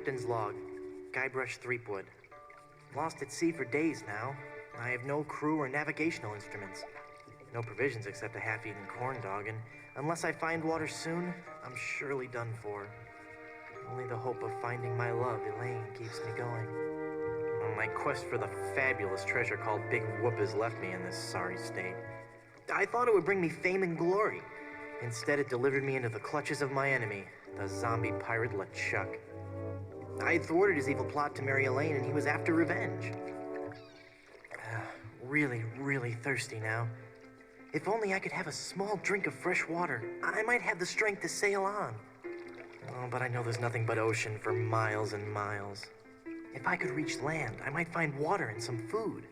Captain's log. Guybrush Threepwood. Lost at sea for days now. I have no crew or navigational instruments. No provisions except a half-eaten corn dog, and unless I find water soon, I'm surely done for. Only the hope of finding my love, Elaine, keeps me going. Well, my quest for the fabulous treasure called Big Whoop has left me in this sorry state. I thought it would bring me fame and glory. Instead, it delivered me into the clutches of my enemy, the zombie pirate LeChuck. I had thwarted his evil plot to marry Elaine, and he was after revenge. Really thirsty now. If only I could have a small drink of fresh water, I might have the strength to sail on. Oh, but I know there's nothing but ocean for miles and miles. If I could reach land, I might find water and some food.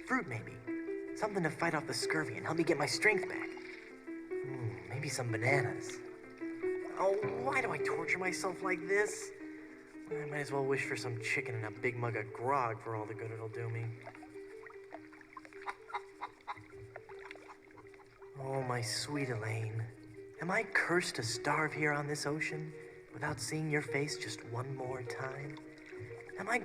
Fruit, maybe. Something to fight off the scurvy and help me get my strength back. Maybe some bananas. Oh, why do I torture myself like this? I might as well wish for some chicken and a big mug of grog for all the good it'll do me. Oh, my sweet Elaine. Am I cursed to starve here on this ocean without seeing your face just one more time? Am I...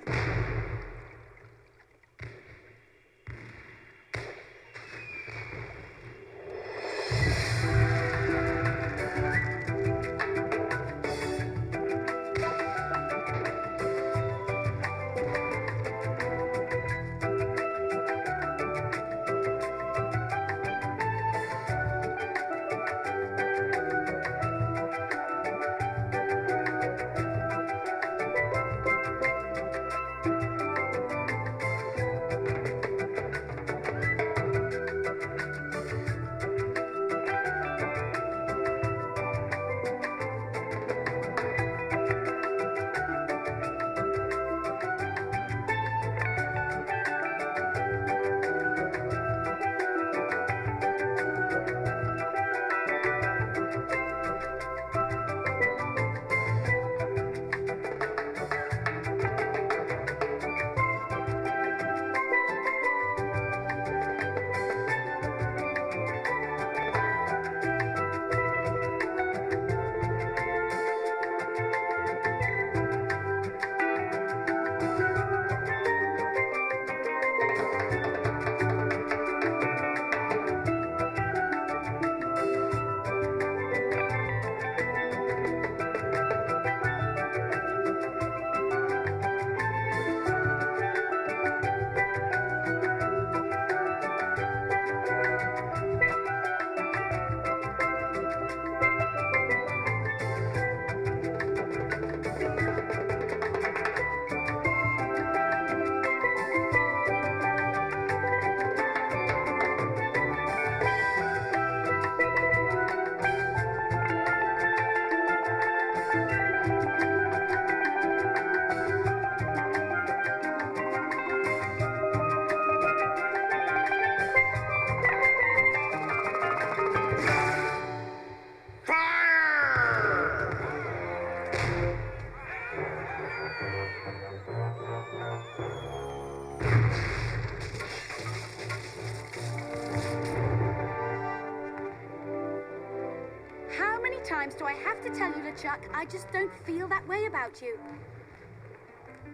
times do I have to tell you, LeChuck, I just don't feel that way about you.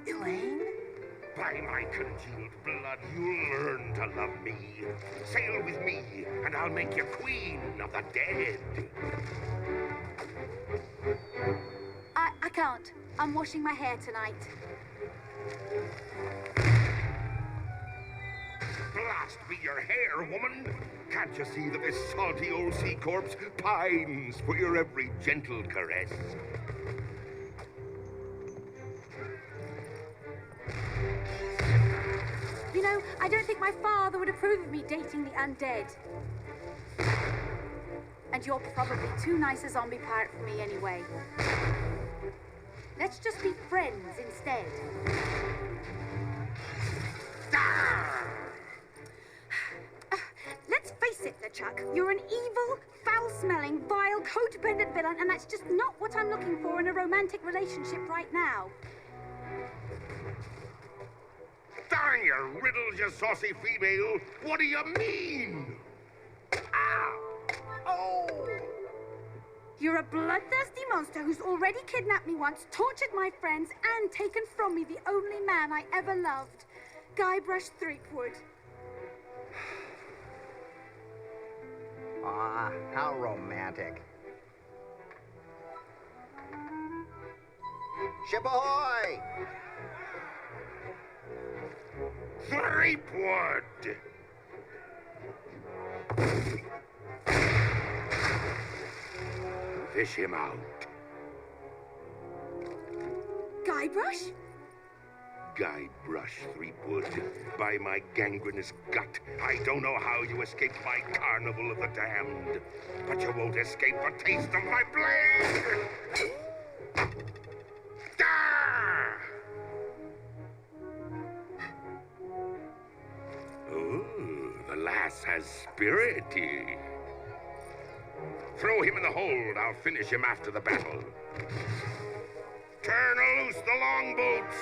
Elaine? By my congealed blood, you'll learn to love me. Sail with me, and I'll make you queen of the dead. I can't. I'm washing my hair tonight. Blast be your hair, woman! Can't you see that this salty old sea corpse pines for your every gentle caress? You know, I don't think my father would approve of me dating the undead. And you're probably too nice a zombie pirate for me anyway. Let's just be friends instead. Let's face it, LeChuck, you're an evil, foul-smelling, vile, codependent villain, and that's just not what I'm looking for in a romantic relationship right now. Darn your riddles, you saucy female! What do you mean? Ow! Oh! You're a bloodthirsty monster who's already kidnapped me once, tortured my friends, and taken from me the only man I ever loved. Guybrush Threepwood. Aw, how romantic. Ship ahoy! Threepwood! Fish him out. Guybrush? Guybrush Threepwood, by my gangrenous gut, I don't know how you escaped my carnival of the damned, but you won't escape the taste of my blade! Ah! Ooh, the lass has spirity. Throw him in the hold. I'll finish him after the battle. Turn loose the longboats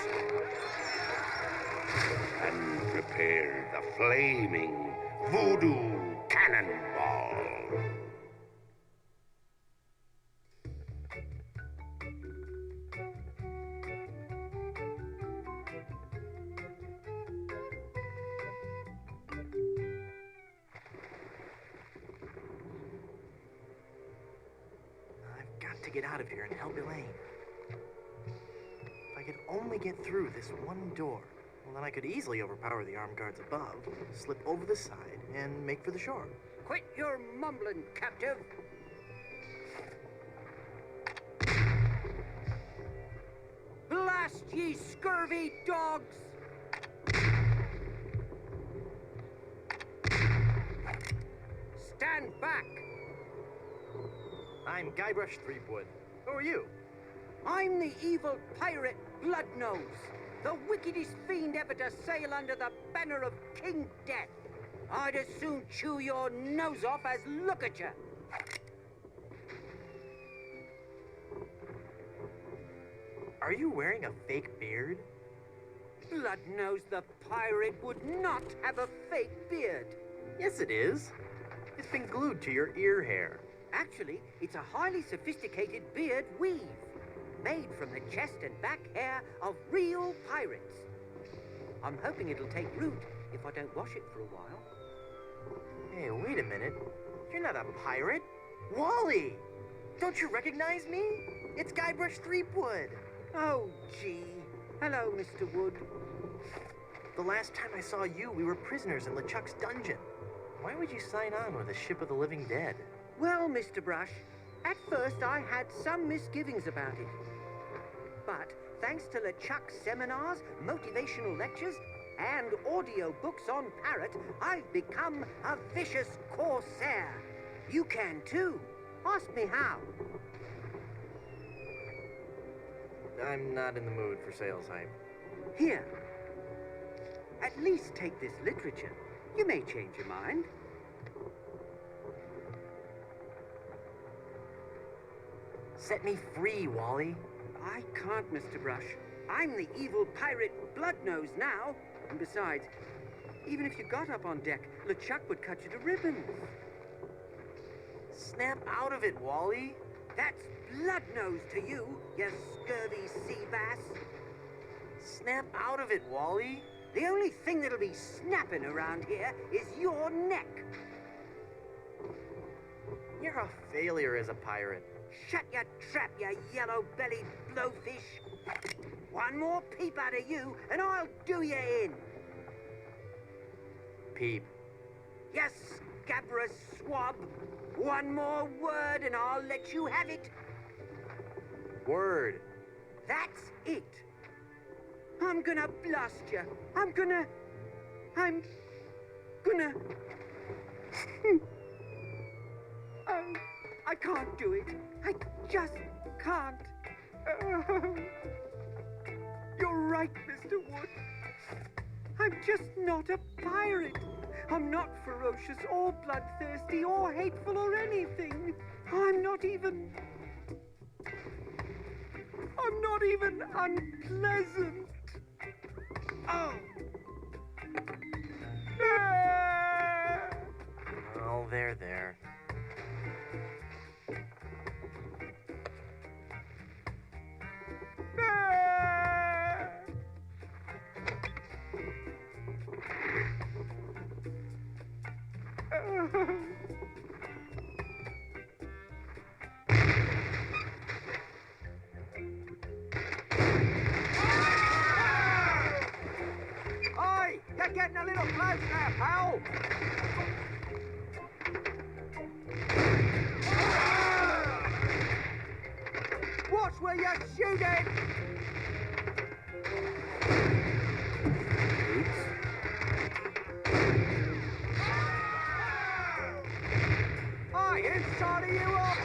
and prepare the flaming voodoo cannonball. I've got to get out of here and help Elaine. If I could only get through this one door, well, then I could easily overpower the armed guards above, slip over the side, and make for the shore. Quit your mumbling, captive. Blast ye scurvy dogs! Stand back! I'm Guybrush Threepwood. Who are you? I'm the evil pirate Bloodnose, the wickedest fiend ever to sail under the banner of King Death. I'd as soon chew your nose off as look at you. Are you wearing a fake beard? Bloodnose the pirate would not have a fake beard. Yes, it is. It's been glued to your ear hair. Actually, it's a highly sophisticated beard weave, made from the chest and back hair of real pirates. I'm hoping it'll take root if I don't wash it for a while. Hey, wait a minute. You're not a pirate. Wally! Don't you recognize me? It's Guybrush Threepwood. Oh, gee. Hello, Mr. Wood. The last time I saw you, we were prisoners in LeChuck's dungeon. Why would you sign on with a ship of the living dead? Well, Mr. Brush, at first I had some misgivings about it. But thanks to LeChuck's seminars, motivational lectures, and audio books on Parrot, I've become a vicious corsair. You can too. Ask me how. I'm not in the mood for sales hype. Here. At least take this literature. You may change your mind. Set me free, Wally. I can't, Mr. Brush. I'm the evil pirate Bloodnose now. And besides, even if you got up on deck, LeChuck would cut you to ribbons. Snap out of it, Wally. That's Bloodnose to you, you scurvy sea bass. Snap out of it, Wally. The only thing that'll be snapping around here is your neck. You're a failure as a pirate. Shut your trap, you yellow-bellied blowfish. One more peep out of you, and I'll do you in. Peep. You scabrous swab. One more word, and I'll let you have it. Word. That's it. I'm gonna blast you. I'm gonna... I can't do it. I just can't. You're right, Mr. Wood. I'm just not a pirate. I'm not ferocious or bloodthirsty or hateful or anything. I'm not even unpleasant. Oh. Oh, there. Oi! You're getting a little close there, pal! Watch where you're shooting! I inside of you up!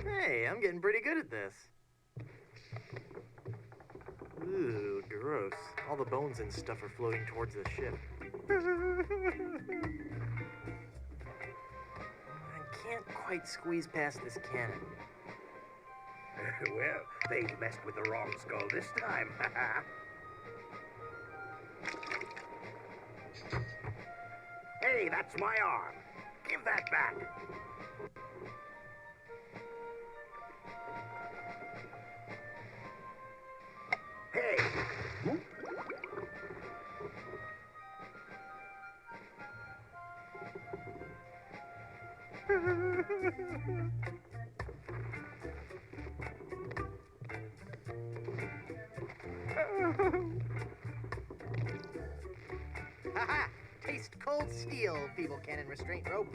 Hey, I'm getting pretty good at this. Ooh, gross. All the bones and stuff are floating towards the ship. I can't quite squeeze past this cannon. Well, they messed with the wrong skull this time. Hey, that's my arm. Give that back. Hey! Haha! Taste cold steel, feeble cannon restraint rope.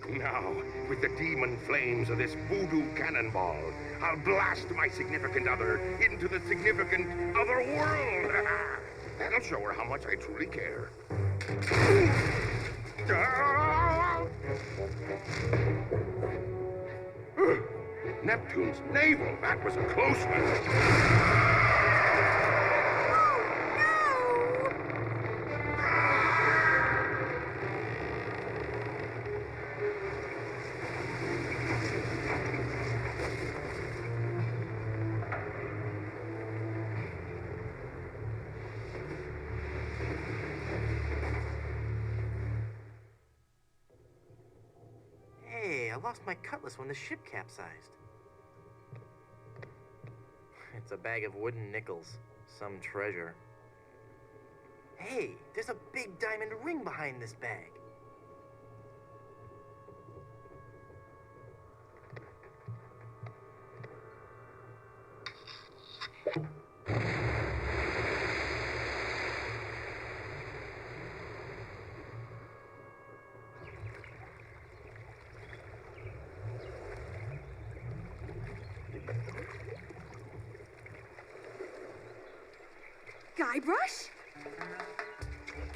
Now, with the demon flames of this voodoo cannonball, I'll blast my significant other into the significant other world. That'll show her how much I truly care. Neptune's navel, that was a close one. Hey, I lost my cutlass when the ship capsized. It's a bag of wooden nickels. Some treasure. Hey, there's a big diamond ring behind this bag. Guybrush?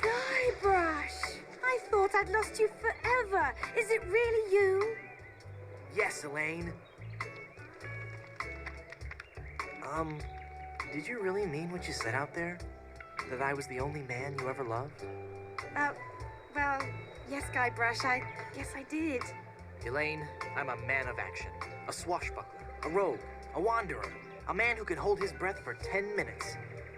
Guybrush! I thought I'd lost you forever. Is it really you? Yes, Elaine. Did you really mean what you said out there? That I was the only man you ever loved? Well, yes, Guybrush, I guess I did. Elaine, I'm a man of action. A swashbuckler, a rogue, a wanderer, a man who can hold his breath for 10 minutes.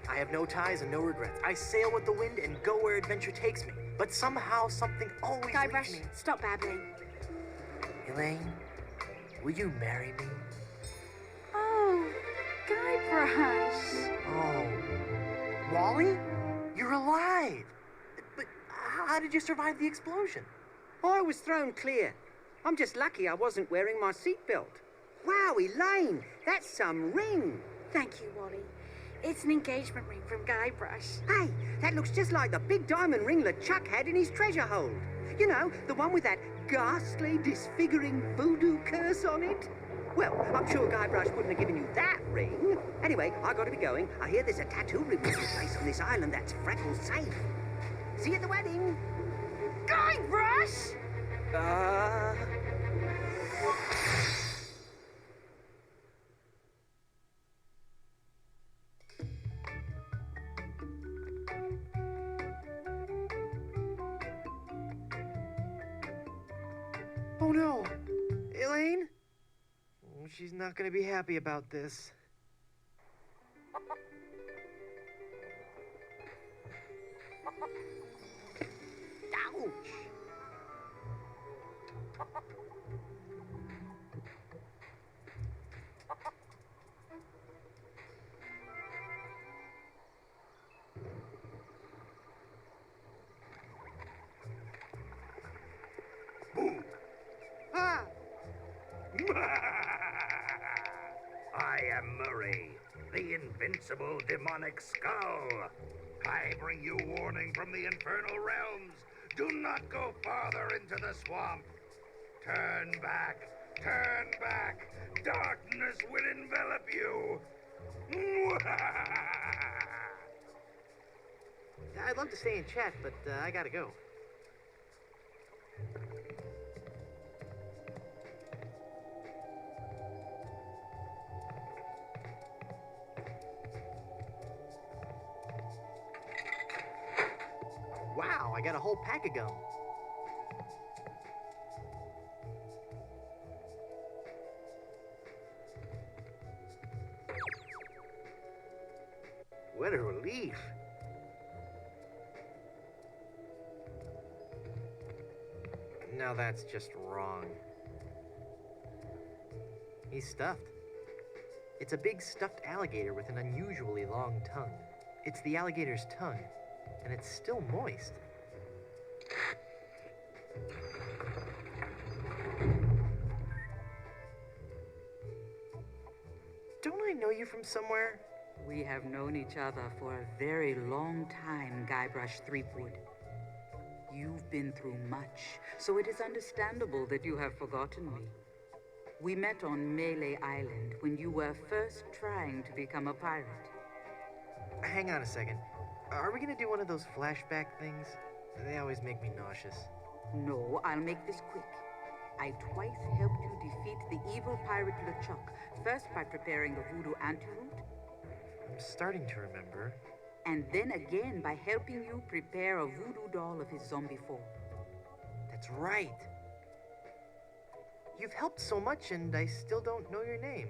I have no ties and no regrets. I sail with the wind and go where adventure takes me. But somehow, something always Guybrush, leads me. stop babbling. Elaine, will you marry me? Oh, Guybrush. Oh, Wally? You're alive! But how did you survive the explosion? I was thrown clear. I'm just lucky I wasn't wearing my seatbelt. Wow, Elaine, that's some ring. Thank you, Wally. It's an engagement ring from Guybrush. Hey, that looks just like the big diamond ring LeChuck had in his treasure hold. You know, the one with that ghastly, disfiguring voodoo curse on it. Well, I'm sure Guybrush wouldn't have given you that ring. Anyway, I gotta be going. I hear there's a tattoo removal place on this island that's Freckles safe. See you at the wedding. Guybrush! Oh no! Elaine? She's not gonna be happy about this. Ouch! I am Murray, the invincible demonic skull. I bring you warning from the infernal realms. Do not go farther into the swamp. Turn back. Turn back. Darkness will envelop you. I'd love to stay and chat, but I gotta go. Wow, I got a whole pack of gum. What a relief. Now that's just wrong. He's stuffed. It's a big stuffed alligator with an unusually long tongue. It's the alligator's tongue, and it's still moist. Don't I know you from somewhere? We have known each other for a very long time, Guybrush Threepwood. You've been through much, so it is understandable that you have forgotten me. We met on Melee Island when you were first trying to become a pirate. Hang on a second. Are we gonna do one of those flashback things? They always make me nauseous. No, I'll make this quick. I twice helped you defeat the evil pirate LeChuck, first by preparing the voodoo antidote, I'm starting to remember. and then again by helping you prepare a voodoo doll of his zombie form. That's right. You've helped so much, and I still don't know your name.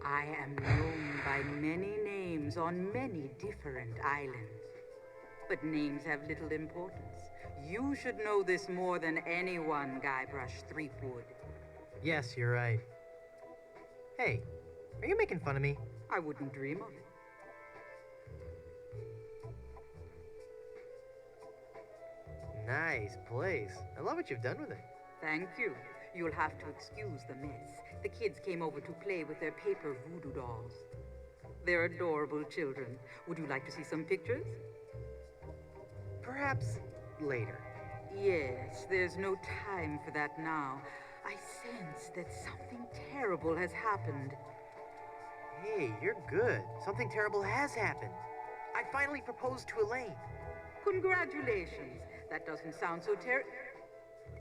I am known by many names on many different islands. But names have little importance. You should know this more than anyone, Guybrush Threepwood. Yes, you're right. Hey, are you making fun of me? I wouldn't dream of it. Nice place. I love what you've done with it. Thank you. You'll have to excuse the mess. The kids came over to play with their paper voodoo dolls. They're adorable children. Would you like to see some pictures? Perhaps later. Yes, there's no time for that now. I sense that something terrible has happened. Hey, you're good. Something terrible has happened. I finally proposed to Elaine. Congratulations. That doesn't sound so terrible.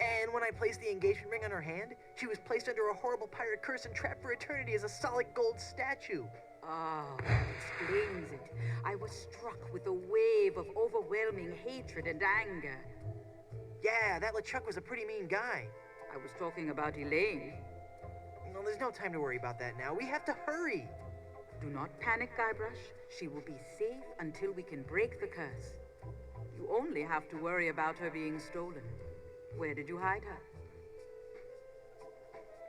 And when I placed the engagement ring on her hand, she was placed under a horrible pirate curse and trapped for eternity as a solid gold statue. Ah, that explains it. I was struck with a wave of overwhelming hatred and anger. Yeah, that LeChuck was a pretty mean guy. I was talking about Elaine. No, there's no time to worry about that now. We have to hurry. Do not panic, Guybrush. She will be safe until we can break the curse. You only have to worry about her being stolen. Where did you hide her?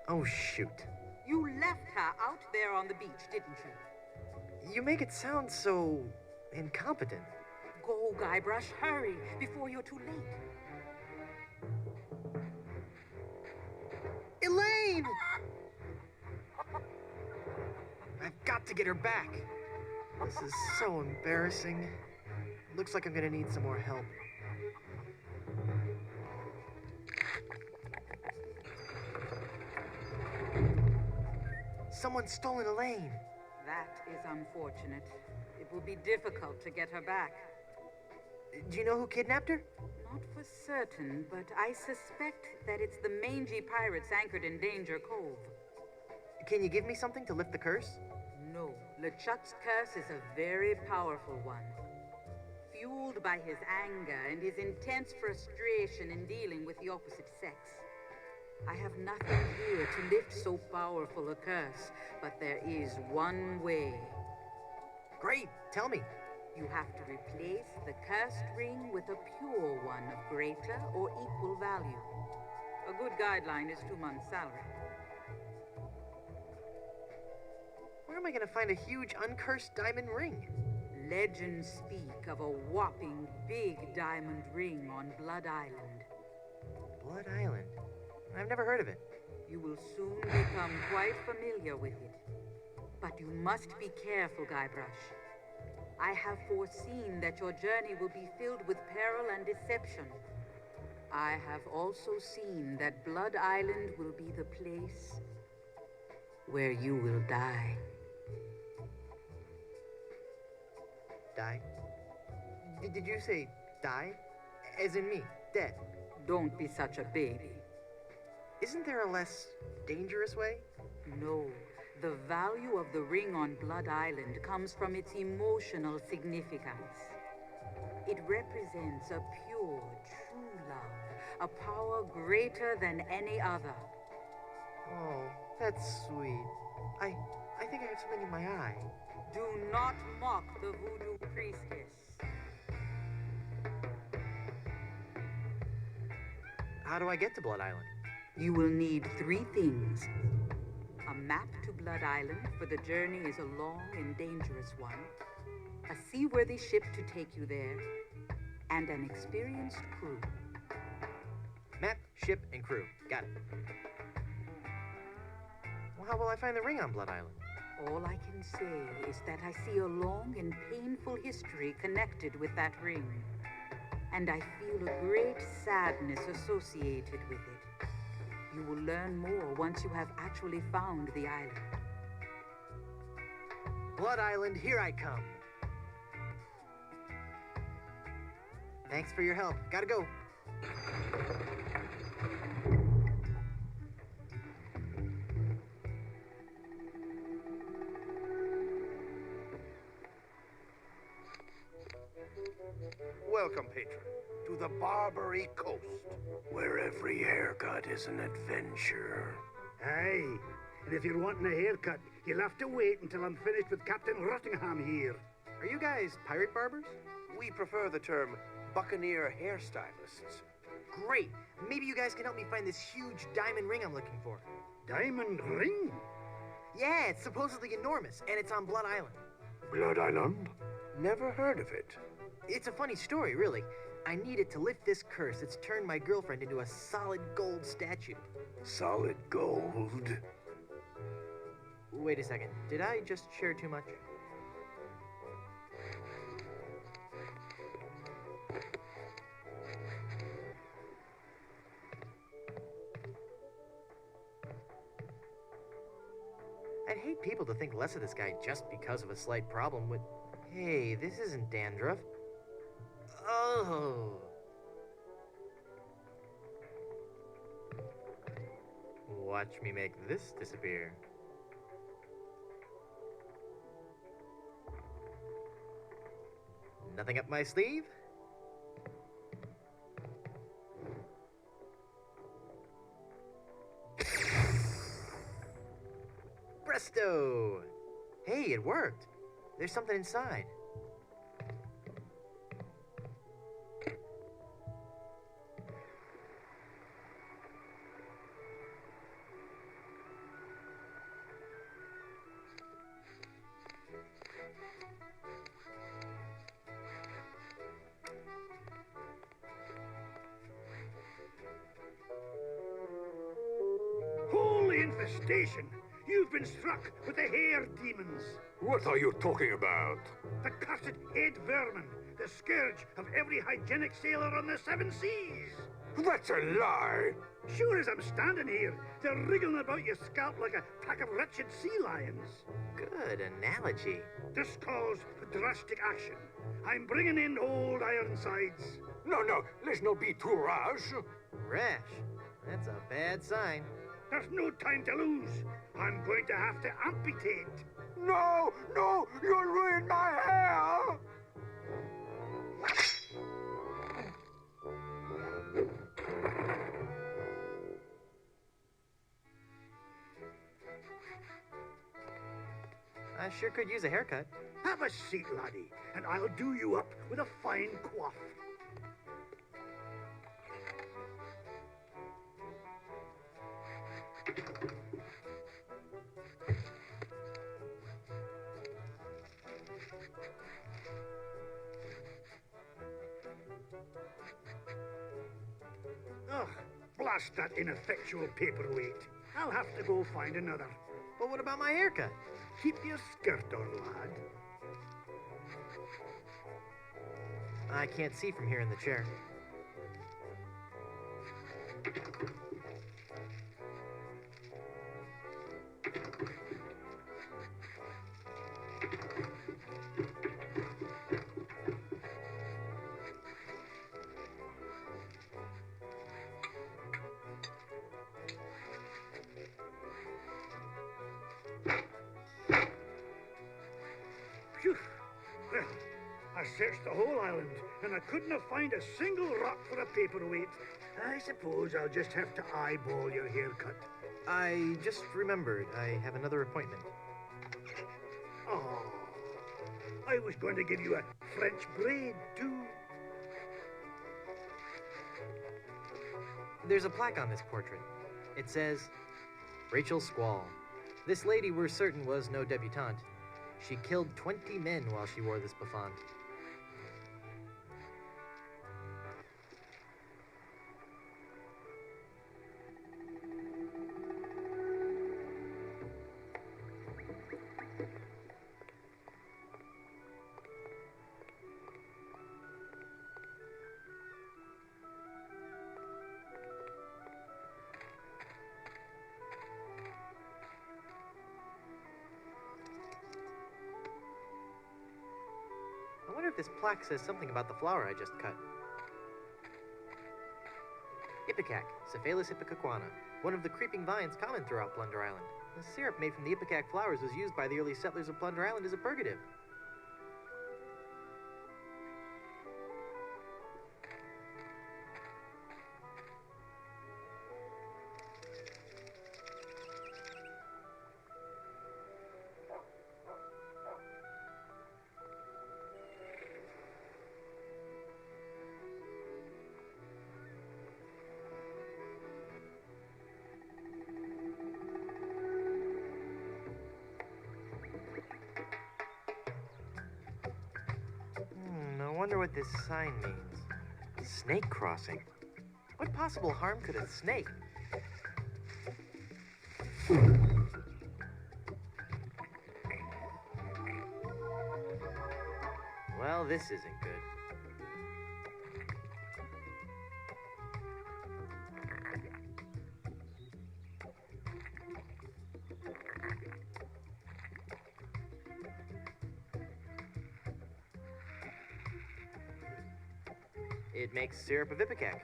Oh, shoot. You left her out there on the beach, didn't you? You make it sound so incompetent. Go, Guybrush, hurry, before you're too late. Elaine! I've got to get her back. This is so embarrassing. Looks like I'm gonna need some more help. Someone's stolen Elaine. That is unfortunate. It will be difficult to get her back. Do you know who kidnapped her? Not for certain, but I suspect that it's the mangy pirates anchored in Danger Cove. Can you give me something to lift the curse? No, LeChuck's curse is a very powerful one. Fueled by his anger and his intense frustration in dealing with the opposite sex. I have nothing here to lift so powerful a curse, but there is one way. Great, tell me. You have to replace the cursed ring with a pure one of greater or equal value. A good guideline is 2 months' salary. Where am I gonna find a huge uncursed diamond ring? Legends speak of a whopping big diamond ring on Blood Island. Blood Island. I've never heard of it. You will soon become quite familiar with it. But you must be careful, Guybrush. I have foreseen that your journey will be filled with peril and deception. I have also seen that Blood Island will be the place where you will die. Die? Did you say die? As in me, dead? Don't be such a baby. Isn't there a less dangerous way? No. The value of the ring on Blood Island comes from its emotional significance. It represents a pure, true love, a power greater than any other. Oh, that's sweet. I think I have something in my eye. Do not mock the voodoo priestess. How do I get to Blood Island? You will need 3 things. A map to Blood Island, for the journey is a long and dangerous one. A seaworthy ship to take you there. And an experienced crew. Map, ship, and crew. Got it. Well, how will I find the ring on Blood Island? All I can say is that I see a long and painful history connected with that ring. And I feel a great sadness associated with it. You will learn more once you have actually found the island. Blood Island, here I come. Thanks for your help. Gotta go. Welcome, patron, to the Barbary Coast, where every haircut is an adventure. Aye, and if you're wanting a haircut, you'll have to wait until I'm finished with Captain Rottingham here. Are you guys pirate barbers? We prefer the term buccaneer hairstylists. Great. Maybe you guys can help me find this huge diamond ring I'm looking for. Diamond ring? Yeah, it's supposedly enormous, and it's on Blood Island. Blood Island? Never heard of it. It's a funny story, really. I need it to lift this curse that's turned my girlfriend into a solid gold statue. Solid gold? Wait a second. Did I just share too much? I'd hate people to think less of this guy just because of a slight problem with... Hey, this isn't dandruff. Oh. Watch me make this disappear. Nothing up my sleeve? Presto! Hey, it worked. There's something inside. Holy infestation! You've been struck with the hair demons. What are you talking about? The cursed head vermin, the scourge of every hygienic sailor on the 7 seas. That's a lie! Sure as I'm standing here, they're wriggling about your scalp like a pack of wretched sea lions. Good analogy. This calls for drastic action. I'm bringing in old Ironsides. No, let's not be too rash. Rash. That's a bad sign. There's no time to lose. I'm going to have to amputate. No, you'll ruin my hair! I sure could use a haircut. Have a seat, laddie, and I'll do you up with a fine coif. Ugh, blast that ineffectual paperweight. I'll have to go find another. But what about my haircut? Keep your skirt on, lad. I can't see from here in the chair. Phew. Well, I searched the whole island, and I couldn't have found a single rock for a paperweight. I suppose I'll just have to eyeball your haircut. I just remembered I have another appointment. Oh, I was going to give you a French braid, too. There's a plaque on this portrait. It says, Rachel Squall. This lady we're certain was no debutante. She killed 20 men while she wore this bouffant. I wonder if this plaque says something about the flower I just cut. Ipecac, Cephalus ipecacuana, one of the creeping vines common throughout Plunder Island. The syrup made from the ipecac flowers was used by the early settlers of Plunder Island as a purgative. I wonder what this sign means. Snake crossing. What possible harm could a snake? Well, this isn't good. It makes syrup of ipecac.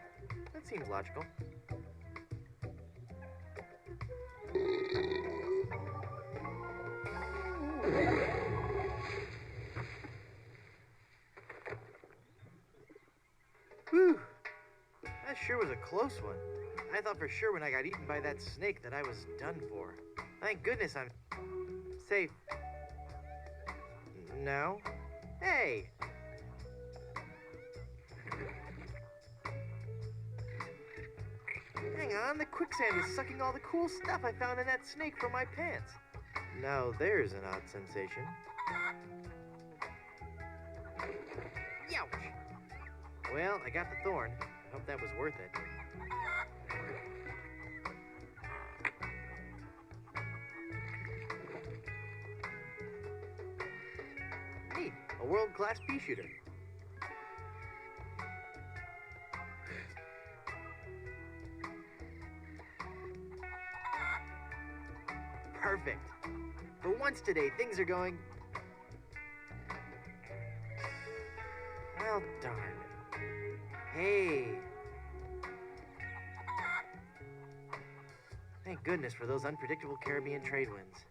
That seems logical. Whew. That sure was a close one. I thought for sure when I got eaten by that snake that I was done for. Thank goodness I'm safe. No? Hey! Hang on, the quicksand is sucking all the cool stuff I found in that snake from my pants. Now there's an odd sensation. Youch! Well, I got the thorn. I hope that was worth it. Neat, a world-class pea shooter. Perfect. For once today, things are going... Well, darn. Hey. Thank goodness for those unpredictable Caribbean trade winds.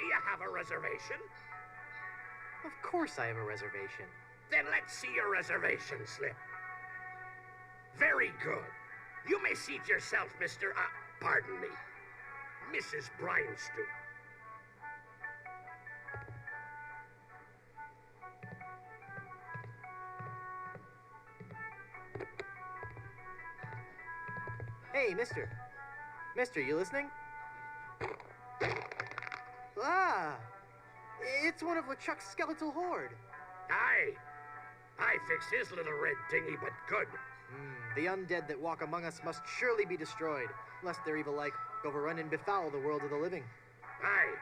you have a reservation? Of course I have a reservation. Then let's see your reservation slip. Very good. You may seat yourself, Mr. Pardon me, Mrs. Bryanstew. Hey, mister. Mister, you listening? Ah! It's one of LeChuck's skeletal horde. Aye. I fixed his little red dinghy, but good. The undead that walk among us must surely be destroyed, lest their evil like overrun and befoul the world of the living. Aye.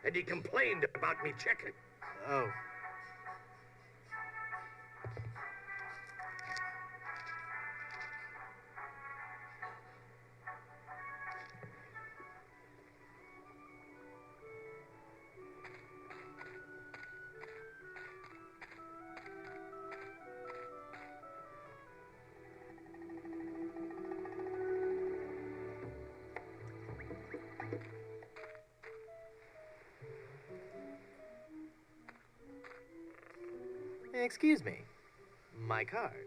And he complained about me checking. Oh. Excuse me. My card.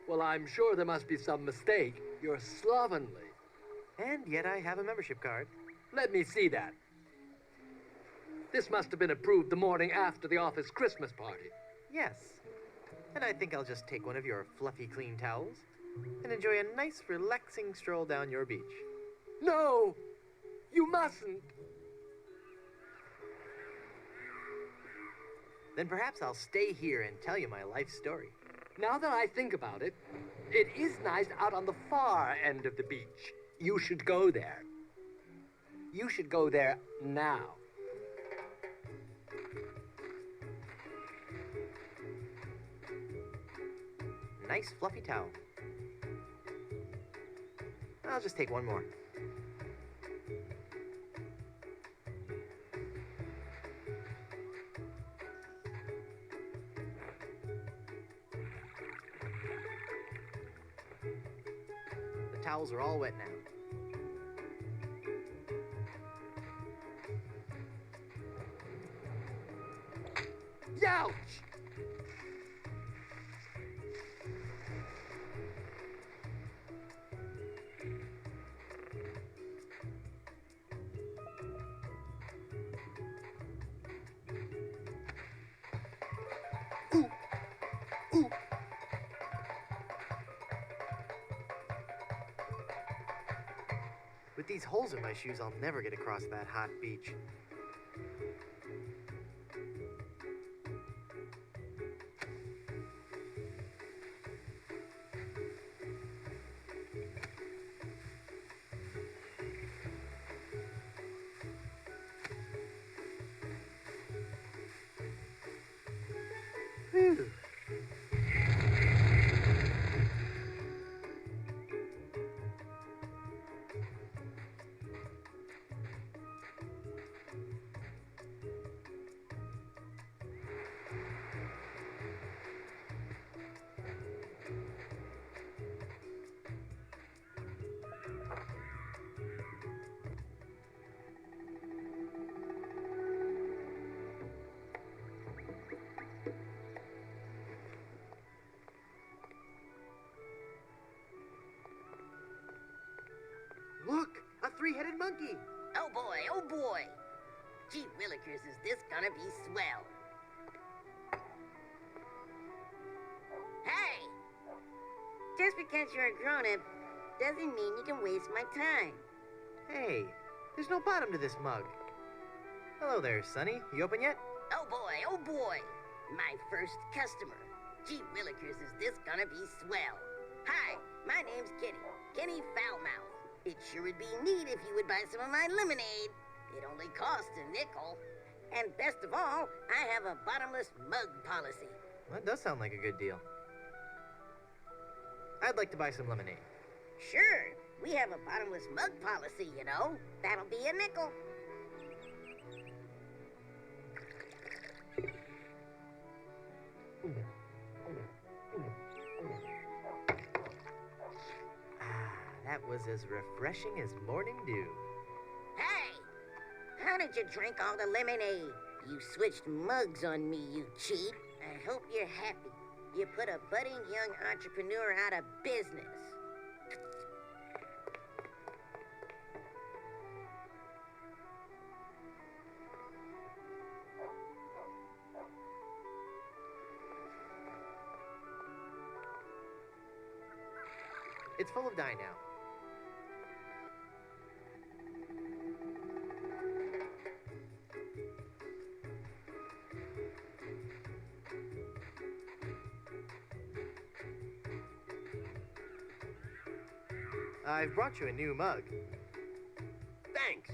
Well, I'm sure there must be some mistake. You're slovenly. And yet I have a membership card. Let me see that. This must have been approved the morning after the office Christmas party. Yes. And I think I'll just take one of your fluffy clean towels and enjoy a nice relaxing stroll down your beach. No! You mustn't! Then perhaps I'll stay here and tell you my life story. Now that I think about it, it is nice out on the far end of the beach. You should go there. You should go there now. Nice fluffy towel. I'll just take one more. The towels are all wet now. Youch! With these holes in my shoes, I'll never get across that hot beach. Whew. Look! A three-headed monkey! Oh boy, oh boy. Gee willikers, is this gonna be swell. Hey! Just because you're a grown-up doesn't mean you can waste my time. Hey, there's no bottom to this mug. Hello there, Sonny. You open yet? Oh boy, oh boy. My first customer. Gee willikers, is this gonna be swell. Hi, my name's Kenny. Kenny Foulmouth. It sure would be neat if you would buy some of my lemonade. It only costs a nickel. And best of all, I have a bottomless mug policy. That does sound like a good deal. I'd like to buy some lemonade. Sure, we have a bottomless mug policy, you know. That'll be a nickel. That was as refreshing as morning dew. Hey! How did you drink all the lemonade? You switched mugs on me, you cheat. I hope you're happy. You put a budding young entrepreneur out of business. It's full of dye now. I've brought you a new mug. Thanks.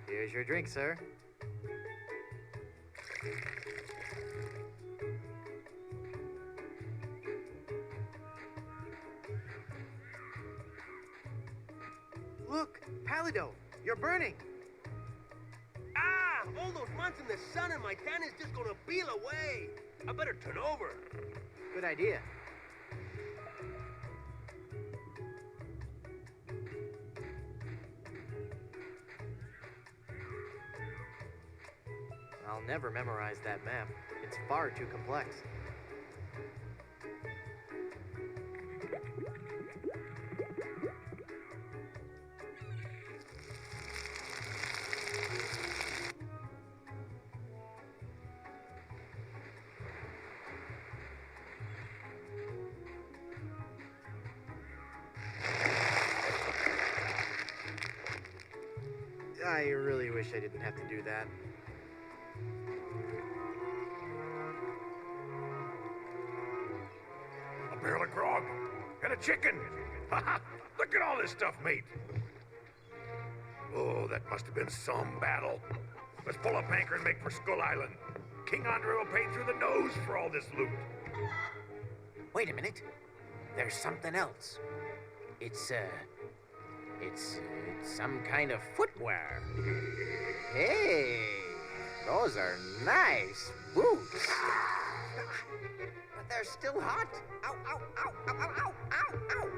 Here's your drink, sir. Look, Palido, you're burning. Ah! All those months in the sun and my tan is just gonna peel away. I better turn over. Good idea. I'll never memorize that map. It's far too complex. I really wish I didn't have to do that. A barrel of grog and a chicken. Look at all this stuff, mate. Oh, that must have been some battle. Let's pull up anchor and make for Skull Island. King Andre will pay through the nose for all this loot. Wait a minute. There's something else. It's some kind of footwear. Hey, those are nice boots. But they're still hot. Ow, ow, ow, ow, ow, ow, ow, ow.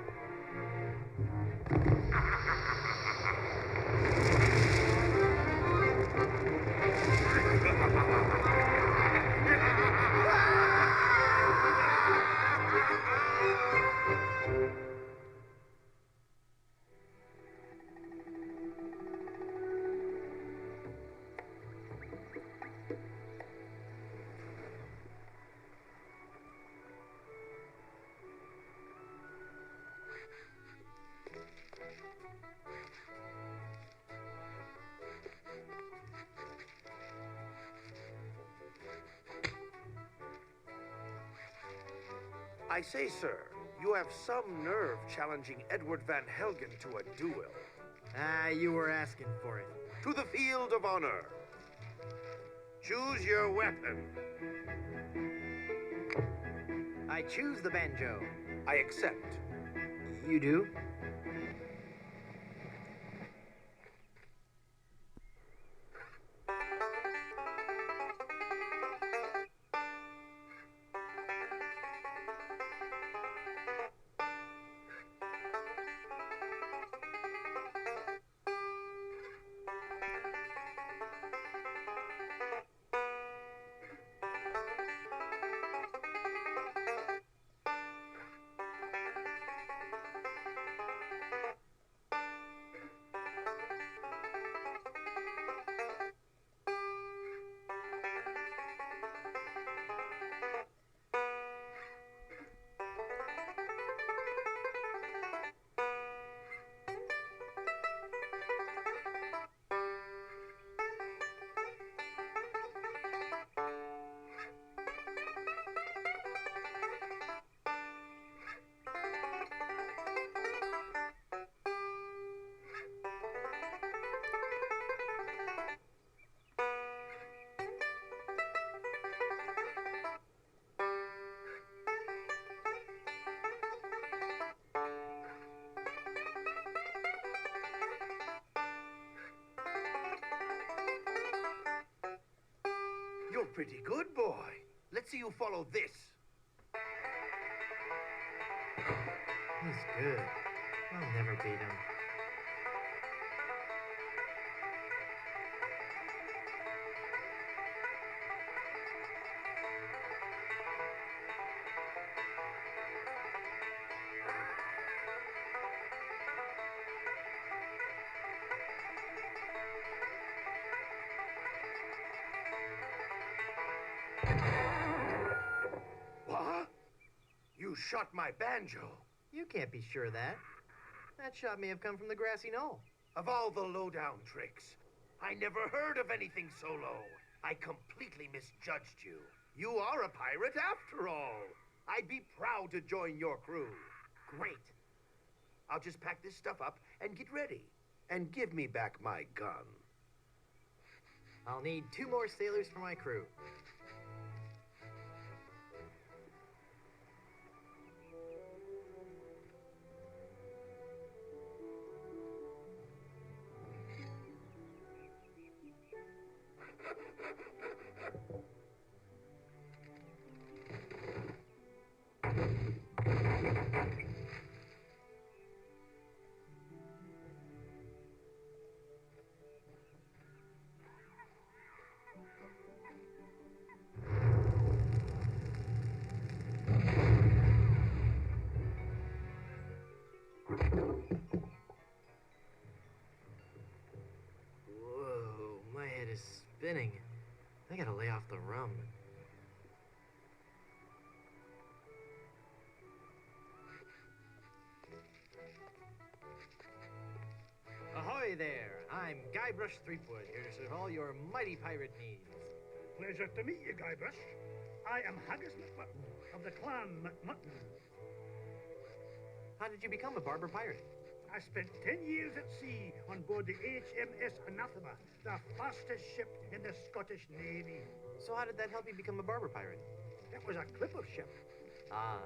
I say, sir, you have some nerve challenging Edward Van Helgen to a duel. Ah, you were asking for it. To the field of honor. Choose your weapon. I choose the banjo. I accept. You do? You're pretty good, boy. Let's see you follow this. He's good. I'll never beat him. What? You shot my banjo. You can't be sure of that. That shot may have come from the grassy knoll. Of all the lowdown tricks, I never heard of anything so low. I completely misjudged you. You are a pirate after all. I'd be proud to join your crew. Great. I'll just pack this stuff up and get ready. And give me back my gun. I'll need 2 more sailors for my crew. Whoa, my head is spinning. I gotta lay off the rum. Ahoy there! I'm Guybrush Threepwood, here to serve all your mighty pirate needs. Pleasure to meet you, Guybrush. I am Haggis McMutton of the clan McMutton. How did you become a barber pirate? I spent 10 years at sea on board the HMS Anathema, the fastest ship in the Scottish Navy. So how did that help you become a barber pirate? It was a clipper ship. Ah.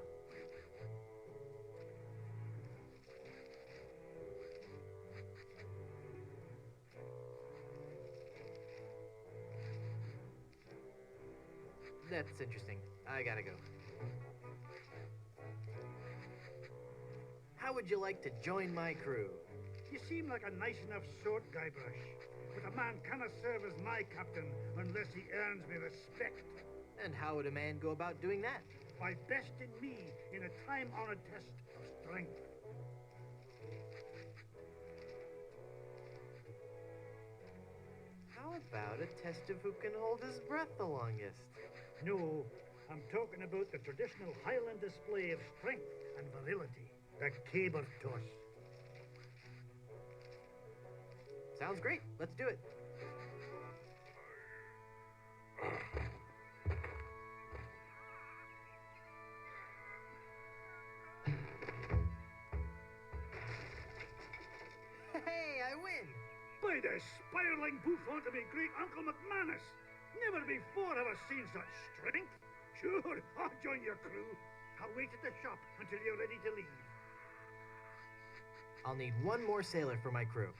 That's interesting. I gotta go. How would you like to join my crew? You seem like a nice enough sort, Guybrush. But a man cannot serve as my captain unless he earns me respect. And how would a man go about doing that? By besting me in a time-honored test of strength. How about a test of who can hold his breath the longest? No, I'm talking about the traditional Highland display of strength and virility, the caber toss. Sounds great. Let's do it. Hey, I win! By the spiraling bouffant of me great Uncle McManus! Never before have I seen such strength. Sure, I'll join your crew. I'll wait at the shop until you're ready to leave. I'll need 1 more sailor for my crew.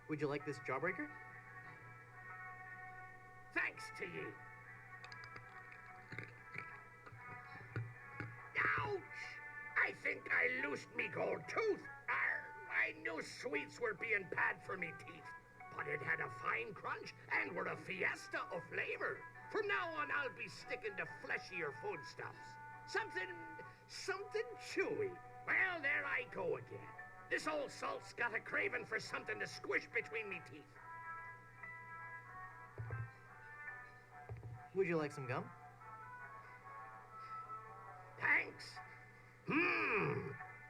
Would you like this jawbreaker? Thanks to ye. Ouch! I think I loosed me gold tooth. I knew sweets were being bad for me teeth, but it had a fine crunch and were a fiesta of flavor. From now on, I'll be sticking to fleshier foodstuffs. Something chewy. Well, there I go again. This old salt's got a craving for something to squish between me teeth. Would you like some gum? Thanks.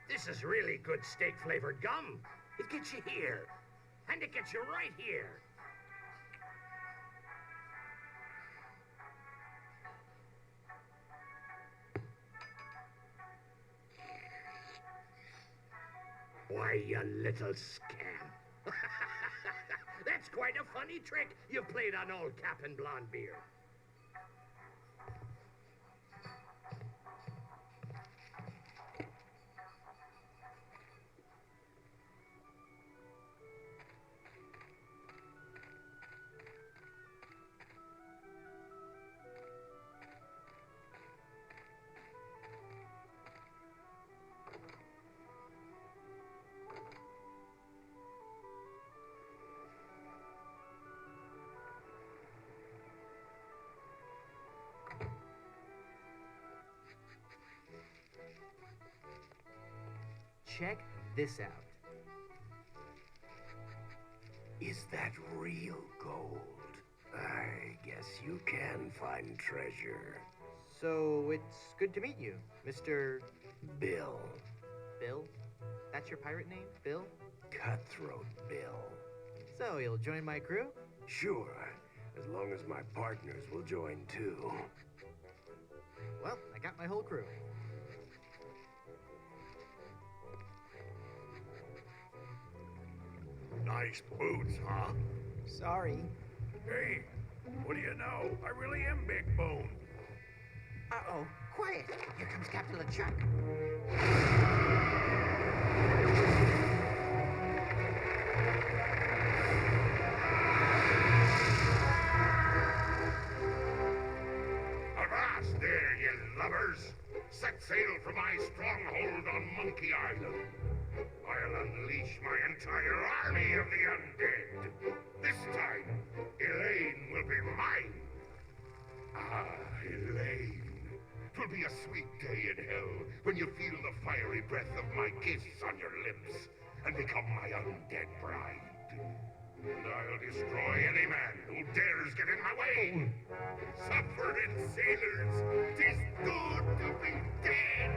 This is really good steak-flavored gum. It gets you here, and it gets you right here. Why, you little scam. That's quite a funny trick you played on old Captain Blondebeard. check this out. Is that real gold? I guess you can find treasure. So it's good to meet you, Mr. Bill. Bill? That's your pirate name, Bill? Cutthroat Bill. So you'll join my crew? Sure, as long as my partners will join too. Well, I got my whole crew. Nice boots, huh? Sorry. Hey, what do you know? I really am big boned. Uh-oh. Quiet. Here comes Captain LeChuck. Avast there, you lubbers! Set sail for my stronghold on Monkey Island. I'll unleash my entire army of the undead. This time, Elaine will be mine. Ah, Elaine. 'Twill be a sweet day in hell when you feel the fiery breath of my kiss on your lips and become my undead bride. And I'll destroy any man who dares get in my way. Suffering sailors, 'tis good to be dead.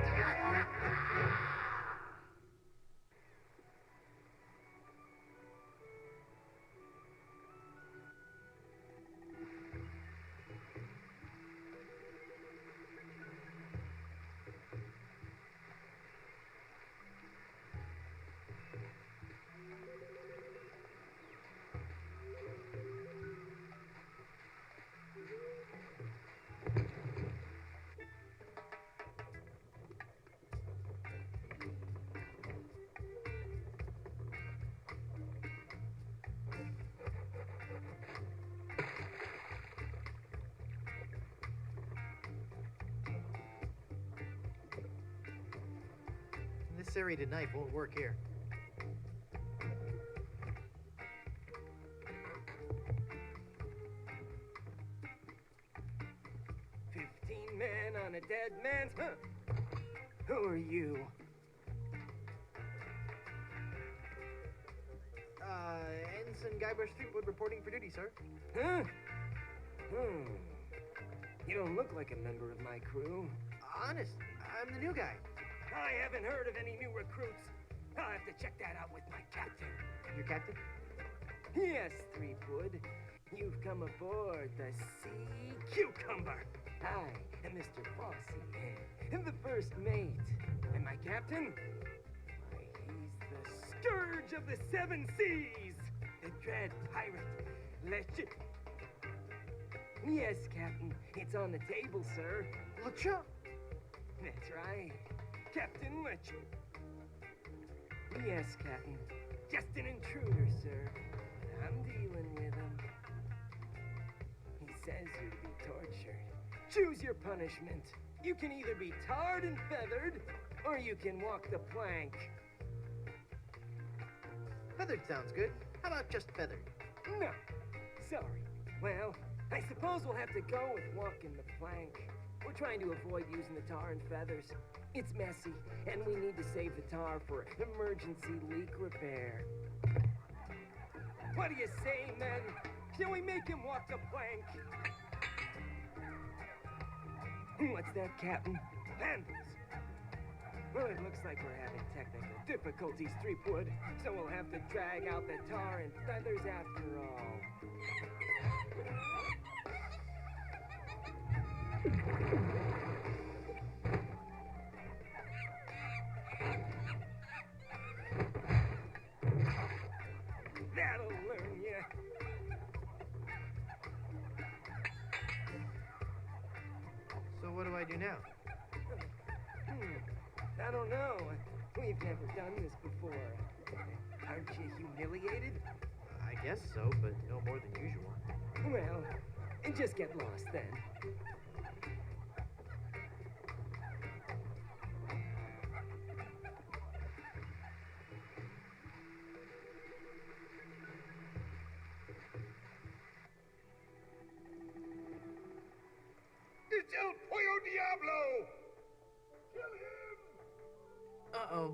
This serrated knife won't work here. Men on a dead man's... Huh. Who are you? Ensign Guybrush Threepwood reporting for duty, sir. Huh? You don't look like a member of my crew. Honest, I'm the new guy. I haven't heard of any new recruits. I'll have to check that out with my captain. Your captain? Yes, Threepwood. You've come aboard the Sea Cucumber. I am Mr. Fossey, and the first mate. And my captain? Why, he's the scourge of the seven seas. The dread pirate, legend. Yes, Captain. It's on the table, sir. LeChuck! That's right. Captain LeChuck. Yes, Captain. Just an intruder, sir. But I'm dealing with him. He says you're to be tortured. Choose your punishment. You can either be tarred and feathered, or you can walk the plank. Feathered sounds good. How about just feathered? No. Sorry. Well, I suppose we'll have to go with walking the plank. We're trying to avoid using the tar and feathers. It's messy, and we need to save the tar for emergency leak repair. What do you say, men? Shall we make him walk the plank? What's that, Captain? Handles. Well, it looks like we're having technical difficulties, Threepwood, so we'll have to drag out the tar and feathers after all. That'll learn you. So what do I do now? I don't know. We've never done this before. Aren't you humiliated? I guess so, but no more than usual. Well, just get lost then. It's El Pollo Diablo! Kill him! Uh-oh.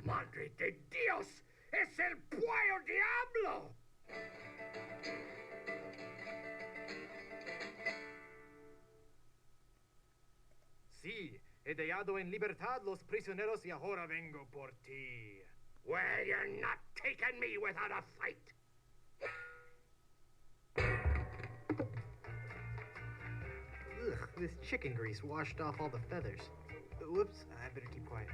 Madre de Dios! ¡Es el Puyo Diablo! Sí, he dejado en libertad los prisioneros y ahora vengo por ti. Well, you're not taking me without a fight. Ugh, this chicken grease washed off all the feathers. Whoops, I better keep quiet.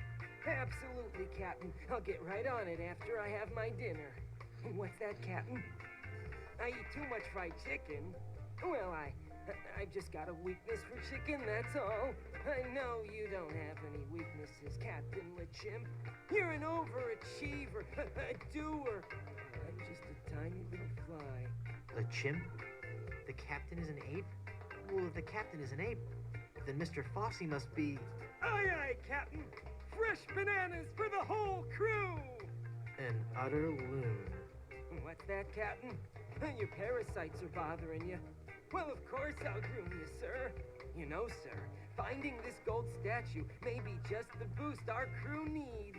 Absolutely, Captain. I'll get right on it after I have my dinner. What's that, Captain? I eat too much fried chicken. Well, I've just got a weakness for chicken, that's all. I know you don't have any weaknesses, Captain LeChimp. You're an overachiever, a doer. I'm just a tiny little fly. The chimp? The captain is an ape? Well, if the captain is an ape, then Mr. Fossey must be... Aye, aye, Captain. Fresh bananas for the whole crew. an utter loon. What's that, Captain? Your parasites are bothering you. Well, of course I'll groom you, sir. You know, sir, finding this gold statue may be just the boost our crew needs.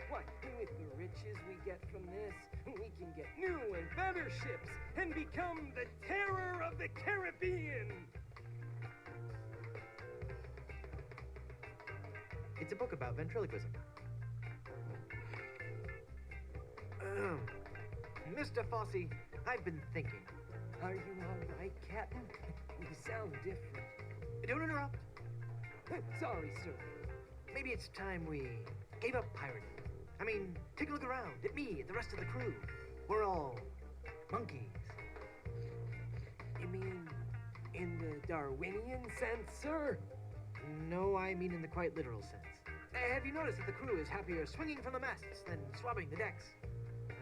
What, with the riches we get from this, we can get new and better ships and become the terror of the Caribbean. It's a book about ventriloquism. Mr. Fossey, I've been thinking. Are you all right, Captain? You sound different. Don't interrupt. Sorry, sir. Maybe it's time we gave up pirating. I mean, take a look around at me, at the rest of the crew. We're all monkeys. You mean in the Darwinian sense, sir? No, I mean in the quite literal sense. Have you noticed that the crew is happier swinging from the masts than swabbing the decks?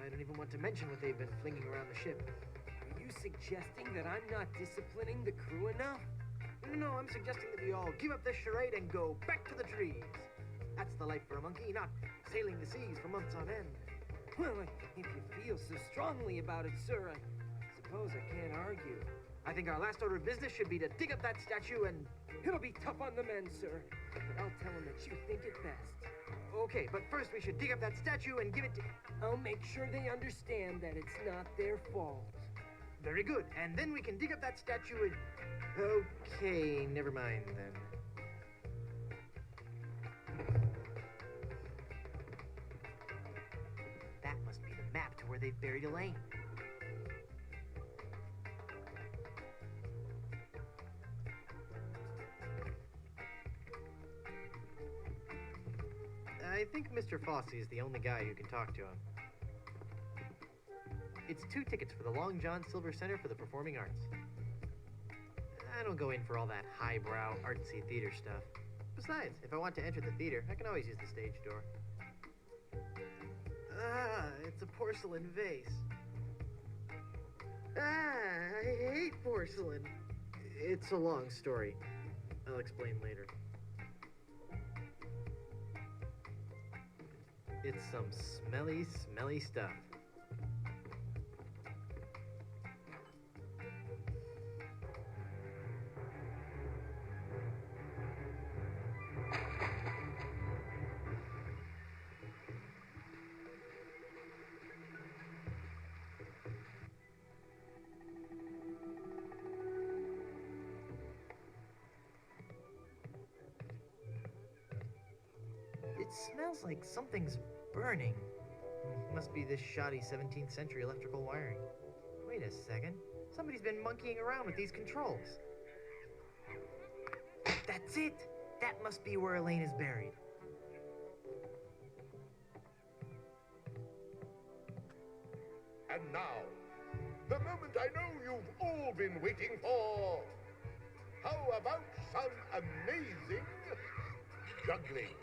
I don't even want to mention what they've been flinging around the ship. Are you suggesting that I'm not disciplining the crew enough? No, I'm suggesting that we all give up this charade and go back to the trees. That's the life for a monkey, not sailing the seas for months on end. Well, if you feel so strongly about it, sir, I suppose I can't argue. I think our last order of business should be to dig up that statue and... It'll be tough on the men, sir, but I'll tell them that you think it best. Okay, but first we should dig up that statue and give it to... I'll make sure they understand that it's not their fault. Very good, and then we can dig up that statue and... Okay, never mind then. That must be the map to where they've buried Elaine. I think Mr. Fossey is the only guy who can talk to him. It's 2 tickets for the Long John Silver Center for the Performing Arts. I don't go in for all that highbrow, artsy theater stuff. Besides, if I want to enter the theater, I can always use the stage door. Ah, it's a porcelain vase. Ah, I hate porcelain. It's a long story. I'll explain later. It's some smelly, smelly stuff. It smells like something's burning. Must be this shoddy 17th century electrical wiring. Wait a second. Somebody's been monkeying around with these controls. That's it! That must be where Elaine is buried. And now, the moment I know you've all been waiting for. How about some amazing juggling?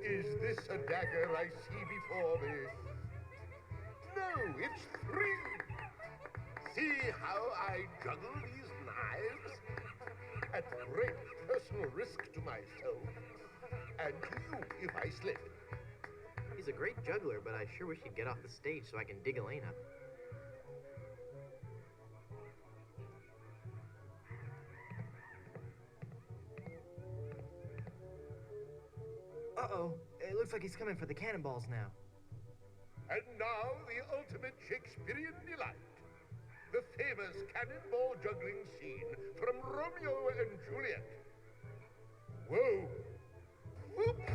Is this a dagger I see before me? No, it's 3. See how I juggle these knives? At great personal risk to myself and to you if I slip. He's a great juggler, but I sure wish he'd get off the stage so I can dig Elaine up. It looks like he's coming for the cannonballs now. And now the ultimate Shakespearean delight. The famous cannonball juggling scene from Romeo and Juliet. Whoa! Whoops!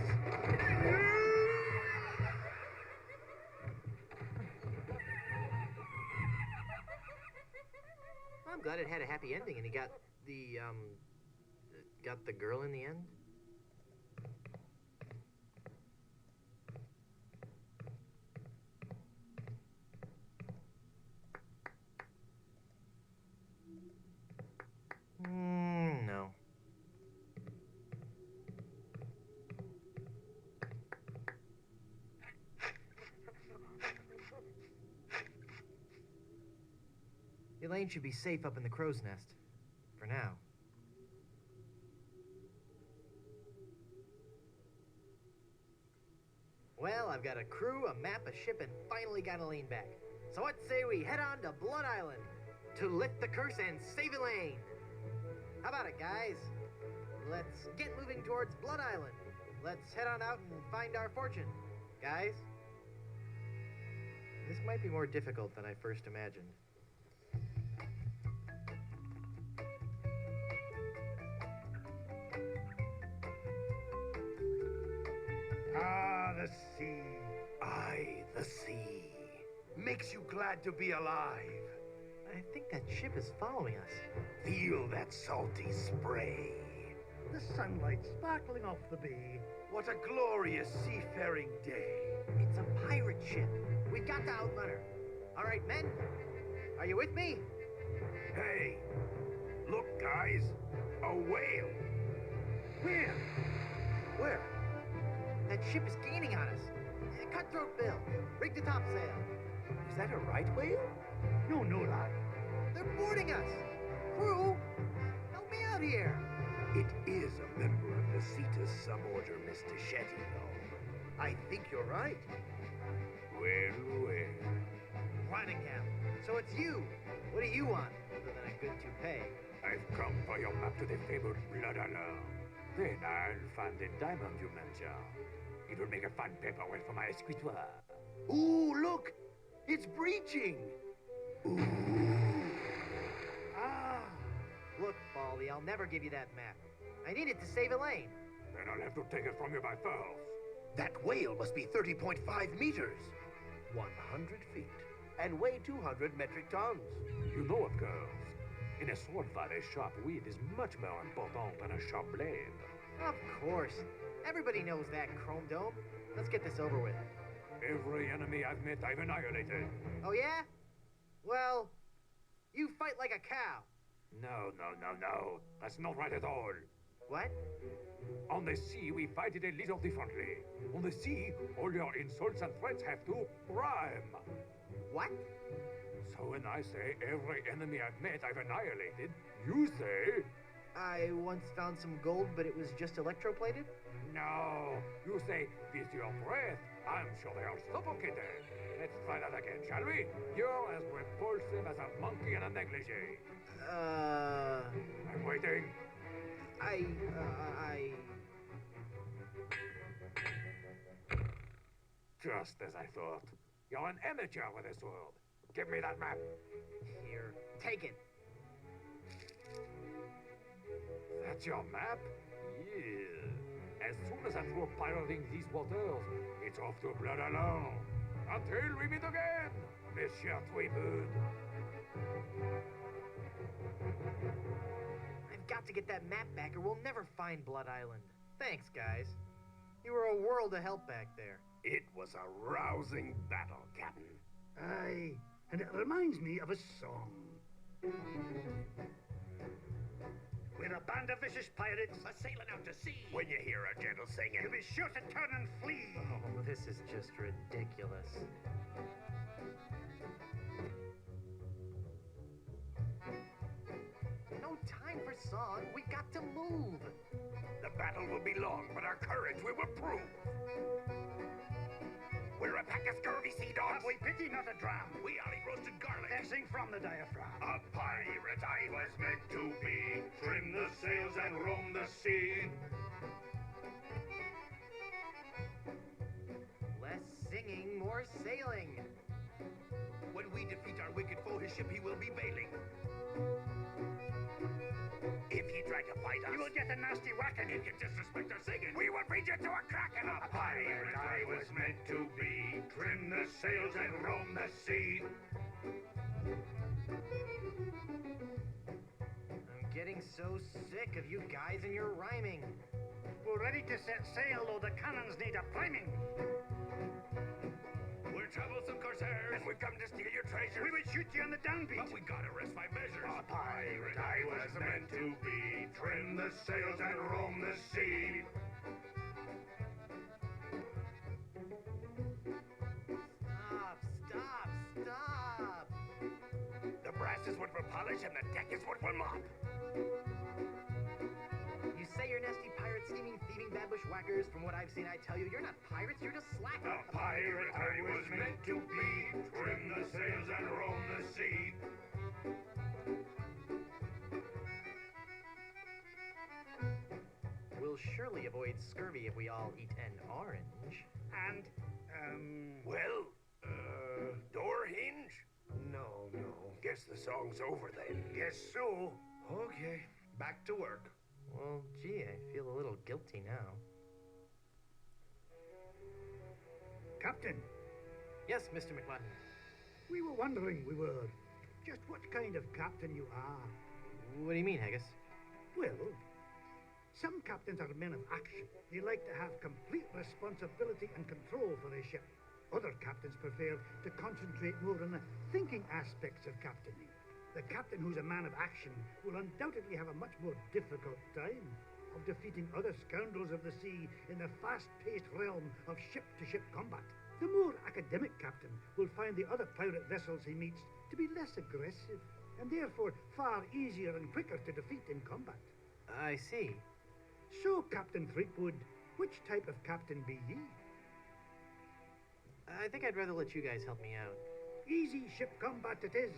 I'm glad it had a happy ending and he got the girl in the end. No. Elaine should be safe up in the crow's nest. For now. Well, I've got a crew, a map, a ship, and finally got Elaine back. So what say we head on to Blood Island to lift the curse and save Elaine? How about it, guys? Let's get moving towards Blood Island. Let's head on out and find our fortune. Guys? This might be more difficult than I first imagined. Ah, the sea. Aye, the sea. Makes you glad to be alive. I think that ship is following us. Feel that salty spray. The sunlight sparkling off the bay. What a glorious seafaring day. It's a pirate ship. We've got to outrun her. All right, men. Are you with me? Hey, look, guys. A whale. Where? Where? That ship is gaining on us. Cutthroat Bill, rig the topsail. Is that a right whale? No, no, lad. They're boarding us. Crew, help me out here. It is a member of the Cetus suborder, Mr. Shetty, though. I think you're right. Well, well. Rottingham, so it's you. What do you want, other than a good toupee? I've come for your map to the fabled Blood Island. Then I'll find the diamond you mentioned. It will make a fine paperweight for my escritoire. Ooh, look! It's breaching! Ooh. Ah! Look, Baldy, I'll never give you that map. I need it to save Elaine. Then I'll have to take it from you by force. That whale must be 30.5 meters. 100 feet. And weigh 200 metric tons. You know, of course. In a sword fight, a sharp weed is much more important than a sharp blade. Of course. Everybody knows that, Chrome Dome. Let's get this over with. Every enemy I've met, I've annihilated. Oh, yeah? Well, you fight like a cow. No. That's not right at all. What? On the sea, we fight it a little differently. On the sea, all your insults and threats have to rhyme. What? So when I say every enemy I've met, I've annihilated, you say... I once found some gold, but it was just electroplated? No. You say, with your breath, I'm sure they are suffocated. Let's try that again, shall we? You're as repulsive as a monkey in a negligee. I'm waiting. Just as I thought. You're an amateur with a sword. Give me that map. Here, take it. That's your map? Yeah. As soon as I'm through pirating these waters, it's off to Blood Island. Until we meet again, Monsieur Tweepood. I've got to get that map back or we'll never find Blood Island. Thanks, guys. You were a world of help back there. It was a rousing battle, Captain. Aye, and it reminds me of a song. We're a band of vicious pirates sailing out to sea. When you hear a gentle singing, you be sure to turn and flee. Oh, this is just ridiculous. No time for song. We got to move. The battle will be long, but our courage we will prove. We're a pack of scurvy sea dogs. Have we pity, not a dram? We are roasted garlic. Dancing from the diaphragm. A pirate I was meant to be. Trim the sails and roam the sea. more sailing. When we defeat our wicked foe, his ship he will be bailing. If he try to fight us, You will get a nasty whacking. if you disrespect our singing, we will beat you to a kraken. A pirate I was meant to be. Trim the sails and roam the sea. I'm getting so sick of you guys and your rhyming. We're ready to set sail, though the cannons need a priming. We're troublesome corsairs, and we come to steal your treasure. We would shoot you on the downbeat. But we gotta rest by measures. A pirate I was meant to be. Trim the sails and roam the sea. Stop. The brass is what will polish, and the deck is what will mop. You say you're nasty pirates, scheming, thieving, bad bushwhackers. From what I've seen, I tell you, you're not pirates, you're just slackers. A pirate I was meant to be. Trim the sails and roam the sea. We'll surely avoid scurvy if we all eat an orange. And, Well, door hinge? No. Guess the song's over then. Guess so. Okay, back to work. Well, gee, I feel a little guilty now. Captain, Yes, Mr. McLaren. we were wondering, just what kind of captain you are. What do you mean, Haggis? Well, some captains are men of action. They like to have complete responsibility and control for their ship. Other captains prefer to concentrate more on the thinking aspects of captaining. The captain who's a man of action will undoubtedly have a much more difficult time of defeating other scoundrels of the sea in the fast-paced realm of ship-to-ship combat. The more academic captain will find the other pirate vessels he meets to be less aggressive, and therefore far easier and quicker to defeat in combat. I see. So, Captain Threepwood, which type of captain be ye? I think I'd rather let you guys help me out. Easy ship combat it is.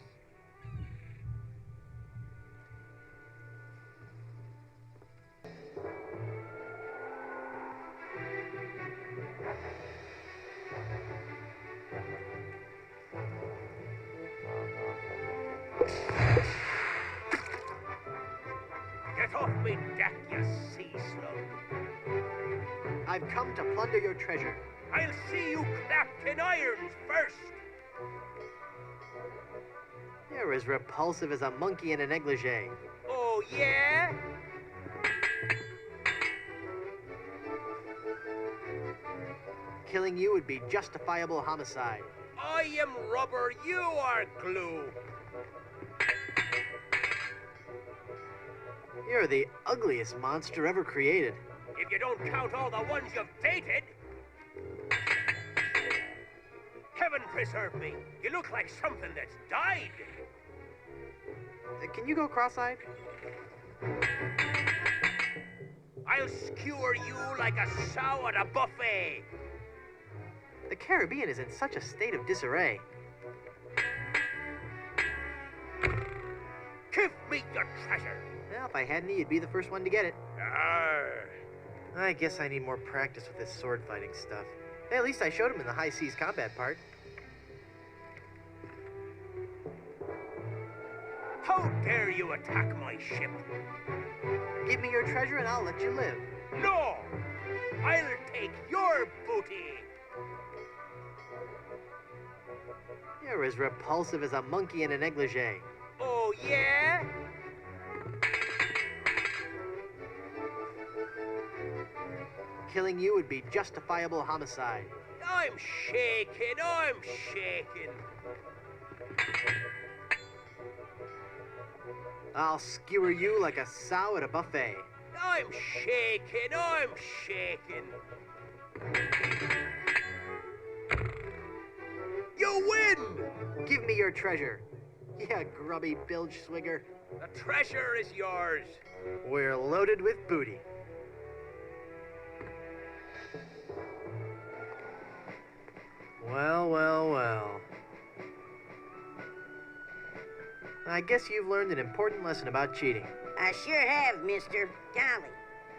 Get off me deck, you sea slug. I've come to plunder your treasure. I'll see you clapped in irons first. You're as repulsive as a monkey in a negligee. Oh, yeah? Killing you would be justifiable homicide. I am rubber, you are glue. You're the ugliest monster ever created. If you don't count all the ones you've dated. Heaven preserve me. You look like something that's died. Can you go cross-eyed? I'll skewer you like a sow at a buffet. The Caribbean is in such a state of disarray. Give me your treasure. Well, if I had any, you'd be the first one to get it. Arr. I guess I need more practice with this sword fighting stuff. Hey, at least I showed him in the high seas combat part. How dare you attack my ship? Give me your treasure and I'll let you live. No! I'll take your booty. You're as repulsive as a monkey in a negligee. Oh, yeah? Killing you would be justifiable homicide. I'm shaking. I'll skewer you like a sow at a buffet. I'm shaking. You win! Give me your treasure. Yeah, grubby bilge swigger. The treasure is yours. We're loaded with booty. Well. I guess you've learned an important lesson about cheating. I sure have, mister. Golly,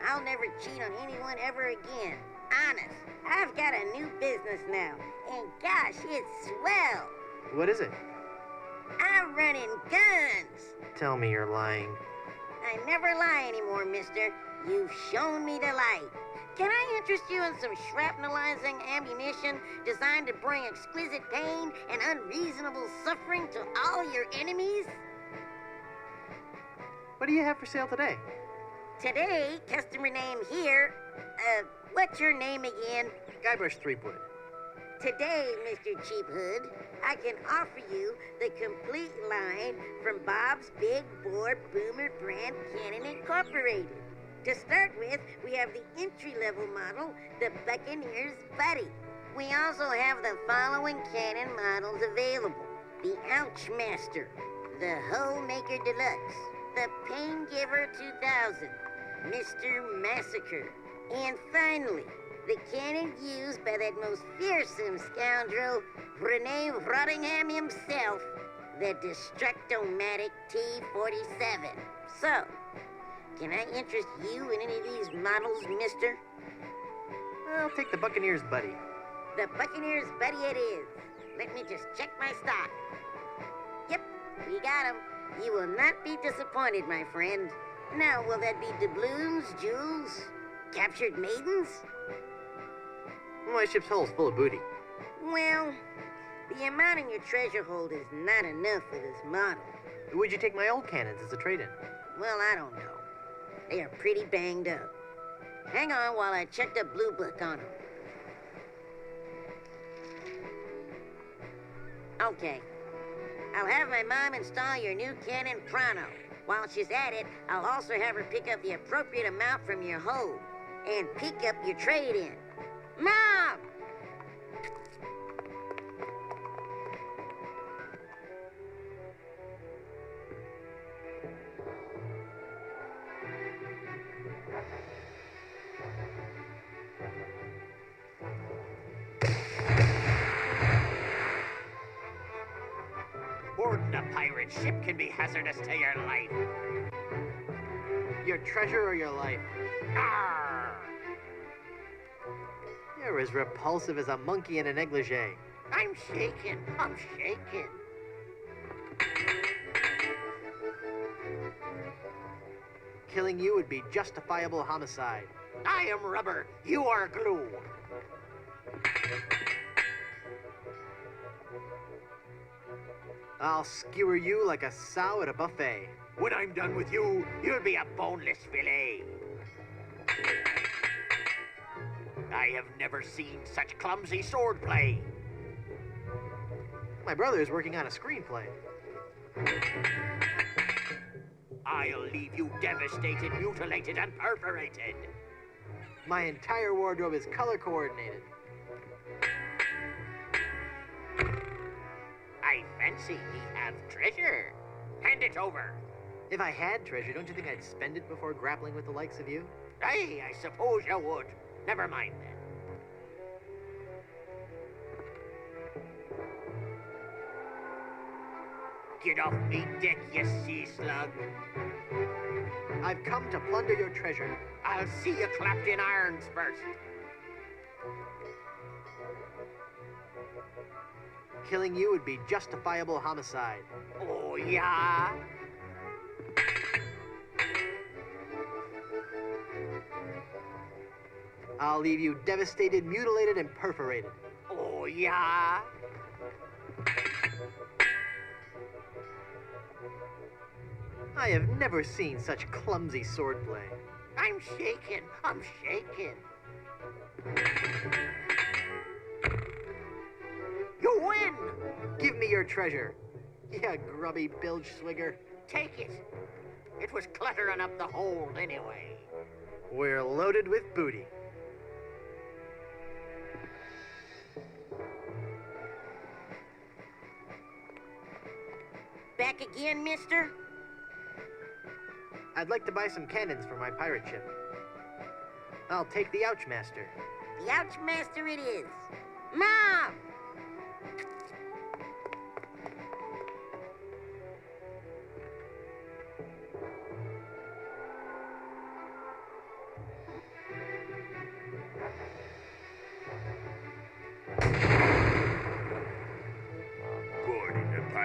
I'll never cheat on anyone ever again. honest, I've got a new business now, and gosh, it's swell. What is it? I'm running guns. Tell me you're lying. I never lie anymore, mister. You've shown me the light. Can I interest you in some shrapnelizing ammunition designed to bring exquisite pain and unreasonable suffering to all your enemies? What do you have for sale today? Today, customer name here. What's your name again? Guybrush Threepwood. Today, Mr. Cheap Hood, I can offer you the complete line from Bob's Big Bore Boomer Brand Cannon Incorporated. To start with, we have the entry-level model, the Buccaneer's Buddy. We also have the following cannon models available. The Ouch Master, the Hoe Maker Deluxe, the Pain Giver 2000, Mr. Massacre, and finally, the cannon used by that most fearsome scoundrel, Rene Rottingham himself, the Destructomatic T-47. So, can I interest you in any of these models, mister? I'll take the Buccaneer's Buddy. The Buccaneer's Buddy it is. Let me just check my stock. Yep, we got 'em. You will not be disappointed, my friend. Now, will that be doubloons, jewels, captured maidens? My ship's hull's full of booty. Well, the amount in your treasure hold is not enough for this model. Would you take my old cannons as a trade-in? Well, I don't know. They are pretty banged up. Hang on while I check the blue book on them. Okay. I'll have my mom install your new cannon pronto. While she's at it, I'll also have her pick up the appropriate amount from your hold and pick up your trade-in. Mom! Boarding a pirate ship can be hazardous to your life. Your treasure or your life? Arr! You're as repulsive as a monkey in a negligee. I'm shaking. I'm shaking. Killing you would be justifiable homicide. I am rubber. You are glue. I'll skewer you like a sow at a buffet. When I'm done with you, you'll be a boneless fillet. I have never seen such clumsy swordplay. My brother is working on a screenplay. I'll leave you devastated, mutilated, and perforated. My entire wardrobe is color coordinated. I fancy ye have treasure. Hand it over. If I had treasure, don't you think I'd spend it before grappling with the likes of you? Aye, I suppose you would. Never mind then. Get off me deck, you sea slug. I've come to plunder your treasure. I'll see you clapped in irons first. Killing you would be justifiable homicide. Oh, yeah? I'll leave you devastated, mutilated, and perforated. Oh, yeah? I have never seen such clumsy swordplay. I'm shaking. I'm shaking. You win! Give me your treasure. Yeah, grubby bilge swigger. Take it. It was cluttering up the hold anyway. We're loaded with booty. Back again, mister? I'd like to buy some cannons for my pirate ship. I'll take the Ouch Master. The Ouch Master it is. Mom!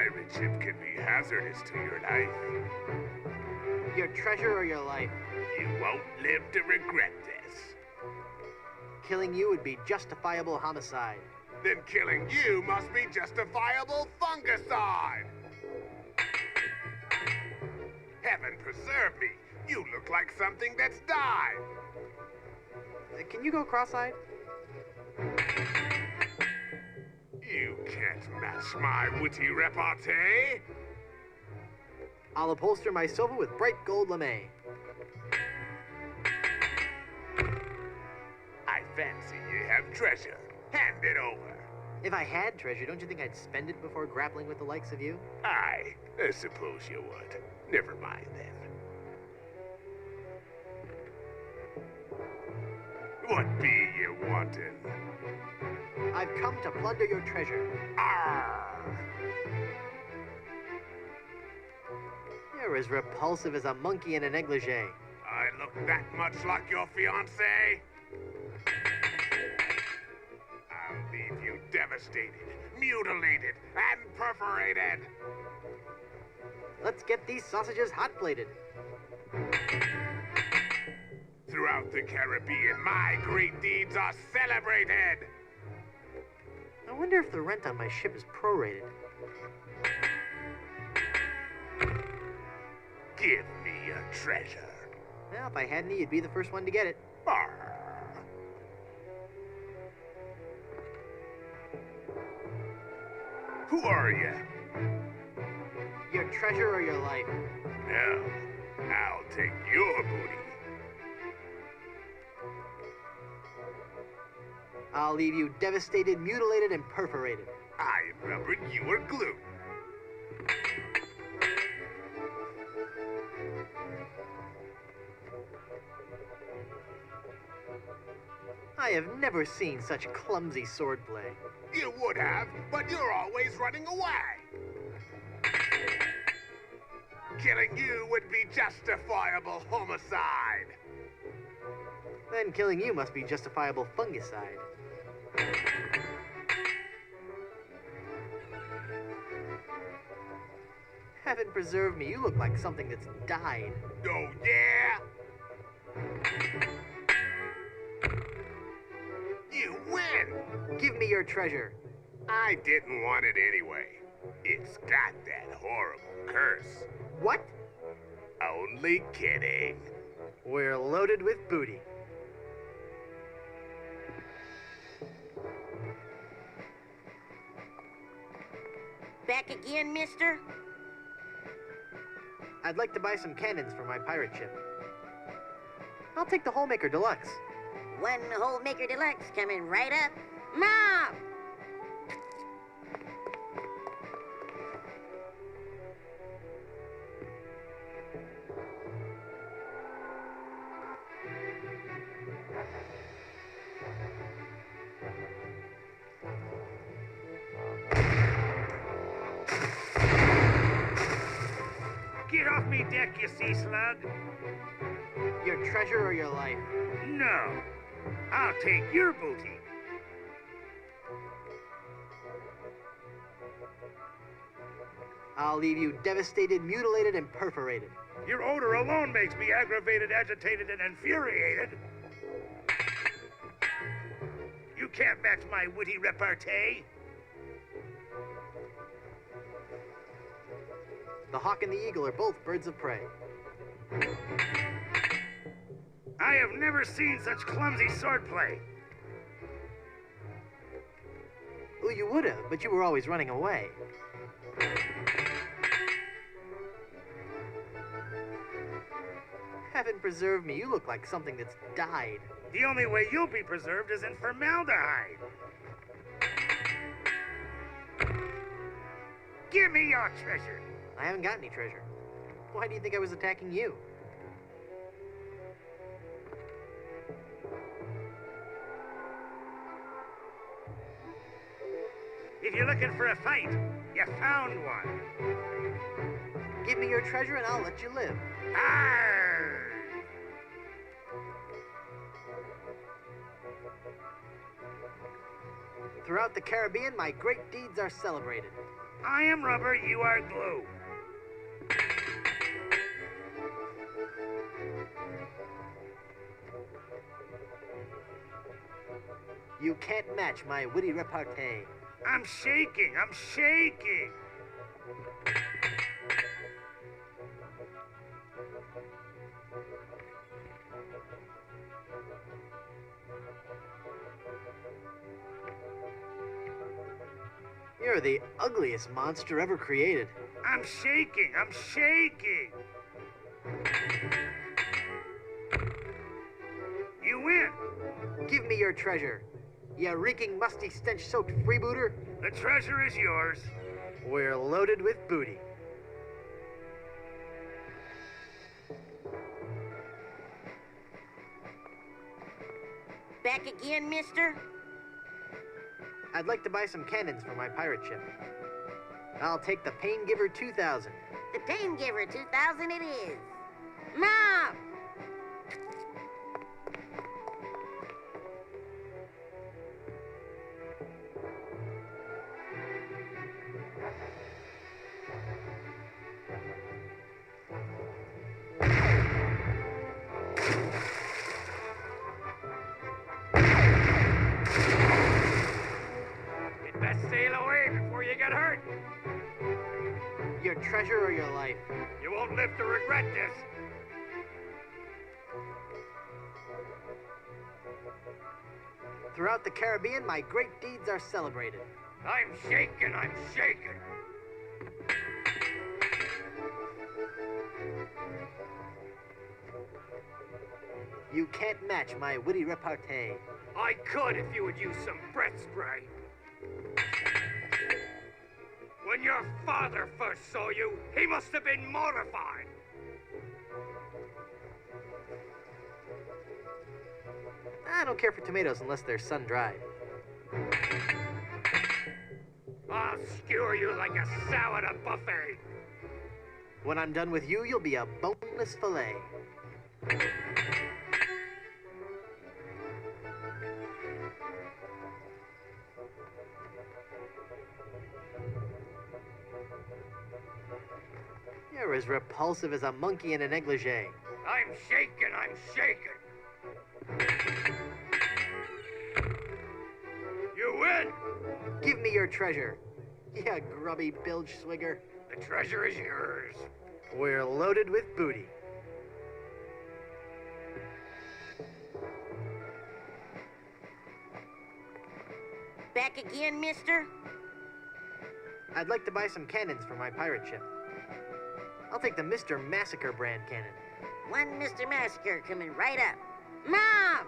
pirate ship can be hazardous to your life. Your treasure or your life? You won't live to regret this. Killing you would be justifiable homicide. Then killing you must be justifiable fungicide. Heaven preserve me. You look like something that's died. Can you go cross-eyed? You can't match my witty repartee. I'll upholster my sofa with bright gold lame. I fancy you have treasure. Hand it over. If I had treasure, don't you think I'd spend it before grappling with the likes of you? I suppose you would. Never mind then. What be you wanting? I've come to plunder your treasure. Arr! You're as repulsive as a monkey in a negligee. I look that much like your fiancé? I'll leave you devastated, mutilated, and perforated. Let's get these sausages hot-plated. Throughout the Caribbean, my great deeds are celebrated. I wonder if the rent on my ship is prorated. Give me your treasure. Well, if I had any, you'd be the first one to get it. Arr. Who are you? Your treasure or your life? No, I'll take your booty. I'll leave you devastated, mutilated, and perforated. I remembered you were glue. I have never seen such clumsy swordplay. You would have, but you're always running away. Killing you would be justifiable homicide. Then killing you must be justifiable fungicide. Heaven preserve me, you look like something that's died. Oh, yeah? You win! Give me your treasure. I didn't want it anyway. It's got that horrible curse. What? Only kidding. We're loaded with booty. Back again, mister? I'd like to buy some cannons for my pirate ship. I'll take the Holemaker Deluxe. One whole Maker Deluxe coming right up. Mom! Get off me deck, you sea slug. Your treasure or your life? No. I'll take your booty. I'll leave you devastated, mutilated, and perforated. Your odor alone makes me aggravated, agitated, and infuriated. You can't match my witty repartee. The hawk and the eagle are both birds of prey. I have never seen such clumsy swordplay. Well, you would have, but you were always running away. Heaven preserve me, you look like something that's died. The only way you'll be preserved is in formaldehyde. Give me your treasure. I haven't got any treasure. Why do you think I was attacking you? If you're looking for a fight, you found one. Give me your treasure and I'll let you live. Arr! Throughout the Caribbean, my great deeds are celebrated. I am rubber, you are glue. You can't match my witty repartee. I'm shaking, I'm shaking. You're the ugliest monster ever created. I'm shaking, I'm shaking. You win. Give me your treasure, you reeking, musty, stench-soaked freebooter. The treasure is yours. We're loaded with booty. Back again, mister? I'd like to buy some cannons for my pirate ship. I'll take the Pain Giver 2000. The Pain Giver 2000 it is. Mom! You'd best sail away before you get hurt. Your treasure or your life? You won't live to regret this. Throughout the Caribbean, my great deeds are celebrated. I'm shaking, I'm shaking. You can't match my witty repartee. I could if you would use some breath spray. When your father first saw you, he must have been mortified. I don't care for tomatoes unless they're sun-dried. I'll skewer you like a sow at a buffet. When I'm done with you, you'll be a boneless fillet. You're as repulsive as a monkey in a negligee. I'm shaking, I'm shaking. You win! Give me your treasure, you grubby bilge swigger. The treasure is yours. We're loaded with booty. Back again, mister? I'd like to buy some cannons for my pirate ship. I'll take the Mr. Massacre brand cannon. One Mr. Massacre coming right up. Mom!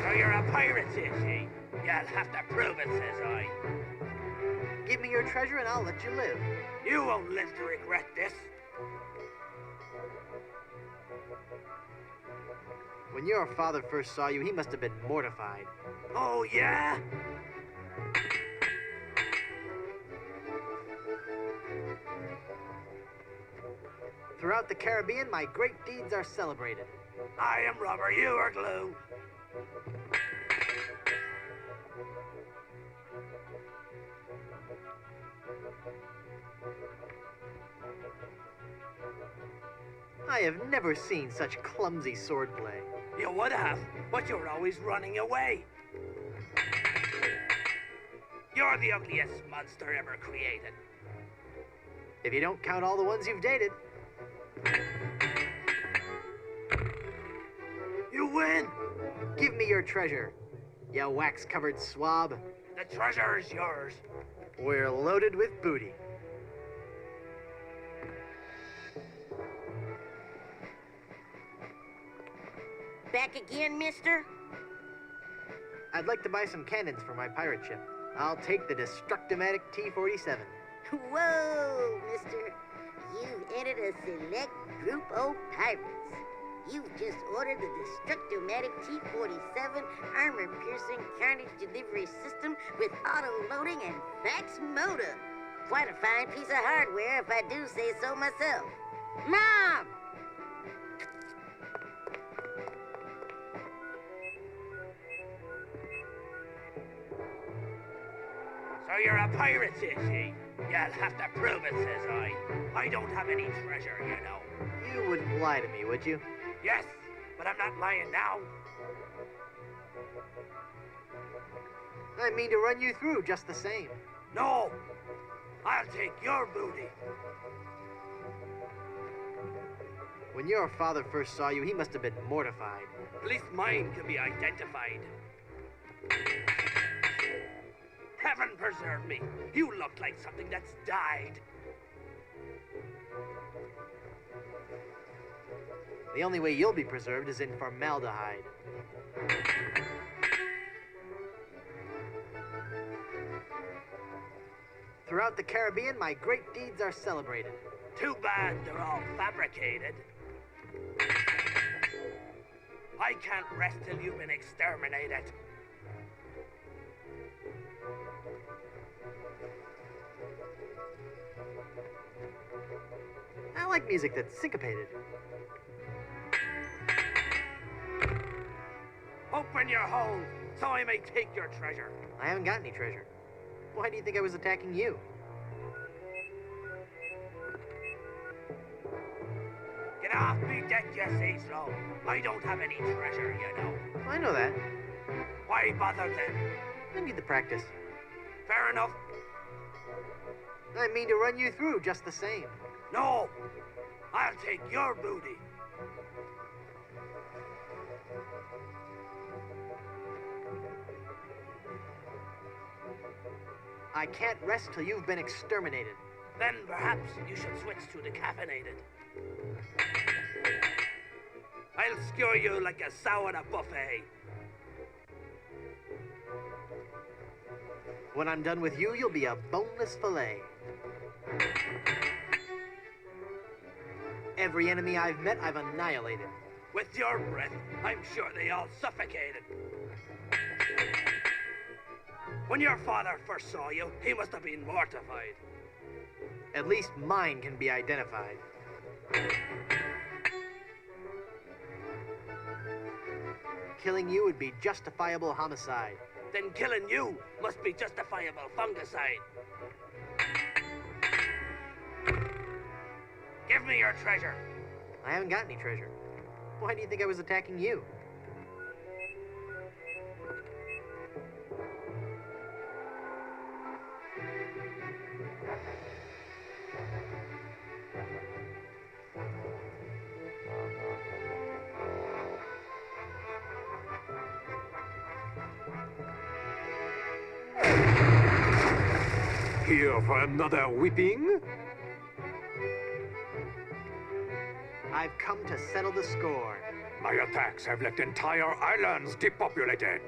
So you're a pirate, is he? You'll have to prove it, says I. Give me your treasure and I'll let you live. You won't live to regret this. When your father first saw you, he must have been mortified. Oh, yeah? Throughout the Caribbean, my great deeds are celebrated. I am rubber, you are glue. I have never seen such clumsy swordplay. You would have, but you're always running away. You're the ugliest monster ever created. If you don't count all the ones you've dated. You win! Give me your treasure, you wax-covered swab. The treasure is yours. We're loaded with booty. Back again, mister? I'd like to buy some cannons for my pirate ship. I'll take the Destructomatic T-47. Whoa, mister. You've entered a select group of pirates. You've just ordered the Destructomatic T-47 armor-piercing carnage delivery system with auto-loading and fax modem. Quite a fine piece of hardware, if I do say so myself. Mom! So you're a pirate, says she. You'll have to prove it, says I. I don't have any treasure, you know. You wouldn't lie to me, would you? Yes, but I'm not lying now. I mean to run you through just the same. No! I'll take your booty. When your father first saw you, he must have been mortified. At least mine can be identified. Heaven preserve me. You look like something that's died. The only way you'll be preserved is in formaldehyde. Throughout the Caribbean, my great deeds are celebrated. Too bad they're all fabricated. I can't rest till you've been exterminated. I like music that's syncopated. Open your hole, so I may take your treasure. I haven't got any treasure. Why do you think I was attacking you? Get off me deck, you say so. I don't have any treasure, you know. I know that. Why bother then? I need the practice. Fair enough. I mean to run you through just the same. No! I'll take your booty. I can't rest till you've been exterminated. Then perhaps you should switch to decaffeinated. I'll skewer you like a sow at a buffet. When I'm done with you, you'll be a boneless fillet. Every enemy I've met, I've annihilated. With your breath, I'm sure they all suffocated. When your father first saw you, he must have been mortified. At least mine can be identified. Killing you would be justifiable homicide. Then killing you must be justifiable fungicide. Give me your treasure. I haven't got any treasure. Why do you think I was attacking you? Here for another whipping? I've come to settle the score. My attacks have left entire islands depopulated.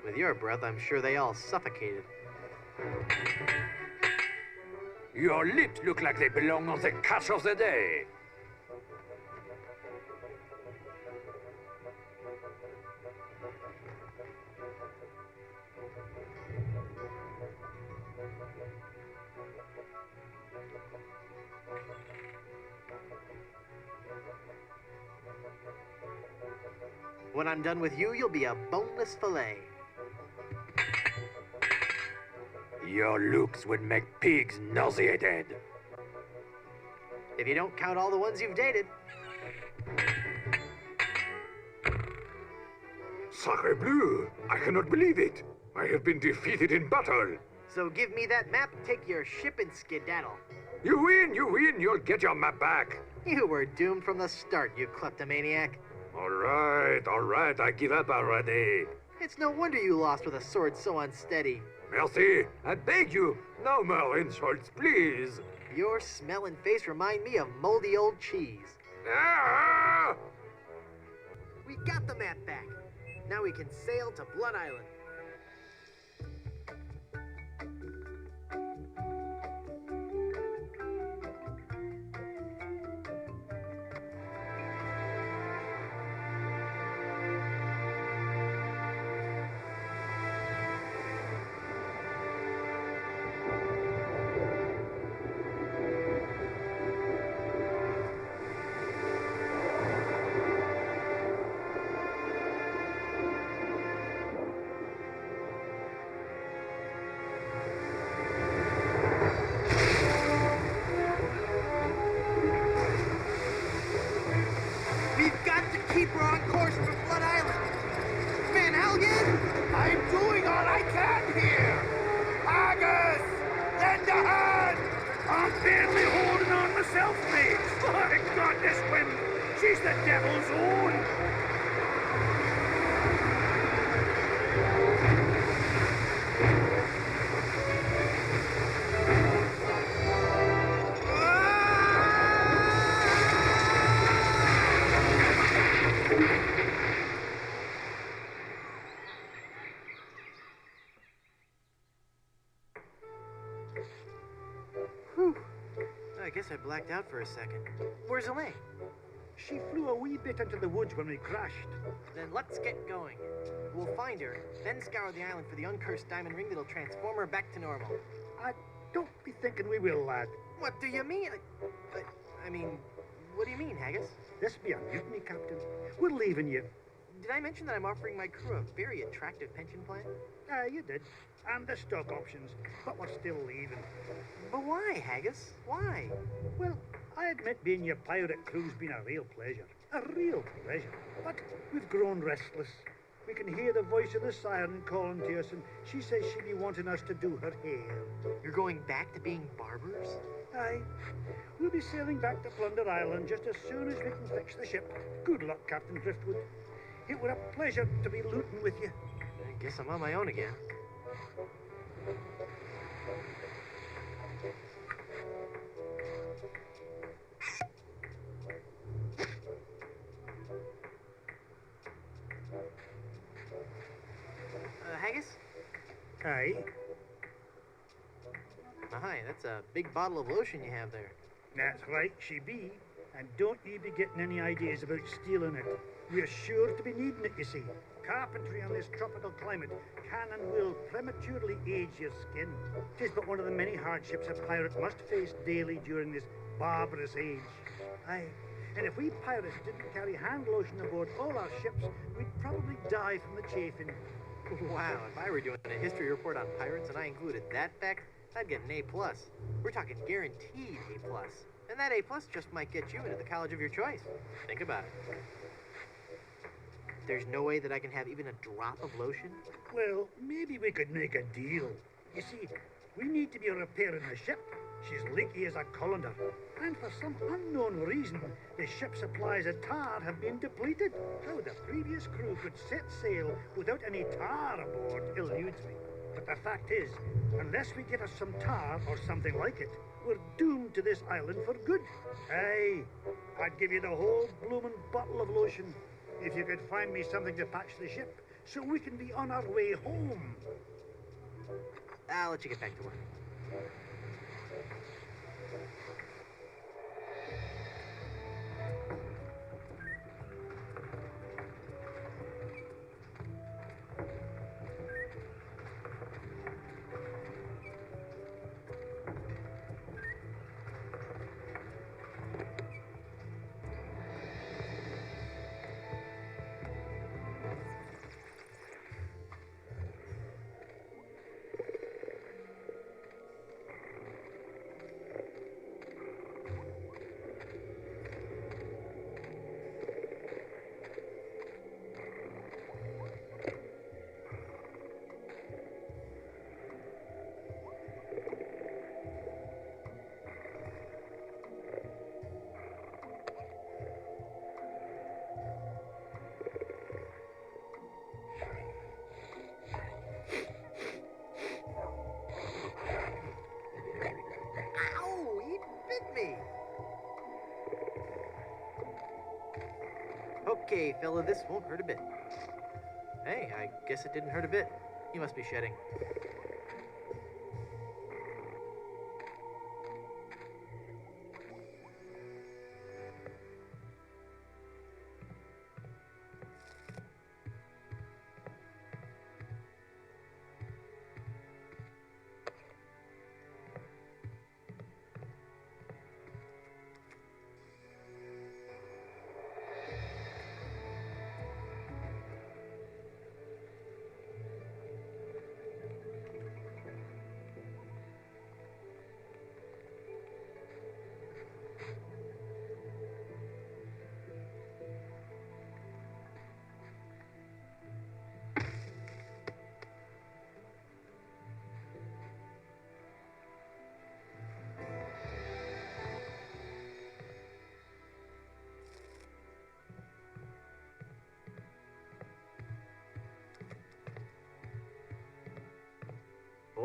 With your breath, I'm sure they all suffocated. Your lips look like they belong on the catch of the day. When I'm done with you, you'll be a boneless fillet. Your looks would make pigs nauseated. If you don't count all the ones you've dated. Sacre bleu! I cannot believe it. I have been defeated in battle. So give me that map, take your ship, and skedaddle. You win, you'll get your map back. You were doomed from the start, you kleptomaniac. All right, I give up already. It's no wonder you lost with a sword so unsteady. Merci, I beg you, no more insults, please. Your smell and face remind me of moldy old cheese. Ah! We got the map back. Now we can sail to Blood Island. herself, mate! My God, this wind! She's the devil's own! Whew. I guess I blacked out for a second. Where's Elaine? She flew a wee bit into the woods when we crashed. Then let's get going. We'll find her, then scour the island for the uncursed diamond ring that'll transform her back to normal. I don't be thinking we will, lad. What do you mean? I mean, what do you mean, Haggis? This be a mutiny, Captain. We're leaving you. Did I mention that I'm offering my crew a very attractive pension plan? You did. And the stock options. But we're still leaving. But why, Haggis? Why? Well, I admit being your pirate crew's been a real pleasure. A real pleasure. But we've grown restless. We can hear the voice of the siren calling to us, and she says she'll be wanting us to do her hair. You're going back to being barbers? Aye. We'll be sailing back to Plunder Island just as soon as we can fix the ship. Good luck, Captain Driftwood. It were a pleasure to be looting with you. I guess I'm on my own again. Haggis? Aye. Hi, that's a big bottle of lotion you have there. That's right, she be. And don't ye be getting any ideas about stealing it. We're sure to be needing it, you see. Carpentry in this tropical climate can and will prematurely age your skin. 'Tis but one of the many hardships a pirate must face daily during this barbarous age. Aye, and if we pirates didn't carry hand lotion aboard all our ships, we'd probably die from the chafing. Wow, if I were doing a history report on pirates and I included that fact, I'd get an A+. We're talking guaranteed A+. And that A+ just might get you into the college of your choice. Think about it. There's no way that I can have even a drop of lotion? Well, maybe we could make a deal. You see, we need to be repairing the ship. She's leaky as a colander. And for some unknown reason, the ship's supplies of tar have been depleted. How the previous crew could set sail without any tar aboard eludes me. But the fact is, unless we get us some tar or something like it, we're doomed to this island for good. Aye, I'd give you the whole bloomin' bottle of lotion if you could find me something to patch the ship so we can be on our way home. I'll let you get back to work. Okay, fella, this won't hurt a bit. Hey, I guess it didn't hurt a bit. You must be shedding.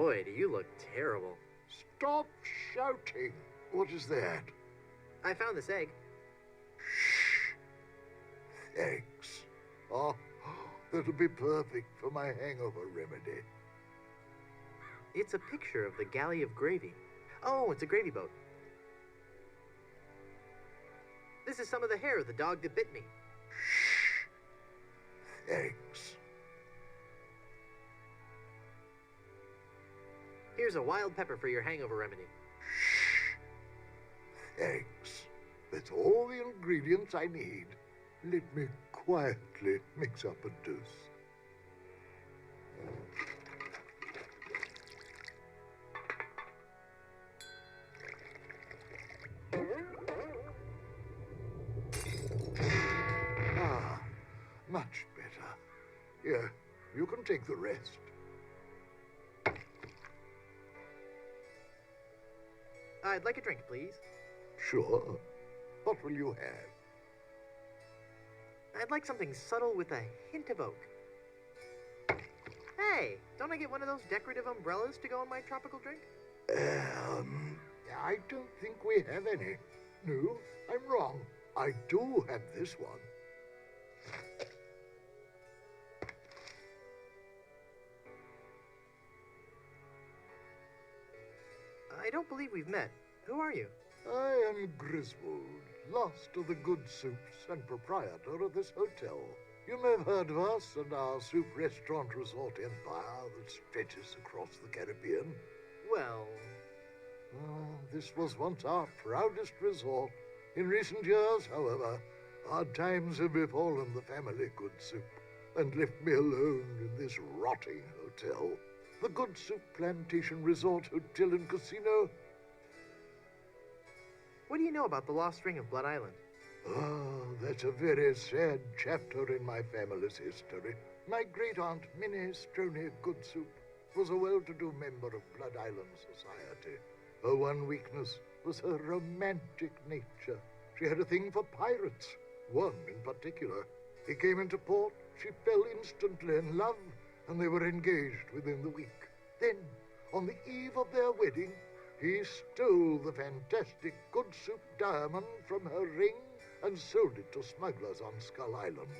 boy, do you look terrible. Stop shouting. What is that? I found this egg. Shh. Thanks. Oh, that'll be perfect for my hangover remedy. It's a picture of the galley of gravy. Oh, it's a gravy boat. This is some of the hair of the dog that bit me. Shh. Thanks. Here's a wild pepper for your hangover remedy. Shh. Thanks. That's all the ingredients I need. Let me quietly mix up a dose. Ah, much better. Here, you can take the rest. I'd like a drink, please. Sure. What will you have? I'd like something subtle with a hint of oak. Hey, don't I get one of those decorative umbrellas to go in my tropical drink? I don't think we have any. No, I'm wrong. I do have this one. I don't believe we've met. Who are you? I am Griswold, last of the good soups and proprietor of this hotel. You may have heard of us and our soup restaurant resort empire that stretches across the Caribbean. Well... this was once our proudest resort. In recent years, however, hard times have befallen the family Good Soup and left me alone in this rotting hotel. The Good Soup Plantation Resort Hotel and Casino. What do you know about the lost ring of Blood Island? Oh, that's a very sad chapter in my family's history. My great-aunt, Minnie Stroney Good Soup, was a well-to-do member of Blood Island society. Her one weakness was her romantic nature. She had a thing for pirates, one in particular. He came into port, she fell instantly in love, and they were engaged within the week. Then, on the eve of their wedding, he stole the fantastic Good Soup diamond from her ring and sold it to smugglers on Skull Island.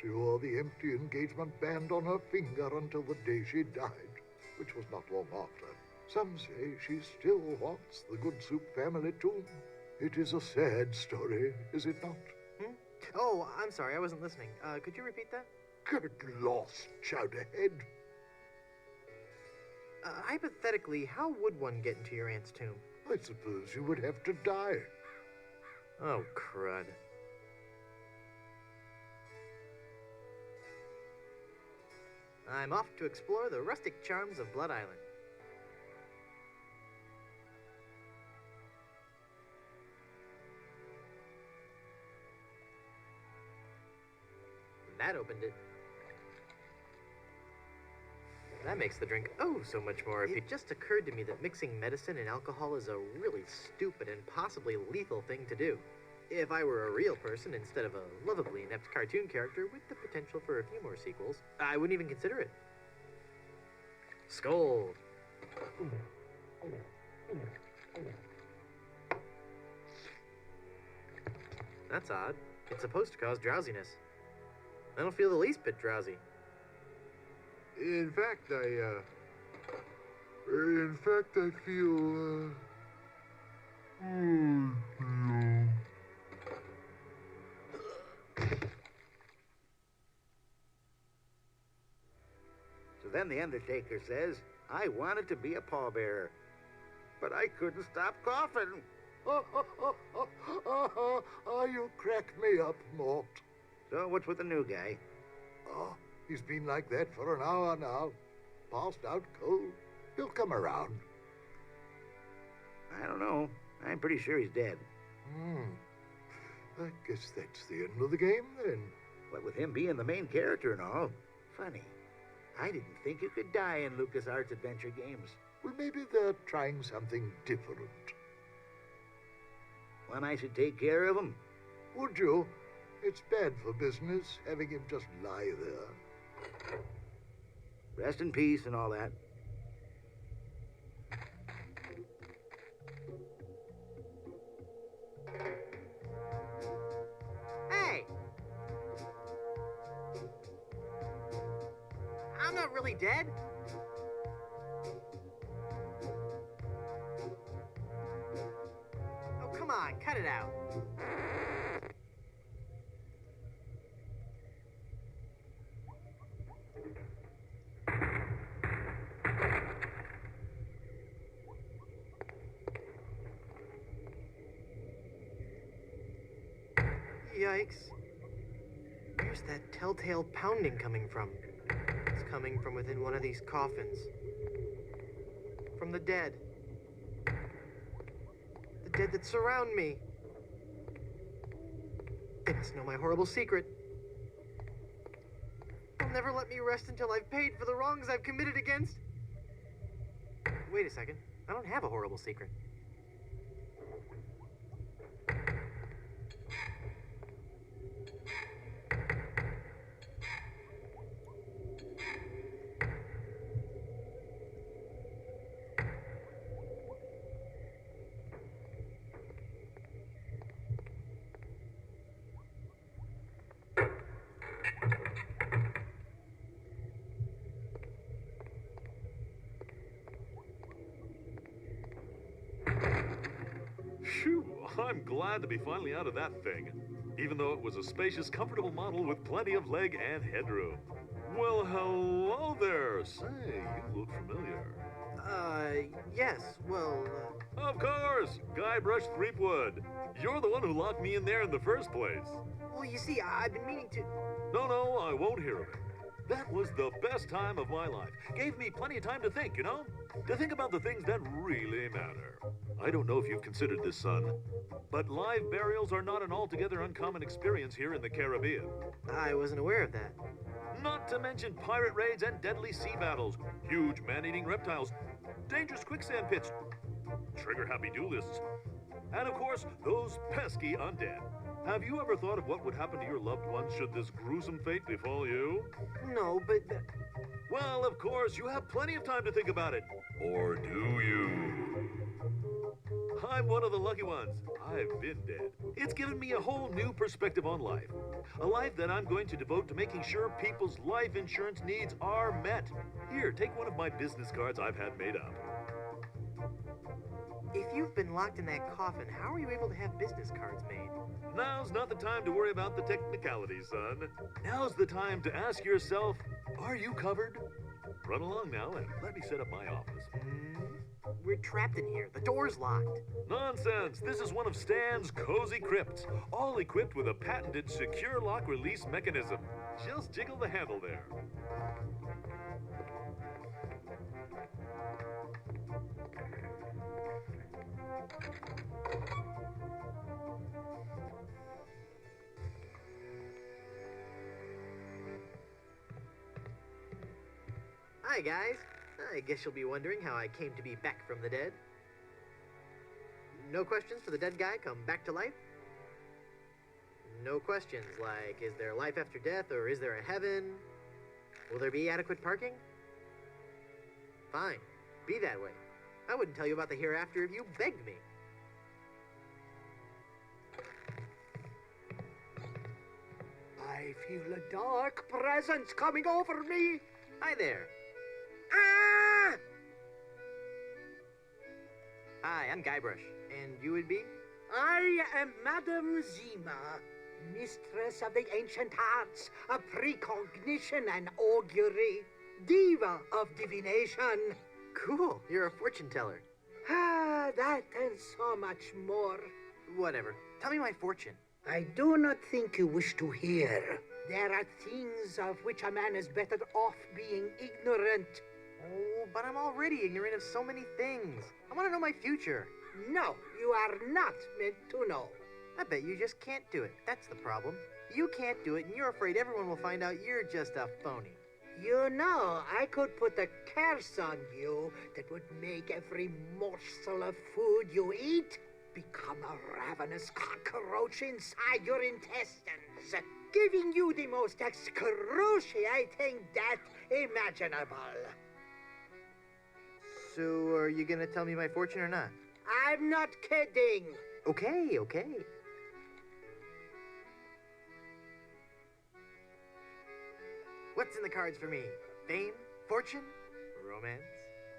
She wore the empty engagement band on her finger until the day she died, which was not long after. Some say she still haunts the Good Soup family tomb. It is a sad story, is it not? Oh, I'm sorry, I wasn't listening. Could you repeat that? Get lost, Chowderhead. Hypothetically, how would one get into your aunt's tomb? I suppose you would have to die. Oh, crud. I'm off to explore the rustic charms of Blood Island. That opened it. That makes the drink oh so much more. It just occurred to me that mixing medicine and alcohol is a really stupid and possibly lethal thing to do. If I were a real person instead of a lovably inept cartoon character with the potential for a few more sequels, I wouldn't even consider it. Scold. That's odd. It's supposed to cause drowsiness. I don't feel the least bit drowsy. In fact, I feel, So then the Undertaker says, I wanted to be a pallbearer, but I couldn't stop coughing. You crack me up, Mort. So what's with the new guy? Oh, he's been like that for an hour now. Passed out cold. He'll come around. I don't know. I'm pretty sure he's dead. I guess that's the end of the game, then. What with him being the main character and all. Funny. I didn't think you could die in LucasArts adventure games. Well, maybe they're trying something different. When I should take care of him? Would you? It's bad for business, having him just lie there. Rest in peace and all that. not really dead. Oh, come on, cut it out. Yikes. Where's that telltale pounding coming from? It's coming from within one of these coffins. From the dead. The dead that surround me. They must know my horrible secret. They'll never let me rest until I've paid for the wrongs I've committed against. Wait a second. I don't have a horrible secret. Phew, I'm glad to be finally out of that thing, even though it was a spacious, comfortable model with plenty of leg and headroom. Well, hello there. Say, you look familiar. Yes, well, Of course, Guybrush Threepwood. You're the one who locked me in there in the first place. Well, you see, I've been meaning to... No, I won't hear of it. That was the best time of my life. Gave me plenty of time to think, you know? To think about the things that really matter. I don't know if you've considered this, son, but live burials are not an altogether uncommon experience here in the Caribbean. I wasn't aware of that. Not to mention pirate raids and deadly sea battles, huge man-eating reptiles, dangerous quicksand pits, trigger-happy duelists, and of course, those pesky undead. Have you ever thought of what would happen to your loved ones should this gruesome fate befall you? No, but... Well, of course, you have plenty of time to think about it. Or do you? I'm one of the lucky ones. I've been dead. It's given me a whole new perspective on life. A life that I'm going to devote to making sure people's life insurance needs are met. Here, take one of my business cards I've had made up. If you've been locked in that coffin, how are you able to have business cards made? Now's not the time to worry about the technicalities, son. Now's the time to ask yourself, are you covered? Run along now and let me set up my office. We're trapped in here. The door's locked. Nonsense! This is one of Stan's cozy crypts, all equipped with a patented secure lock release mechanism. Just jiggle the handle there. Hi, guys. I guess you'll be wondering how I came to be back from the dead. No questions for the dead guy come back to life? No questions like, is there life after death or is there a heaven? Will there be adequate parking? Fine. Be that way. I wouldn't tell you about the hereafter if you begged me. I feel a dark presence coming over me. Hi there. Ah! Hi, I'm Guybrush. And you would be? I am Madame Zima, mistress of the ancient arts of precognition and augury, diva of divination. Cool. You're a fortune teller. Ah, that and so much more. Whatever. Tell me my fortune. I do not think you wish to hear. There are things of which a man is better off being ignorant. Oh, but I'm already ignorant of so many things. I want to know my future. No, you are not meant to know. I bet you just can't do it. That's the problem. You can't do it, and you're afraid everyone will find out you're just a phony. You know, I could put a curse on you that would make every morsel of food you eat become a ravenous cockroach inside your intestines, giving you the most excruciating death imaginable. So, are you gonna tell me my fortune or not? I'm not kidding. Okay. What's in the cards for me? Fame? Fortune? Romance?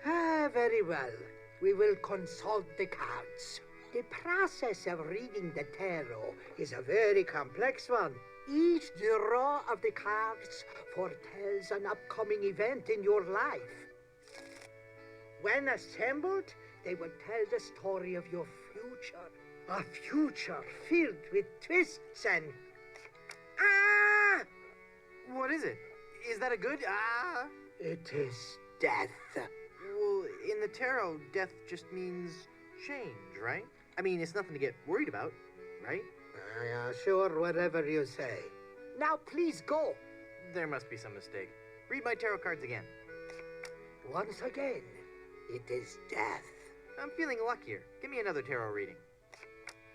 Ah, very well. We will consult the cards. The process of reading the tarot is a very complex one. Each draw of the cards foretells an upcoming event in your life. When assembled, they will tell the story of your future. A future filled with twists and... Ah! What is it? Is that a good... Ah? It is death. Well, in the tarot, death just means change, right? I mean, it's nothing to get worried about, right? Sure, whatever you say. Now, please go. There must be some mistake. Read my tarot cards again. Once again, it is death. I'm feeling luckier. Give me another tarot reading.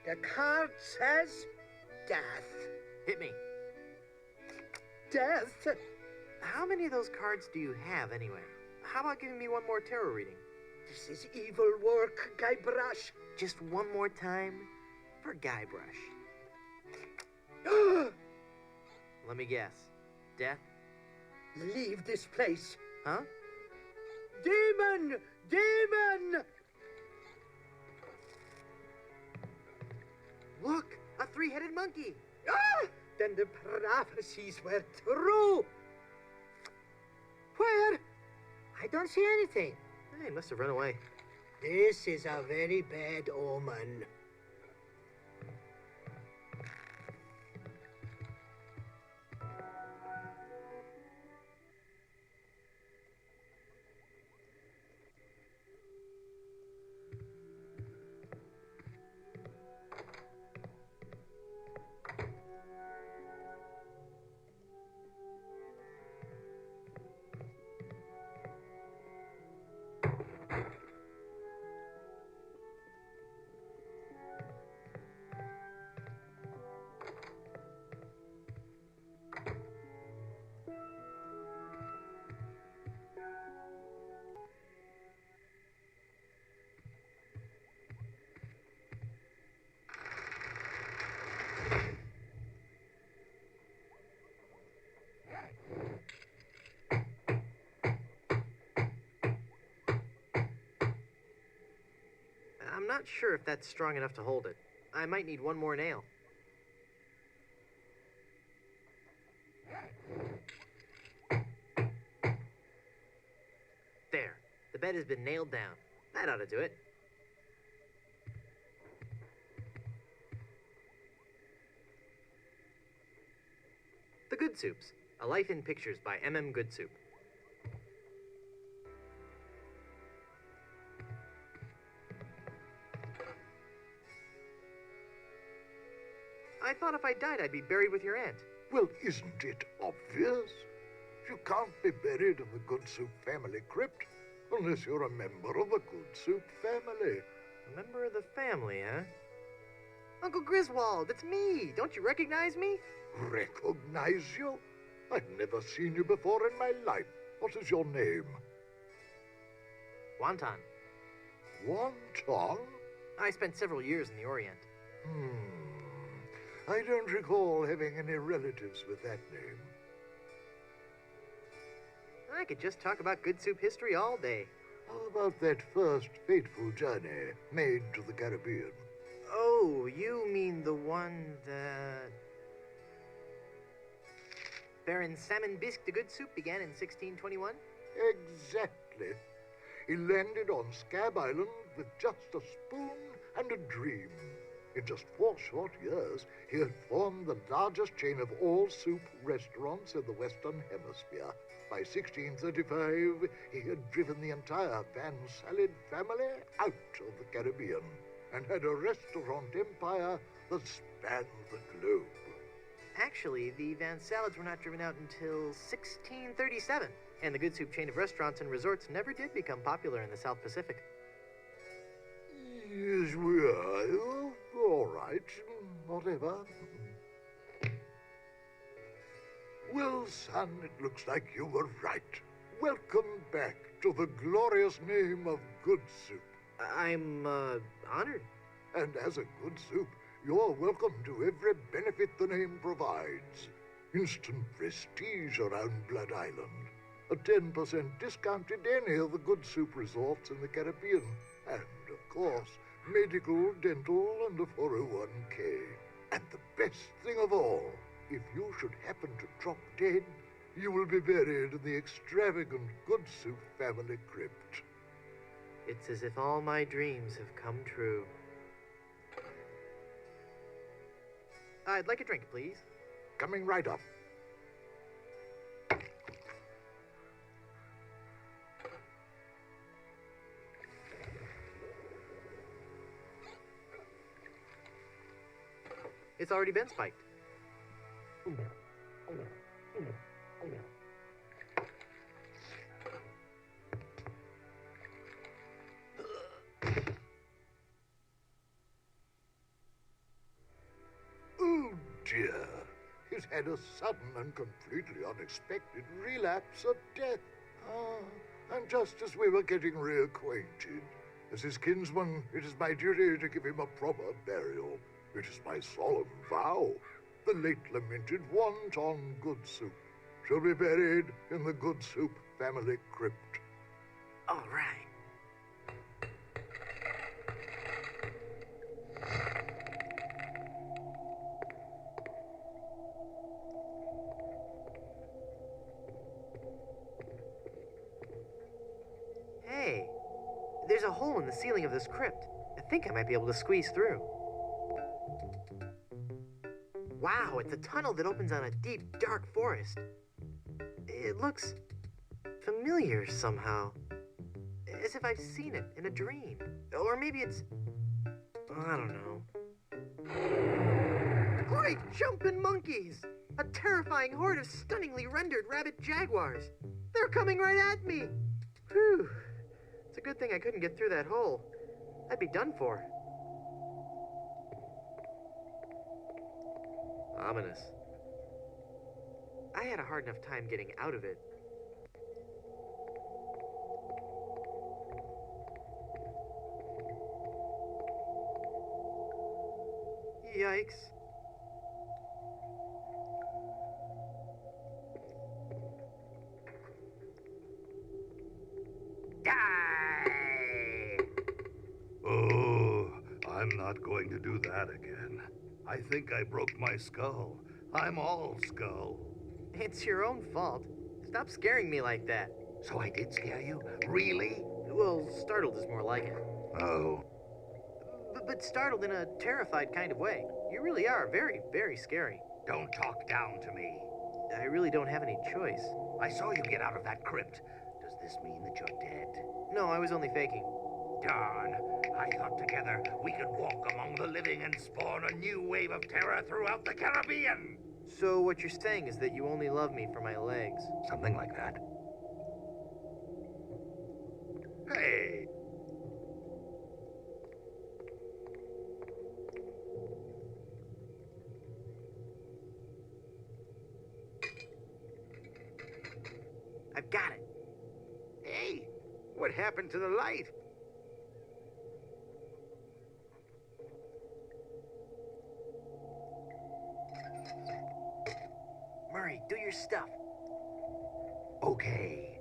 The card says death. Hit me. Death? How many of those cards do you have, anyway? How about giving me one more tarot reading? This is evil work, Guybrush. Just one more time for Guybrush. Let me guess. Death? Leave this place. Huh? Demon! Demon! Look! A three-headed monkey! Ah! Then the prophecies were true. Where? I don't see anything. He must have run away. This is a very bad omen. I'm not sure if that's strong enough to hold it. I might need one more nail. There. The bed has been nailed down. That ought to do it. The Good Soups. A Life in Pictures by M.M. Goodsoup. I thought if I died, I'd be buried with your aunt. Well, isn't it obvious? You can't be buried in the Goodsoup family crypt unless you're a member of the Goodsoup family. A member of the family, huh? Uncle Griswold, it's me. Don't you recognize me? Recognize you? I've never seen you before in my life. What is your name? Wonton. Wonton? I spent several years in the Orient. I don't recall having any relatives with that name. I could just talk about Goodsoup history all day. How about that first fateful journey made to the Caribbean? Oh, you mean the one that... Baron Salmon Bisque de Goodsoup began in 1621? Exactly. He landed on Scab Island with just a spoon and a dream. In just 4 short years, he had formed the largest chain of all soup restaurants in the Western Hemisphere. By 1635, he had driven the entire Van Salad family out of the Caribbean and had a restaurant empire that spanned the globe. Actually, the Van Salads were not driven out until 1637, and the Goodsoup chain of restaurants and resorts never did become popular in the South Pacific. Yes, we are. All right. Whatever. Well, son, it looks like you were right. Welcome back to the glorious name of Goodsoup. I'm, honored. And as a Goodsoup, you're welcome to every benefit the name provides. Instant prestige around Blood Island. a 10% discount at any of the Good Soup resorts in the Caribbean, and, of course, medical, dental, and a 401k. And the best thing of all, if you should happen to drop dead, you will be buried in the extravagant Good Soup family crypt. It's as if all my dreams have come true. I'd like a drink, please. Coming right up. It's already been spiked. Oh dear. He's had a sudden and completely unexpected relapse of death. And just as we were getting reacquainted, as his kinsman, it is my duty to give him a proper burial. It is my solemn vow. The late lamented wonton Good Soup shall be buried in the Good Soup family crypt. All right. Hey, there's a hole in the ceiling of this crypt. I think I might be able to squeeze through. Wow, it's a tunnel that opens on a deep, dark forest. It looks familiar somehow. As if I've seen it in a dream. Or maybe it's... I don't know. Great jumping monkeys! A terrifying horde of stunningly rendered rabbit jaguars. They're coming right at me! Whew. It's a good thing I couldn't get through that hole. I'd be done for. Ominous. I had a hard enough time getting out of it. Yikes. Oh, I'm not going to do that again. I think I broke my skull. I'm all skull. It's your own fault. Stop scaring me like that. So I did scare you? Really? Well, startled is more like it. Oh. But startled in a terrified kind of way. You really are very, very scary. Don't talk down to me. I really don't have any choice. I saw you get out of that crypt. Does this mean that you're dead? No, I was only faking. Darn. I thought together we could walk among the living and spawn a new wave of terror throughout the Caribbean. So what you're saying is that you only love me for my legs? Something like that. Hey. I've got it. Hey, what happened to the light? Murray, do your stuff. Okay.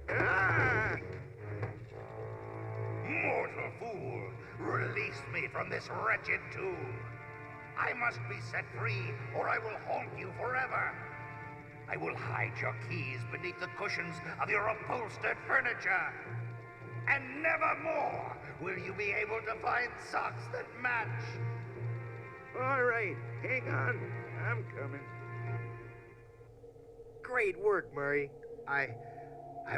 Ah! Mortal fool! Release me from this wretched tomb. I must be set free, or I will haunt you forever. I will hide your keys beneath the cushions of your upholstered furniture. And never more will you be able to find socks that match. All right, hang on. I'm coming. Great work, Murray. I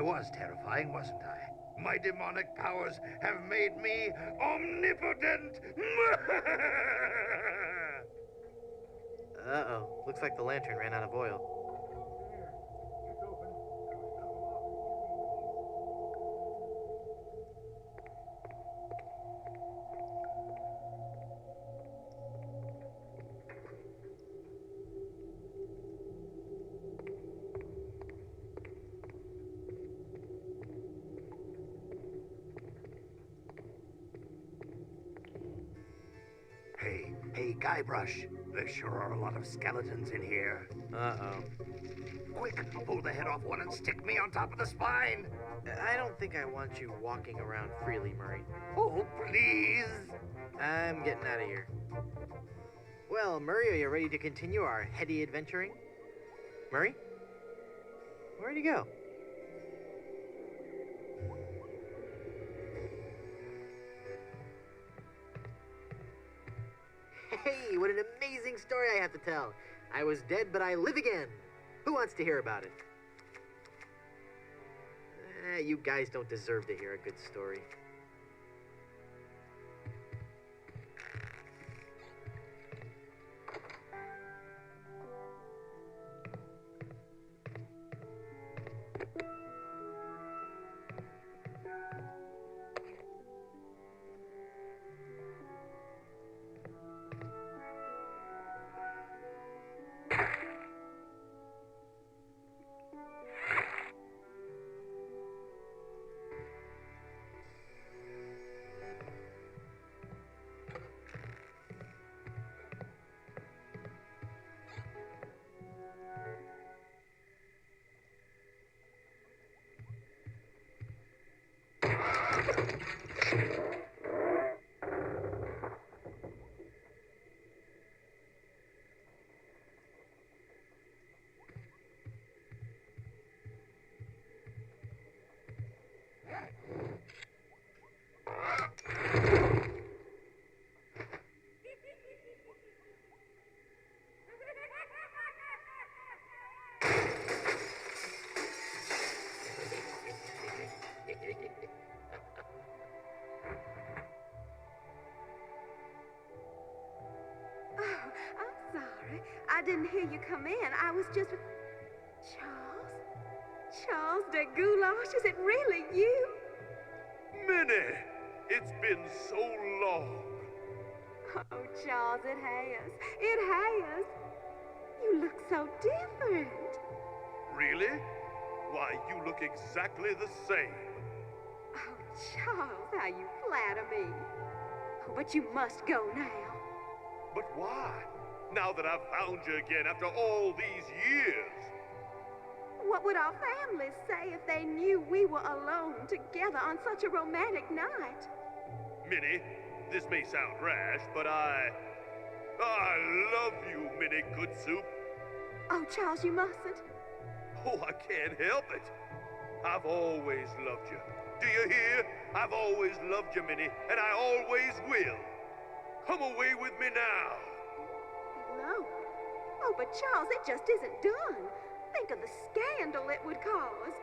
was terrifying, wasn't I? My demonic powers have made me omnipotent. Uh-oh. Looks like the lantern ran out of oil. Guybrush. There sure are a lot of skeletons in here. Uh-oh. Quick, pull the head off one and stick me on top of the spine. I don't think I want you walking around freely, Murray. Oh, please. I'm getting out of here. Well, Murray, are you ready to continue our heady adventuring? Murray? Where'd he go? Hey, what an amazing story I have to tell. I was dead, but I live again. Who wants to hear about it? You guys don't deserve to hear a good story. I didn't hear you come in. I was just with... Charles? Charles de Goulash, is it really you? Minnie, it's been so long. Oh, Charles, it has. It has. You look so different. Really? Why, you look exactly the same. Oh, Charles, how you flatter me. Oh, but you must go now. But why? Now that I've found you again after all these years. What would our families say if they knew we were alone together on such a romantic night? Minnie, this may sound rash, but I love you, Minnie Good Soup. Oh, Charles, you mustn't. Oh, I can't help it. I've always loved you. Do you hear? I've always loved you, Minnie, and I always will. Come away with me now. No. Oh, but Charles, it just isn't done. Think of the scandal it would cause.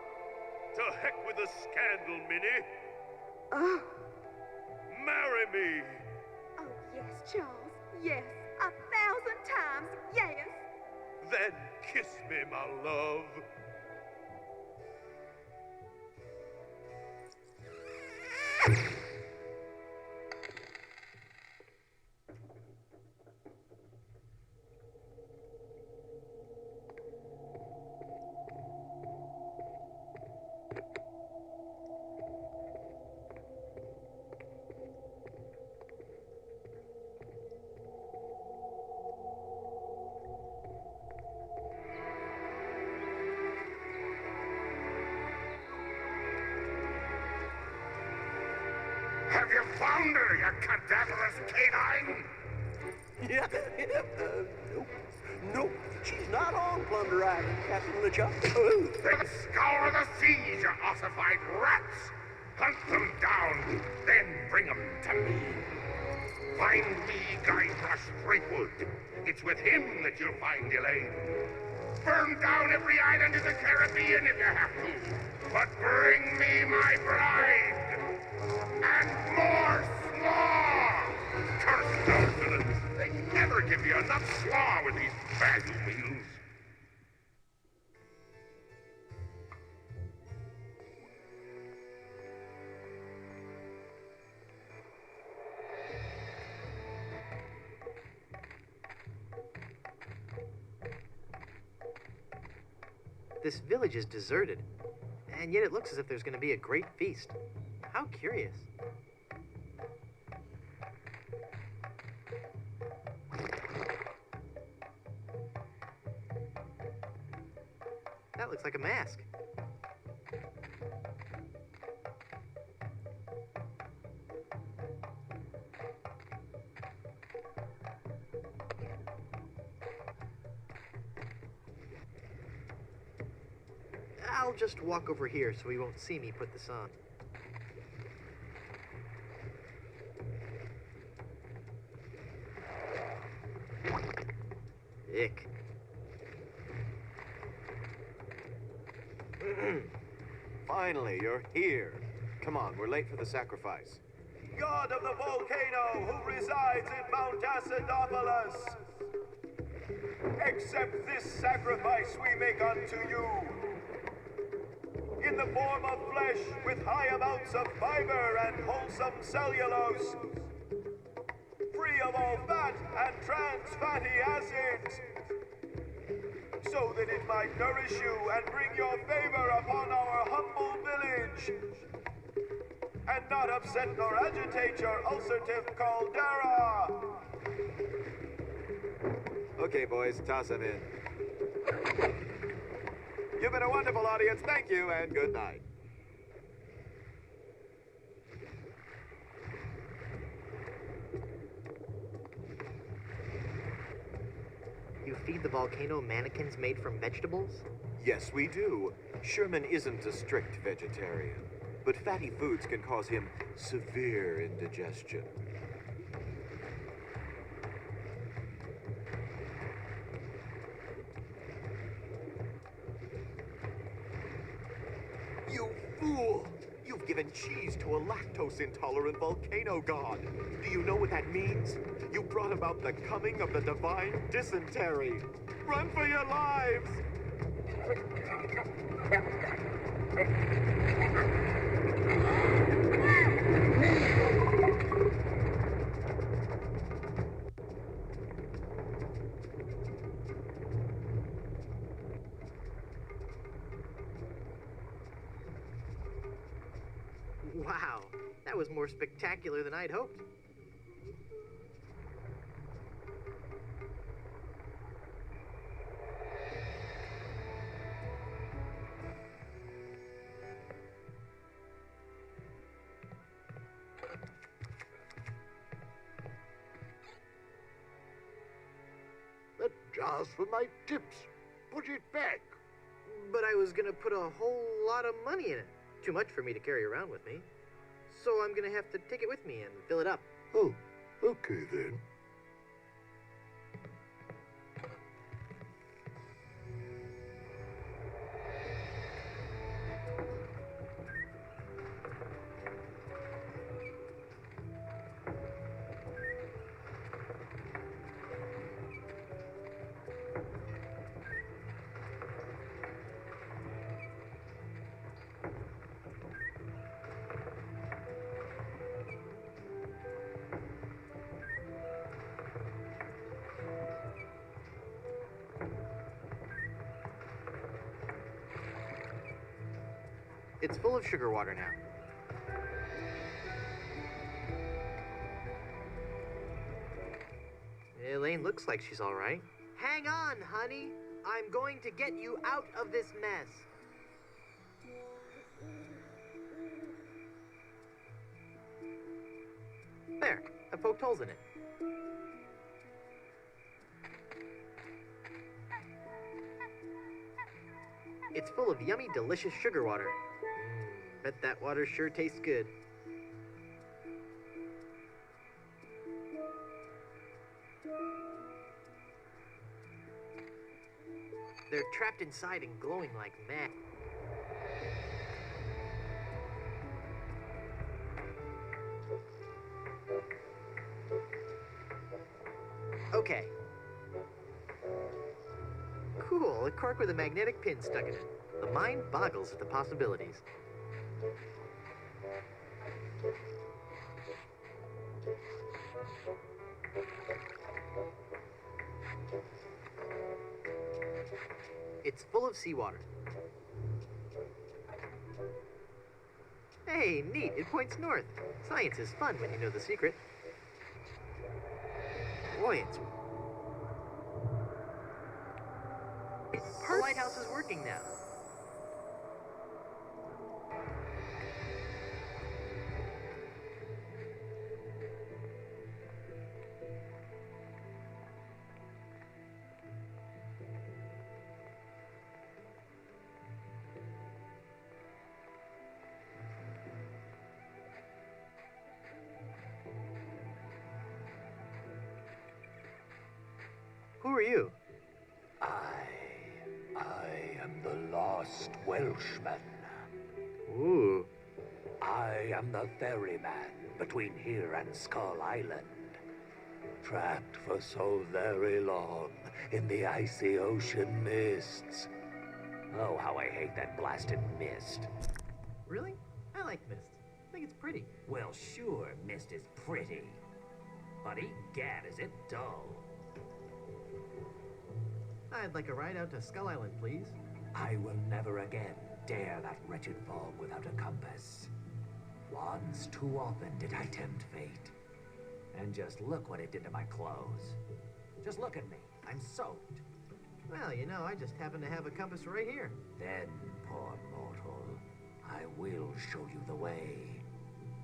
To heck with the scandal, Minnie. Oh. Marry me. Oh, yes, Charles. Yes. 1,000 times yes. Then kiss me, my love. Have you found her, you cadaverous canine? Nope. Nope. She's not on Plunder Island, Captain LeChuck. Then scour the seas, you ossified rats! Hunt them down, then bring them to me. Find me Guybrush Threepwood. It's with him that you'll find Elaine. Burn down every island in the Caribbean if you have to. But bring me my bride. And more slaw! Curse those villains. They never give you enough slaw with these value meals. This village is deserted, and yet it looks as if there's going to be a great feast. How curious. That looks like a mask. I'll just walk over here so he won't see me put this on. Ick. Finally, you're here. Come on, we're late for the sacrifice. God of the volcano who resides in Mount Acidopolis, accept this sacrifice we make unto you. In the form of flesh with high amounts of fiber and wholesome cellulose, free of all fat and trans fatty acids, so that it might nourish you and bring your favor upon our humble village, and not upset nor agitate your ulcerative caldera. Okay, boys, toss them in. You've been a wonderful audience. Thank you, and good night. You feed the volcano mannequins made from vegetables? Yes, we do. Sherman isn't a strict vegetarian, but fatty foods can cause him severe indigestion. You fool! You've given cheese to a lactose-intolerant volcano god. Do you know what that means? You brought about the coming of the divine dysentery. Run for your lives! Wow, that was more spectacular than I'd hoped. That jar's for my tips. Put it back. But I was gonna put a whole lot of money in it. Too much for me to carry around with me. So I'm gonna have to take it with me and fill it up. Oh, okay then. It's full of sugar water now. Elaine looks like she's all right. Hang on, honey. I'm going to get you out of this mess. There, I poked holes in it. It's full of yummy, delicious sugar water. Bet that water sure tastes good. They're trapped inside and glowing like mad. Okay. Cool, a cork with a magnetic pin stuck in it. The mind boggles at the possibilities. It's full of seawater. Hey, neat, it points north. Science is fun when you know the secret. Boy, it's... The lighthouse is working now. Who are you? I am the lost Welshman. Ooh. I am the ferryman between here and Skull Island. Trapped for so very long in the icy ocean mists. Oh, how I hate that blasted mist. Really? I like mist. I think it's pretty. Well, sure, mist is pretty. But egad, is it dull. I'd like a ride out to Skull Island, please. I will never again dare that wretched fog without a compass. Once too often did I tempt fate. And just look what it did to my clothes. Just look at me. I'm soaked. Well, you know, I just happen to have a compass right here. Then, poor mortal, I will show you the way.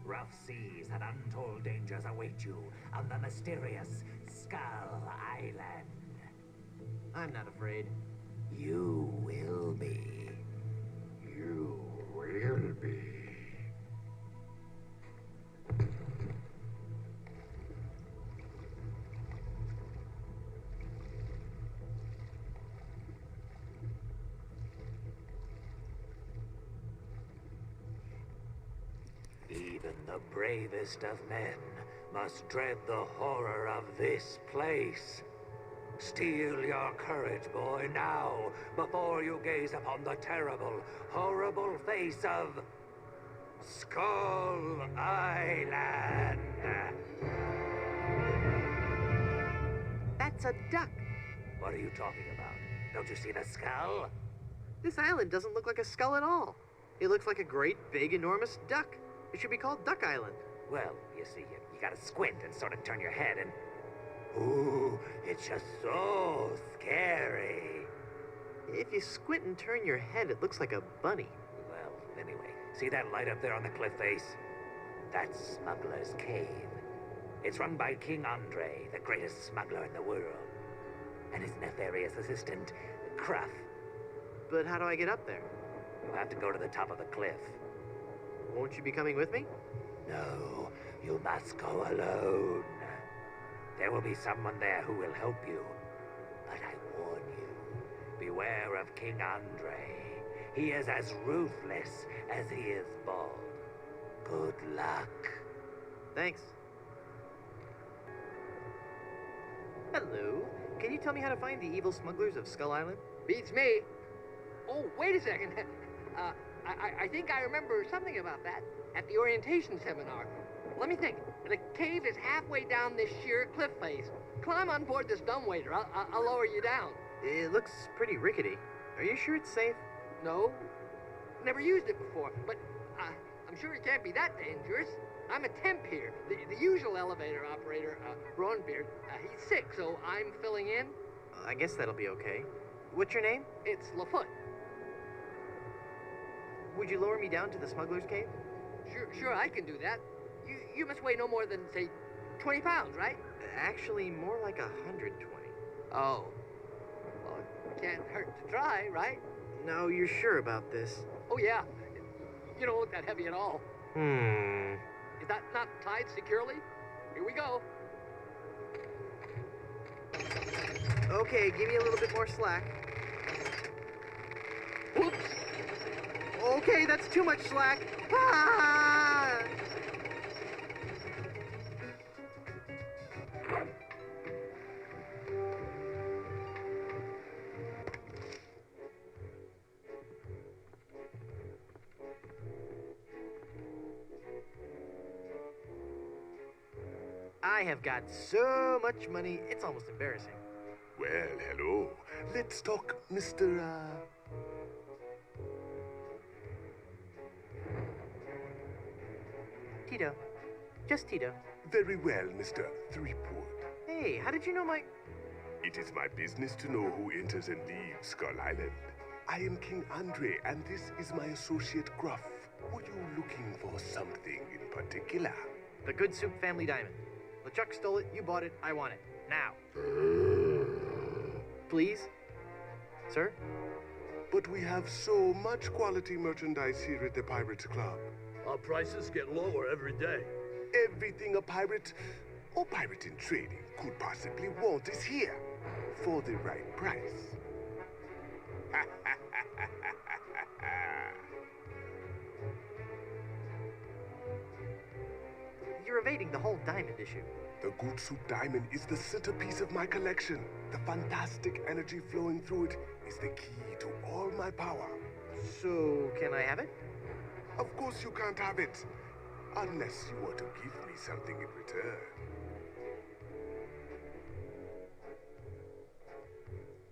Rough seas and untold dangers await you on the mysterious Skull Island. I'm not afraid. You will be. You will be. Even the bravest of men must dread the horror of this place. Steel your courage, boy, now, before you gaze upon the terrible, horrible face of Skull Island. That's a duck. What are you talking about? Don't you see the skull? This island doesn't look like a skull at all. It looks like a great, big, enormous duck. It should be called Duck Island. Well, you see, you gotta squint and sort of turn your head and... Ooh, it's just so scary. If you squint and turn your head, it looks like a bunny. Well, anyway, see that light up there on the cliff face? That's Smuggler's Cave. It's run by King Andre, the greatest smuggler in the world. And his nefarious assistant, Cruff. But how do I get up there? You have to go to the top of the cliff. Won't you be coming with me? No, you must go alone. There will be someone there who will help you. But I warn you, beware of King Andre. He is as ruthless as he is bald. Good luck. Thanks. Hello. Can you tell me how to find the evil smugglers of Skull Island? Beats me. Oh, wait a second. I think I remember something about that at the orientation seminar. Let me think. The cave is halfway down this sheer cliff face. Climb on board this dumbwaiter. I'll lower you down. It looks pretty rickety. Are you sure it's safe? No. Never used it before, but I'm sure it can't be that dangerous. I'm a temp here. The usual elevator operator, Braunbeard, he's sick, so I'm filling in. I guess that'll be okay. What's your name? It's Lafoot. Would you lower me down to the smuggler's cave? Sure, I can do that. You must weigh no more than, say, 20 pounds, right? Actually, more like 120. Oh. Well, it can't hurt to try, right? No, you're sure about this? Oh, yeah. You don't look that heavy at all. Is that not tied securely? Here we go. Okay, give me a little bit more slack. Whoops. Okay, that's too much slack. Ah! I have got so much money, it's almost embarrassing. Well, hello. Let's talk, Mr. Tito. Just Tito. Very well, Mr. Threepwood. Hey, how did you know my... It is my business to know who enters and leaves Skull Island. I am King Andre, and this is my associate Gruff. Were you looking for something in particular? The Good Soup family diamond. LeChuck stole it, you bought it, I want it. Now. Please? Sir? But we have so much quality merchandise here at the Pirates Club. Our prices get lower every day. Everything a pirate or pirate in trading could possibly want is here. for the right price. You're evading the whole diamond issue. The Good Soup Diamond is the centerpiece of my collection. The fantastic energy flowing through it is the key to all my power. So, can I have it? Of course you can't have it, unless you were to give me something in return.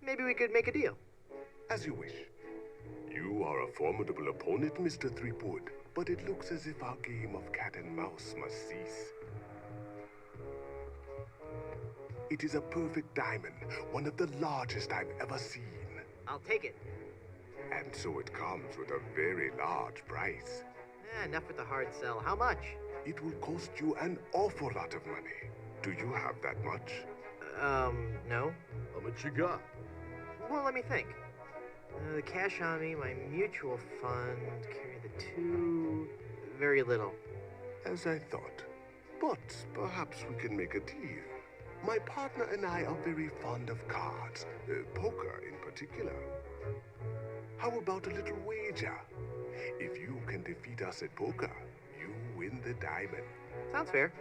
Maybe we could make a deal. As you wish. You are a formidable opponent, Mr. Threepwood, but it looks as if our game of cat and mouse must cease. It is a perfect diamond, one of the largest I've ever seen. I'll take it. And so it comes with a very large price. Enough with the hard sell. How much? It will cost you an awful lot of money. Do you have that much? No. How much you got? Well, let me think. The cash on me, my mutual fund, carry the two... Very little. As I thought. But perhaps we can make a deal. My partner and I are very fond of cards, poker in particular. How about a little wager? If you can defeat us at poker, you win the diamond. Sounds fair.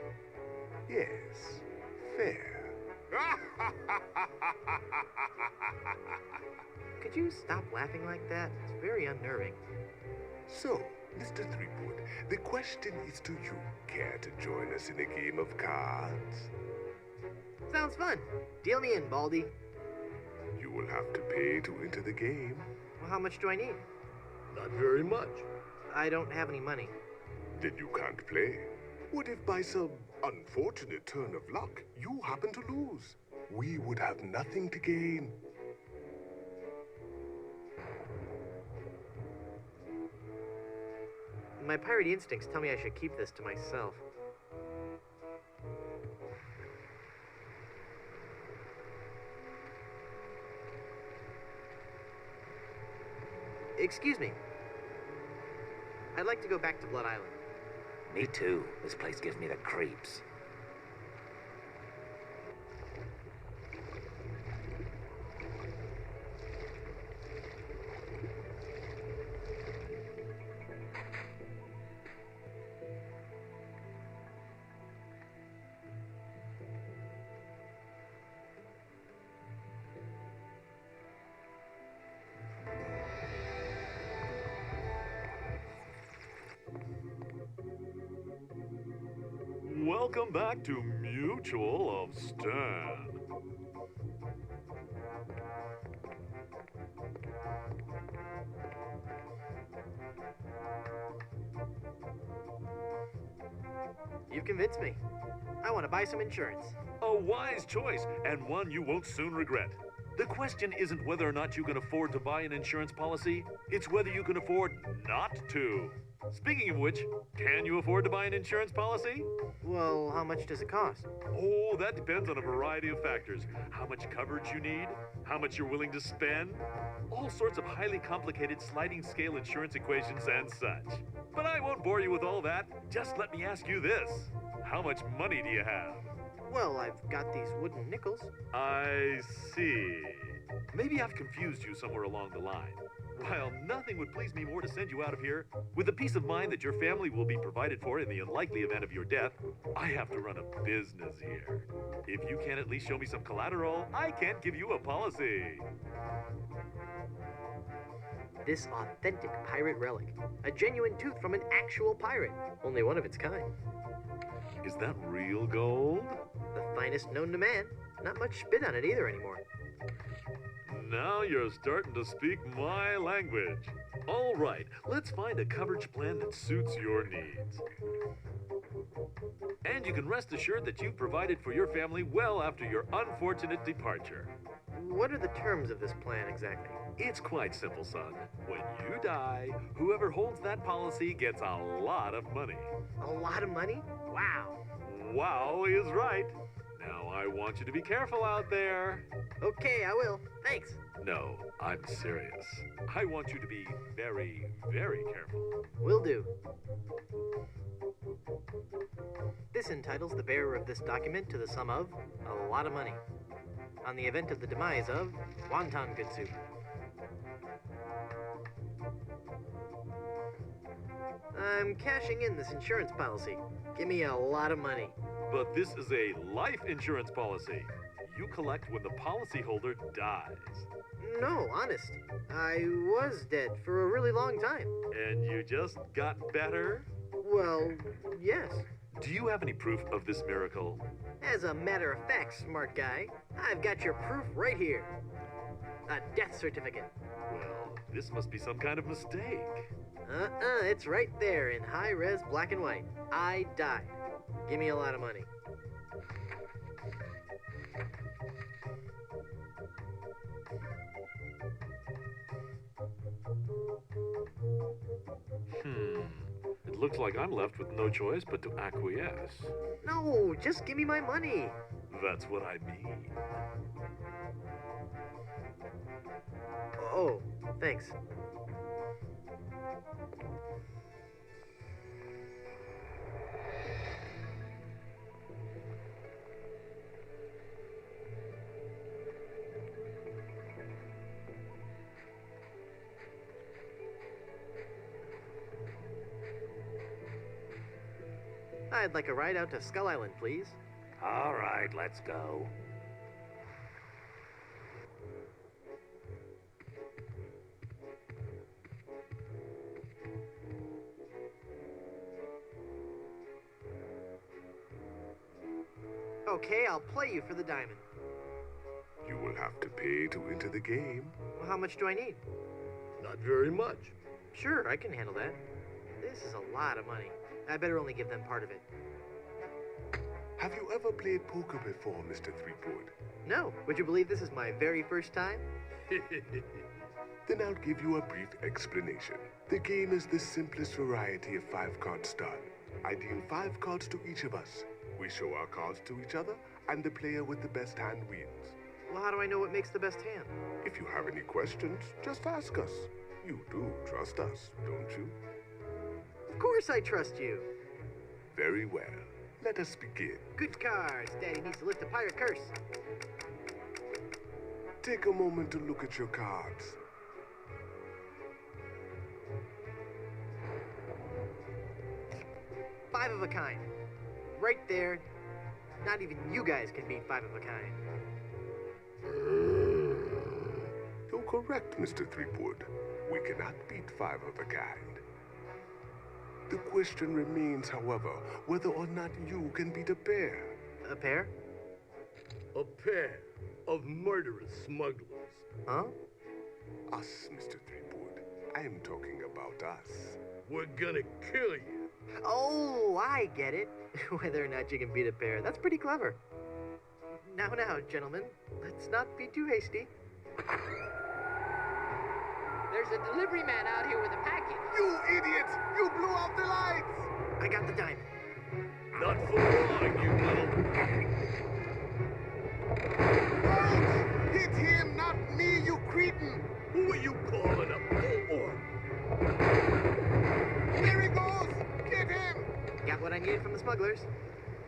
Yes, fair. Could you stop laughing like that? It's very unnerving. So, Mr. Threepwood, the question is to you. Care to join us in a game of cards? Sounds fun. Deal me in, Baldy. You will have to pay to enter the game. Well, how much do I need? Not very much. I don't have any money. Then you can't play. What if by some unfortunate turn of luck, you happen to lose? We would have nothing to gain. My pirate instincts tell me I should keep this to myself. Excuse me. I'd like to go back to Blood Island. Me too. This place gives me the creeps. Welcome back to Mutual of Stan. You've convinced me. I want to buy some insurance. A wise choice, and one you won't soon regret. The question isn't whether or not you can afford to buy an insurance policy, it's whether you can afford not to. Speaking of which, can you afford to buy an insurance policy? Well, how much does it cost? Oh, that depends on a variety of factors. How much coverage you need, how much you're willing to spend, all sorts of highly complicated sliding scale insurance equations and such. But I won't bore you with all that. Just let me ask you this. How much money do you have? Well, I've got these wooden nickels. I see. Maybe I've confused you somewhere along the line. While nothing would please me more to send you out of here, with the peace of mind that your family will be provided for in the unlikely event of your death, I have to run a business here. If you can't at least show me some collateral, I can't give you a policy. This authentic pirate relic. A genuine tooth from an actual pirate. Only one of its kind. Is that real gold? The finest known to man. Not much spit on it either anymore. Now you're starting to speak my language. All right, let's find a coverage plan that suits your needs. And you can rest assured that you've provided for your family well after your unfortunate departure. What are the terms of this plan exactly? It's quite simple, son. When you die, whoever holds that policy gets a lot of money. A lot of money? Wow. Wow is right. Now I want you to be careful out there. Okay, I will. Thanks. No, I'm serious. I want you to be very, very careful. Will do. This entitles the bearer of this document to the sum of a lot of money. On the event of the demise of Wonton Good Soup. I'm cashing in this insurance policy. Give me a lot of money. But this is a life insurance policy. You collect when the policyholder dies. No, honest. I was dead for a really long time. And you just got better? Well, yes. Do you have any proof of this miracle? As a matter of fact, smart guy, I've got your proof right here. A death certificate. Well, this must be some kind of mistake. It's right there in high-res black and white. I died. Give me a lot of money. It looks like I'm left with no choice but to acquiesce. No, just give me my money. That's what I mean. Oh, thanks. I'd like a ride out to Skull Island, please. All right, let's go. Okay, I'll play you for the diamond. You will have to pay to enter the game. Well, how much do I need? Not very much. Sure, I can handle that. This is a lot of money. I better only give them part of it. Have you ever played poker before, Mr. Threepwood? No. Would you believe this is my very first time? Then I'll give you a brief explanation. The game is the simplest variety of 5-card start. I deal 5 cards to each of us. We show our cards to each other, and the player with the best hand wins. Well, how do I know what makes the best hand? If you have any questions, just ask us. You do trust us, don't you? Of course I trust you. Very well. Let us begin. Good cards. Daddy needs to lift the pirate curse. Take a moment to look at your cards. Five of a kind. Right there. Not even you guys can beat 5 of a kind. You're correct, Mr. Threepwood. We cannot beat 5 of a kind. The question remains, however, whether or not you can beat a pair. A pair? A pair of murderous smugglers. Huh? Us, Mr. Threepwood. I am talking about us. We're gonna kill you. Oh, I get it. Whether or not you can beat a pair. That's pretty clever. Now, gentlemen, let's not be too hasty. There's a delivery man out here with a package. You idiots! You blew out the lights! I got the diamond. Not for long, you little... Ouch! Hit him, not me, you cretin! Who are you calling a bullhorn? There he goes! Get him! Got what I needed from the smugglers.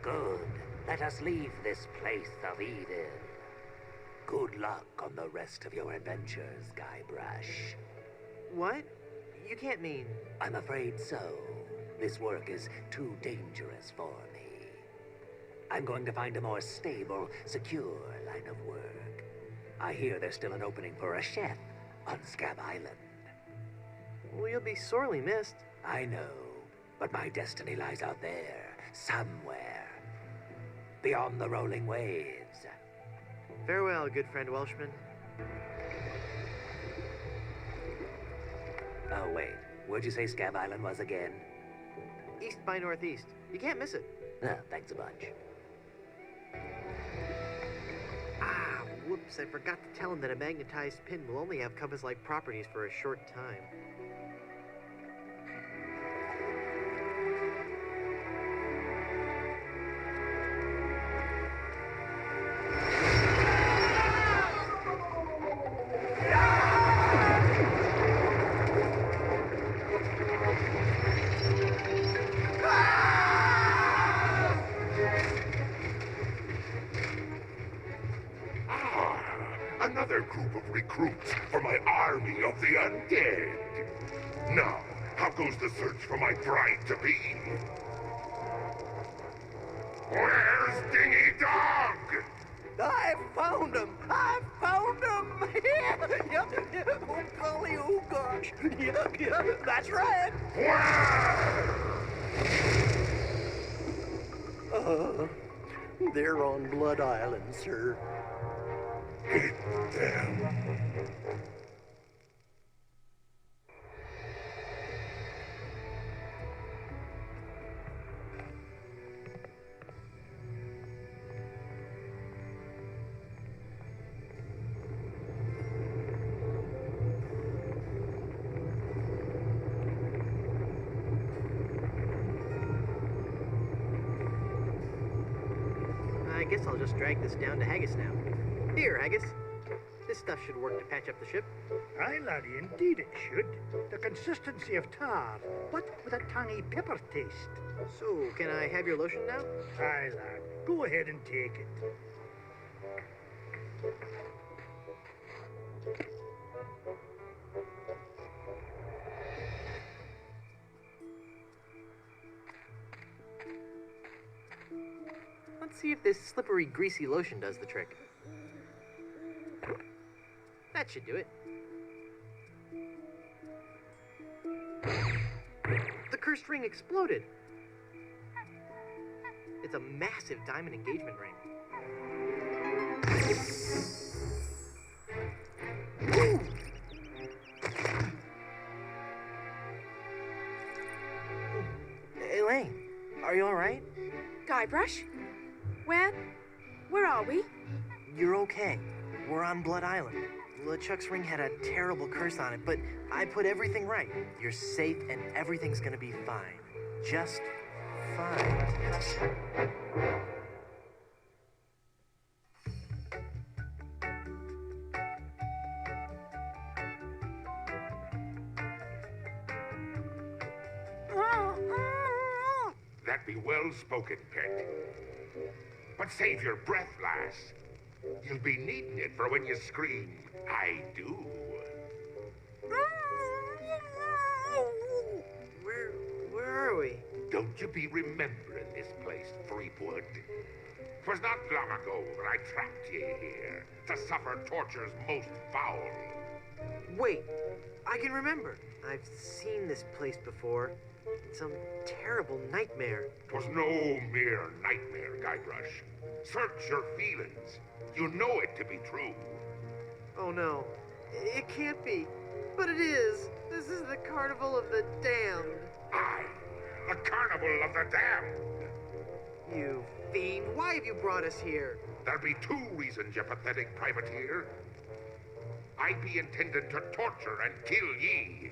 Good. Let us leave this place of Eden. Good luck on the rest of your adventures, Guybrush. What? You can't mean... I'm afraid so. This work is too dangerous for me. I'm going to find a more stable, secure line of work. I hear there's still an opening for a chef on Scab Island. Well, you'll be sorely missed. I know, but my destiny lies out there, somewhere. Beyond the rolling waves. Farewell, good friend Welshman. Oh, wait. Where'd you say Scab Island was again? East by northeast. You can't miss it. Oh, thanks a bunch. Ah, whoops. I forgot to tell him that a magnetized pin will only have compass-like properties for a short time. recruits for my army of the undead. Now, how goes the search for my bride-to-be? Where's Dingy Dog? I found him! I found him! Yep. Oh, golly, oh, gosh. Yep, that's right. They're on Blood Island, sir. Get them. I guess I'll just drag this down to Haggis now. Here, Haggis. This stuff should work to patch up the ship. Aye, laddie, indeed it should. The consistency of tar, but with a tangy pepper taste. So, can I have your lotion now? Aye, lad. Go ahead and take it. Let's see if this slippery, greasy lotion does the trick. That should do it. The cursed ring exploded. It's a massive diamond engagement ring. Ooh. Elaine, are you all right? Guybrush? Where are we? You're okay. We're on Blood Island. LeChuck's ring had a terrible curse on it, but I put everything right. You're safe and everything's gonna be fine. Just fine. That be well spoken, pet. But save your breath, lass. You'll be needing it for when you scream. I do. Where are we? Don't you be remembering this place, Threepwood? 'Twas not long ago that I trapped ye here to suffer tortures most foul. Wait, I can remember. I've seen this place before. It's some terrible nightmare. 'Twas no mere nightmare, Guybrush. Search your feelings. You know it to be true. Oh no, it can't be. But it is. This is the Carnival of the Damned. Aye, the Carnival of the Damned. You fiend, why have you brought us here? There be two reasons, you pathetic privateer. I be intending to torture and kill ye.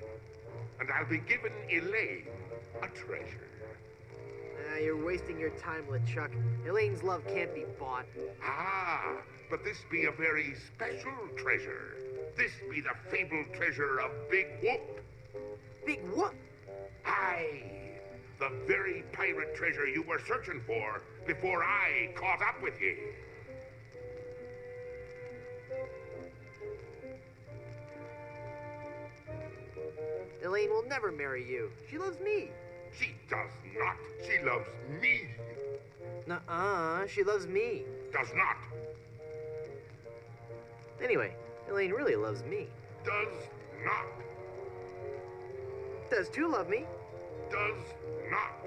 And I'll be giving Elaine a treasure. You're wasting your time, LeChuck. Elaine's love can't be bought. Ah, but this be a very special treasure. This be the fabled treasure of Big Whoop. Big Whoop? Aye, the very pirate treasure you were searching for before I caught up with ye. Elaine will never marry you. She loves me. She does not. She loves me. Nuh-uh, she loves me. Does not. Anyway, Elaine really loves me. Does not. Does too love me. Does not.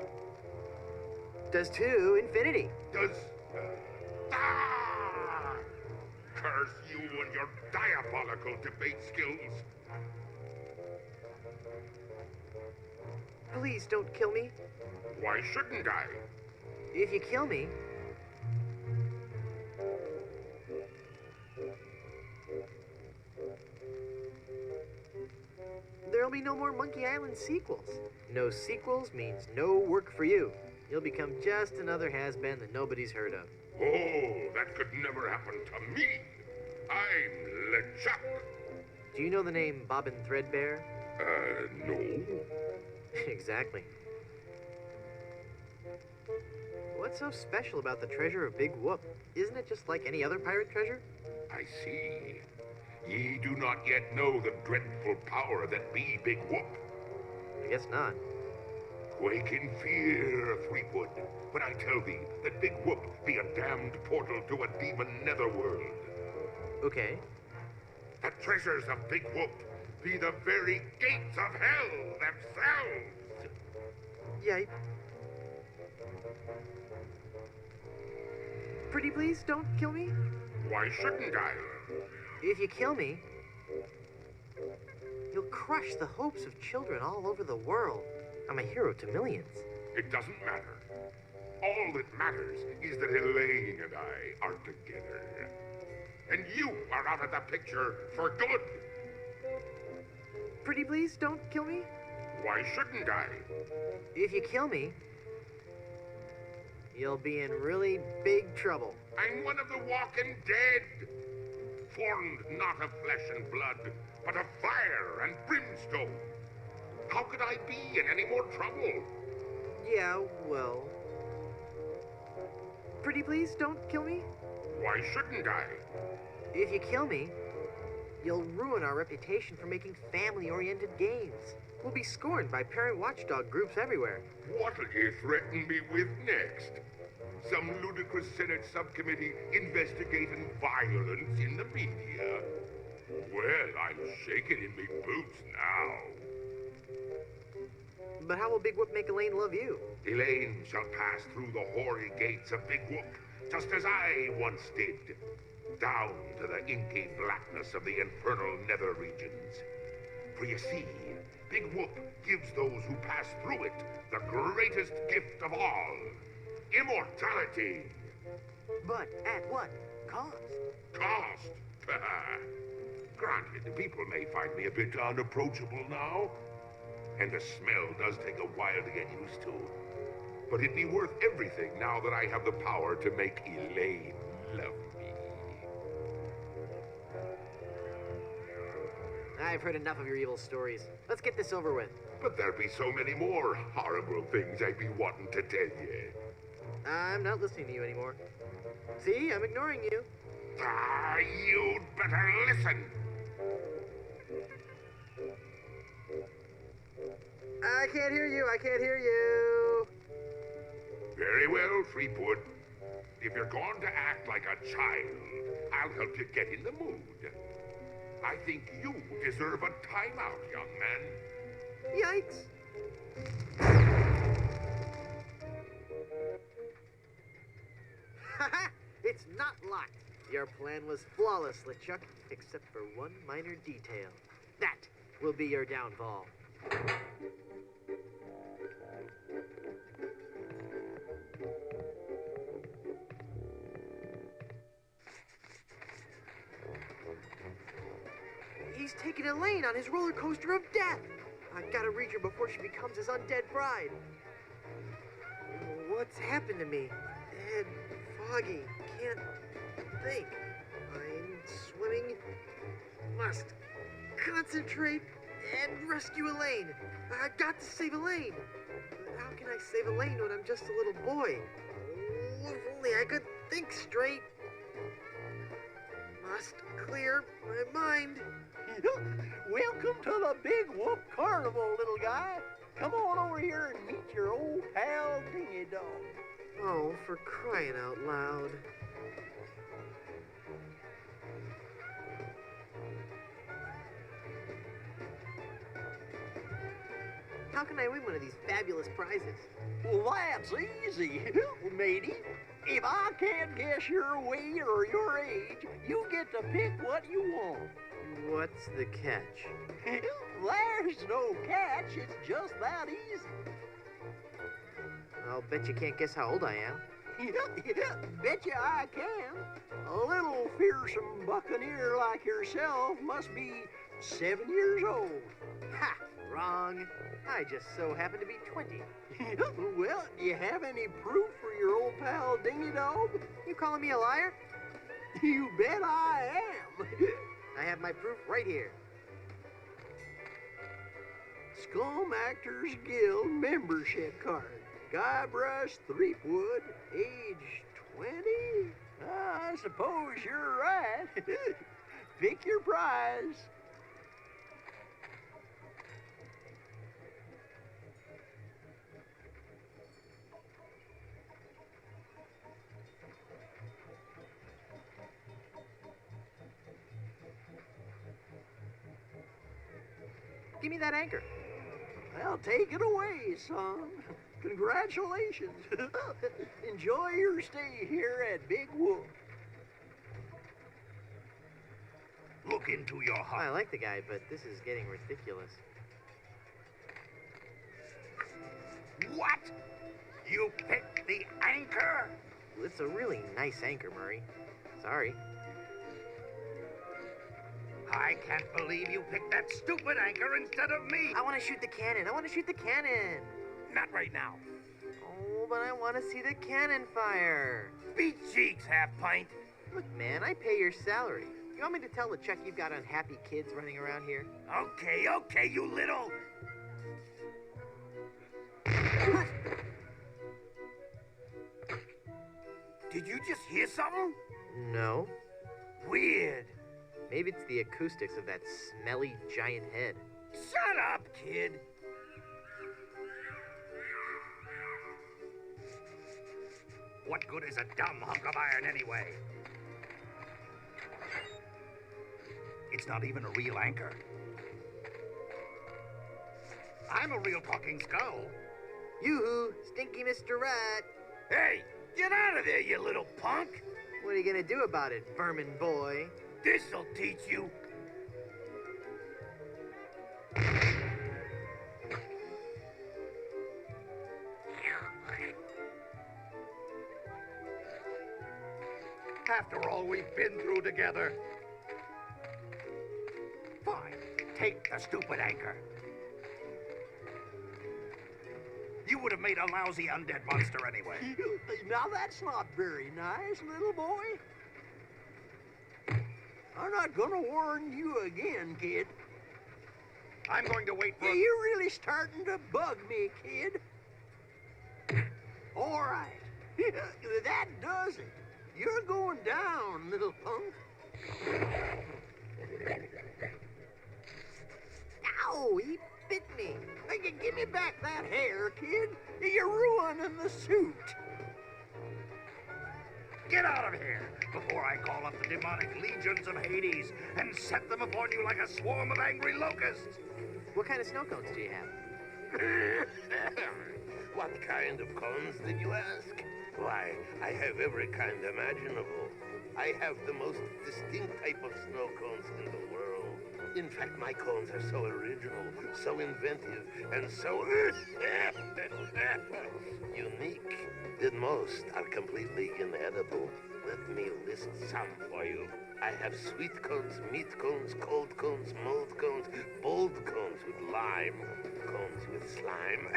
Does too infinity. Does... Ah! Curse you and your diabolical debate skills. Please don't kill me. Why shouldn't I? If you kill me... there'll be no more Monkey Island sequels. No sequels means no work for you. You'll become just another has-been that nobody's heard of. Oh, that could never happen to me. I'm LeChuck. Do you know the name Bobbin Threadbare? No. Exactly. What's so special about the treasure of Big Whoop? Isn't it just like any other pirate treasure? I see. Ye do not yet know the dreadful power that be Big Whoop. I guess not. Quake in fear, Threepwood, when I tell thee that Big Whoop be a damned portal to a demon netherworld. Okay. The treasures of Big Whoop be the very gates of hell themselves. Yipe. Pretty please, don't kill me. Why shouldn't I? If you kill me, you'll crush the hopes of children all over the world. I'm a hero to millions. It doesn't matter. All that matters is that Elaine and I are together. And you are out of the picture for good. Pretty please, don't kill me. Why shouldn't I? If you kill me, you'll be in really big trouble. I'm one of the walking dead, formed not of flesh and blood, but of fire and brimstone. How could I be in any more trouble? Yeah, well... Pretty please, don't kill me. Why shouldn't I? If you kill me, you'll ruin our reputation for making family-oriented games. We'll be scorned by parent watchdog groups everywhere. What'll you threaten me with next? Some ludicrous Senate subcommittee investigating violence in the media? Well, I'm shaking in me boots now. But how will Big Whoop make Elaine love you? Elaine shall pass through the hoary gates of Big Whoop, just as I once did, down to the inky blackness of the infernal nether regions. For you see, Big Whoop gives those who pass through it the greatest gift of all, immortality. But at what cost? Cost? Granted, people may find me a bit unapproachable now, and the smell does take a while to get used to. But it'd be worth everything now that I have the power to make Elaine love me. I've heard enough of your evil stories. Let's get this over with. But there'd be so many more horrible things I'd be wanting to tell you. I'm not listening to you anymore. See, I'm ignoring you. Ah, you'd better listen. I can't hear you. I can't hear you. Very well, Threepwood. If you're going to act like a child, I'll help you get in the mood. I think you deserve a timeout, young man. Yikes. Haha! It's not locked. Your plan was flawless, LeChuck, except for one minor detail. That will be your downfall. He's taking Elaine on his roller coaster of death. I gotta reach her before she becomes his undead bride. What's happened to me? Dead, foggy, can't think. I'm swimming. Must concentrate and rescue Elaine. I got to save Elaine. But how can I save Elaine when I'm just a little boy? Oh, if only I could think straight. Must clear my mind. Welcome to the Big Whoop Carnival, little guy. Come on over here and meet your old pal, Dingy Dog. Oh, for crying out loud. How can I win one of these fabulous prizes? Well, that's easy, matey. If I can't guess your weight or your age, you get to pick what you want. What's the catch? There's no catch. It's just that easy. I'll bet you can't guess how old I am. Bet you I can. A little fearsome buccaneer like yourself must be 7 years old. Ha! Wrong. I just so happen to be 20. Well, do you have any proof for your old pal Dingy Dog? You calling me a liar? You bet I am. I have my proof right here. Scum Actors Guild membership card. Guybrush Threepwood, age 20? I suppose you're right. Pick your prize. Give me that anchor. Well, take it away, son. Congratulations. Enjoy your stay here at Big Wolf. Look into your heart. I like the guy, but this is getting ridiculous. What? You picked the anchor? It's a really nice anchor, Murray. Sorry. I can't believe you picked that stupid anchor instead of me. I want to shoot the cannon. I want to shoot the cannon. Not right now. Oh, but I want to see the cannon fire. Beat cheeks, half pint. Look, man, I pay your salary. You want me to tell the check you've got unhappy kids running around here? Okay, you little... Did you just hear something? No. Weird. Maybe it's the acoustics of that smelly giant head. Shut up, kid. What good is a dumb hunk of iron anyway? It's not even a real anchor. I'm a real talking skull. Yoo-hoo, stinky Mr. Rat. Hey, get out of there, you little punk. What are you gonna do about it, vermin boy? This'll teach you. After all we've been through together. Fine, take the stupid anchor. You would have made a lousy undead monster anyway. Now that's not very nice, little boy. I'm not gonna warn you again, kid. I'm going to wait for... You're really starting to bug me, kid. All right. That does it. You're going down, little punk. Ow, he bit me. Hey, give me back that hair, kid. You're ruining the suit. Get out of here before I call up the demonic legions of Hades and set them upon you like a swarm of angry locusts. What kind of snow cones do you have? What kind of cones did you ask? Why, I have every kind imaginable. I have the most distinct type of snow cones in the world. In fact, my cones are so original, so inventive, and so unique that most are completely inedible. Let me list some for you. I have sweet cones, meat cones, cold cones, mold cones, bold cones with lime, cones with slime,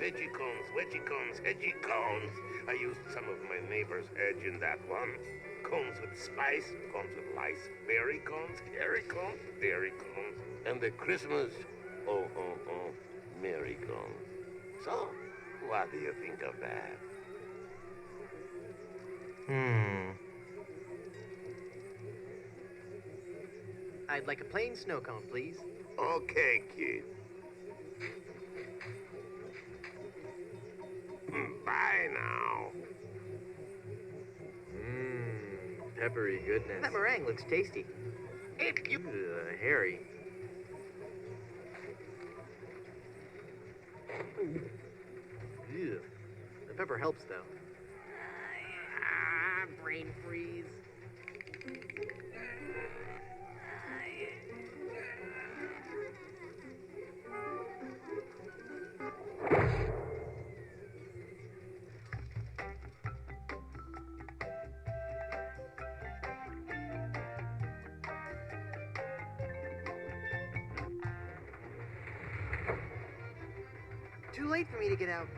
veggie cones, wedgie cones, edgy cones. I used some of my neighbor's edge in that one. Cones with spice, cones with lice, berry cones, hairy cones, dairy cones, and the Christmas, merry cones. So, what do you think of that? I'd like a plain snow cone, please. Okay, kid. Bye now. Peppery goodness. That meringue looks tasty. If you... hairy. Ew. The pepper helps, though. Brain freeze. Too late for me to get out.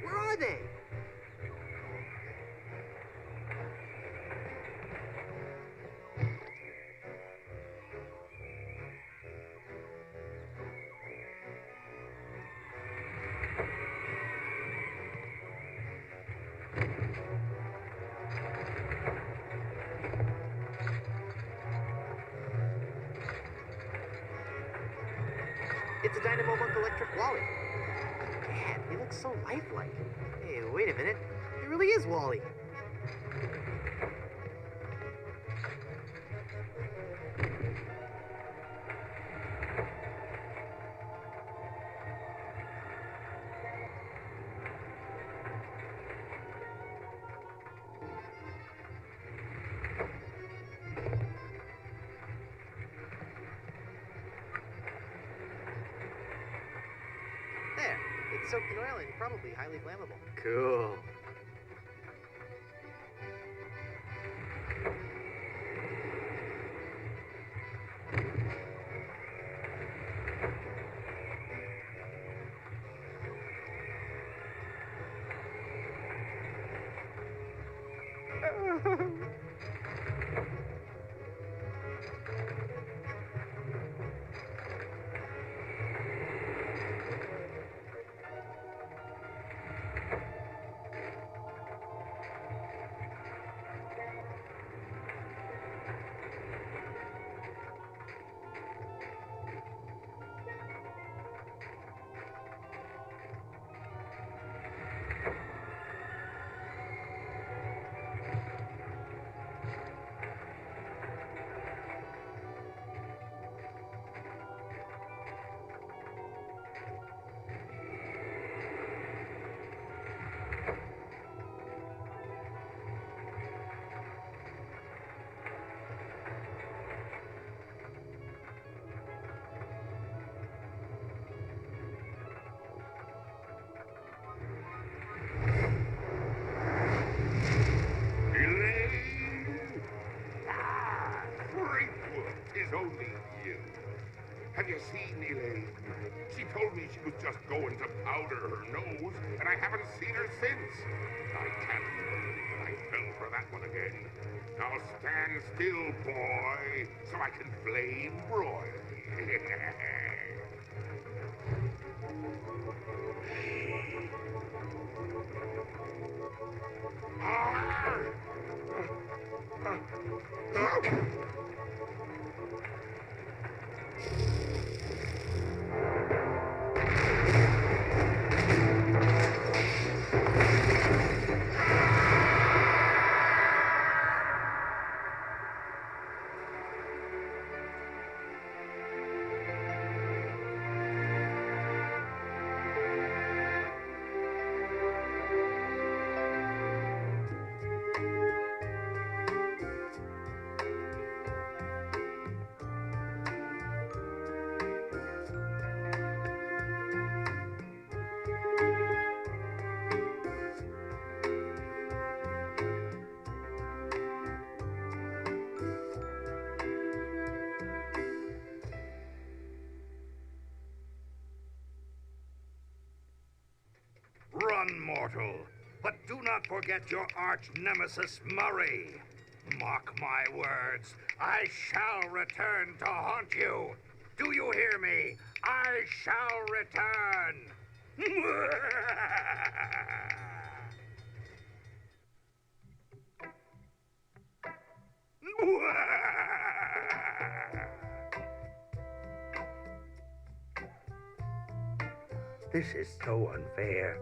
Where are they? It's a Dynamo Monk electric wallet. Man, he looks so lifelike. Hey, wait a minute. It really is Wally. There. It's soaked in oil and probably highly flammable. Cool. Only you. Have you seen Elaine? She told me she was just going to powder her nose, and I haven't seen her since. I can't believe I fell for that one again. Now stand still, boy, so I can flame broil. Run, mortal, but do not forget your arch nemesis Murray. Mark my words, I shall return to haunt you. Do you hear me? I shall return. This is so unfair.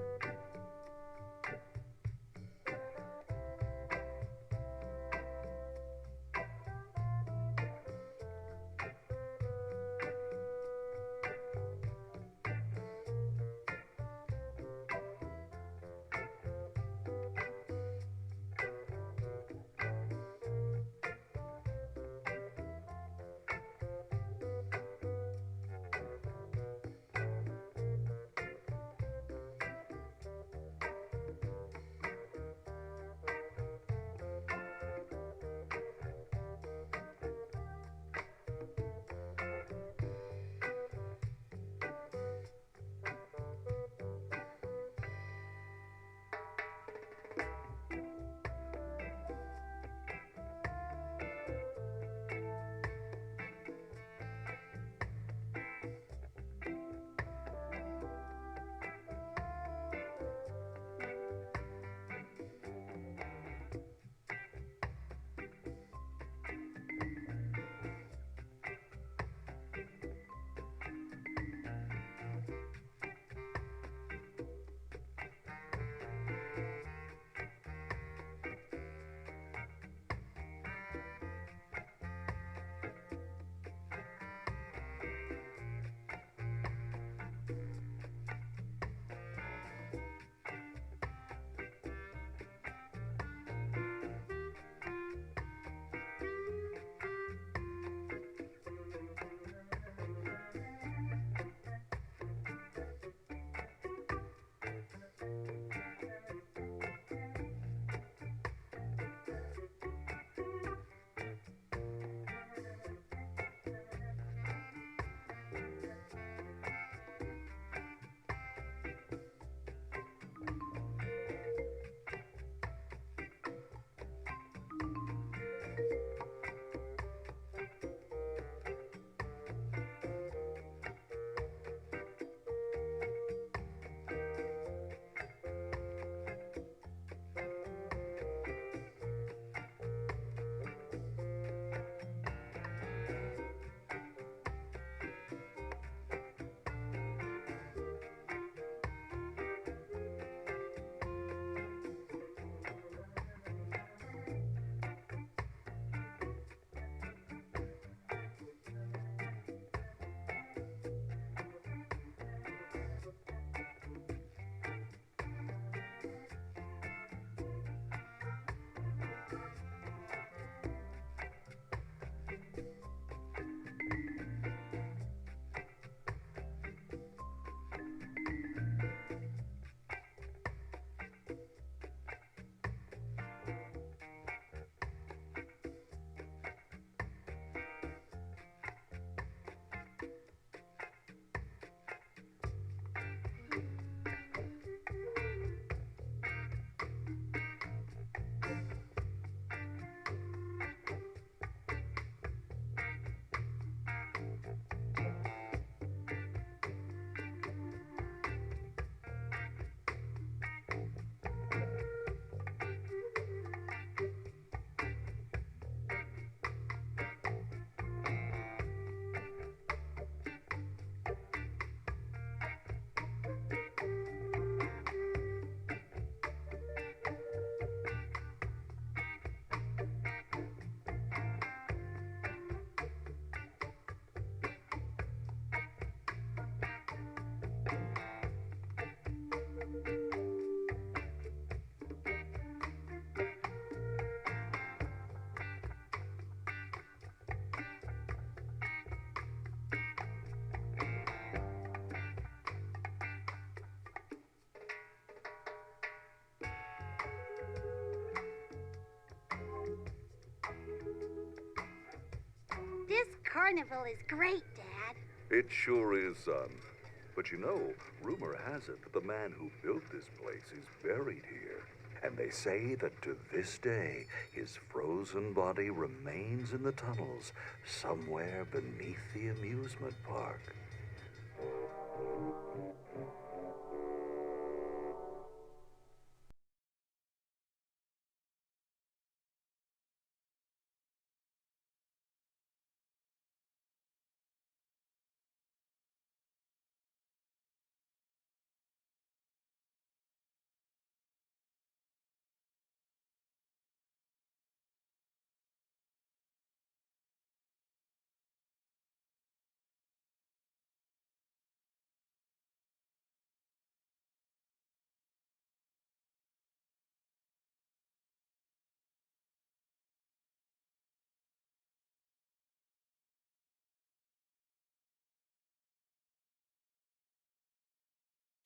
carnival is great, Dad. It sure is, son. But you know, rumor has it that the man who built this place is buried here. And they say that to this day, his frozen body remains in the tunnels somewhere beneath the amusement park.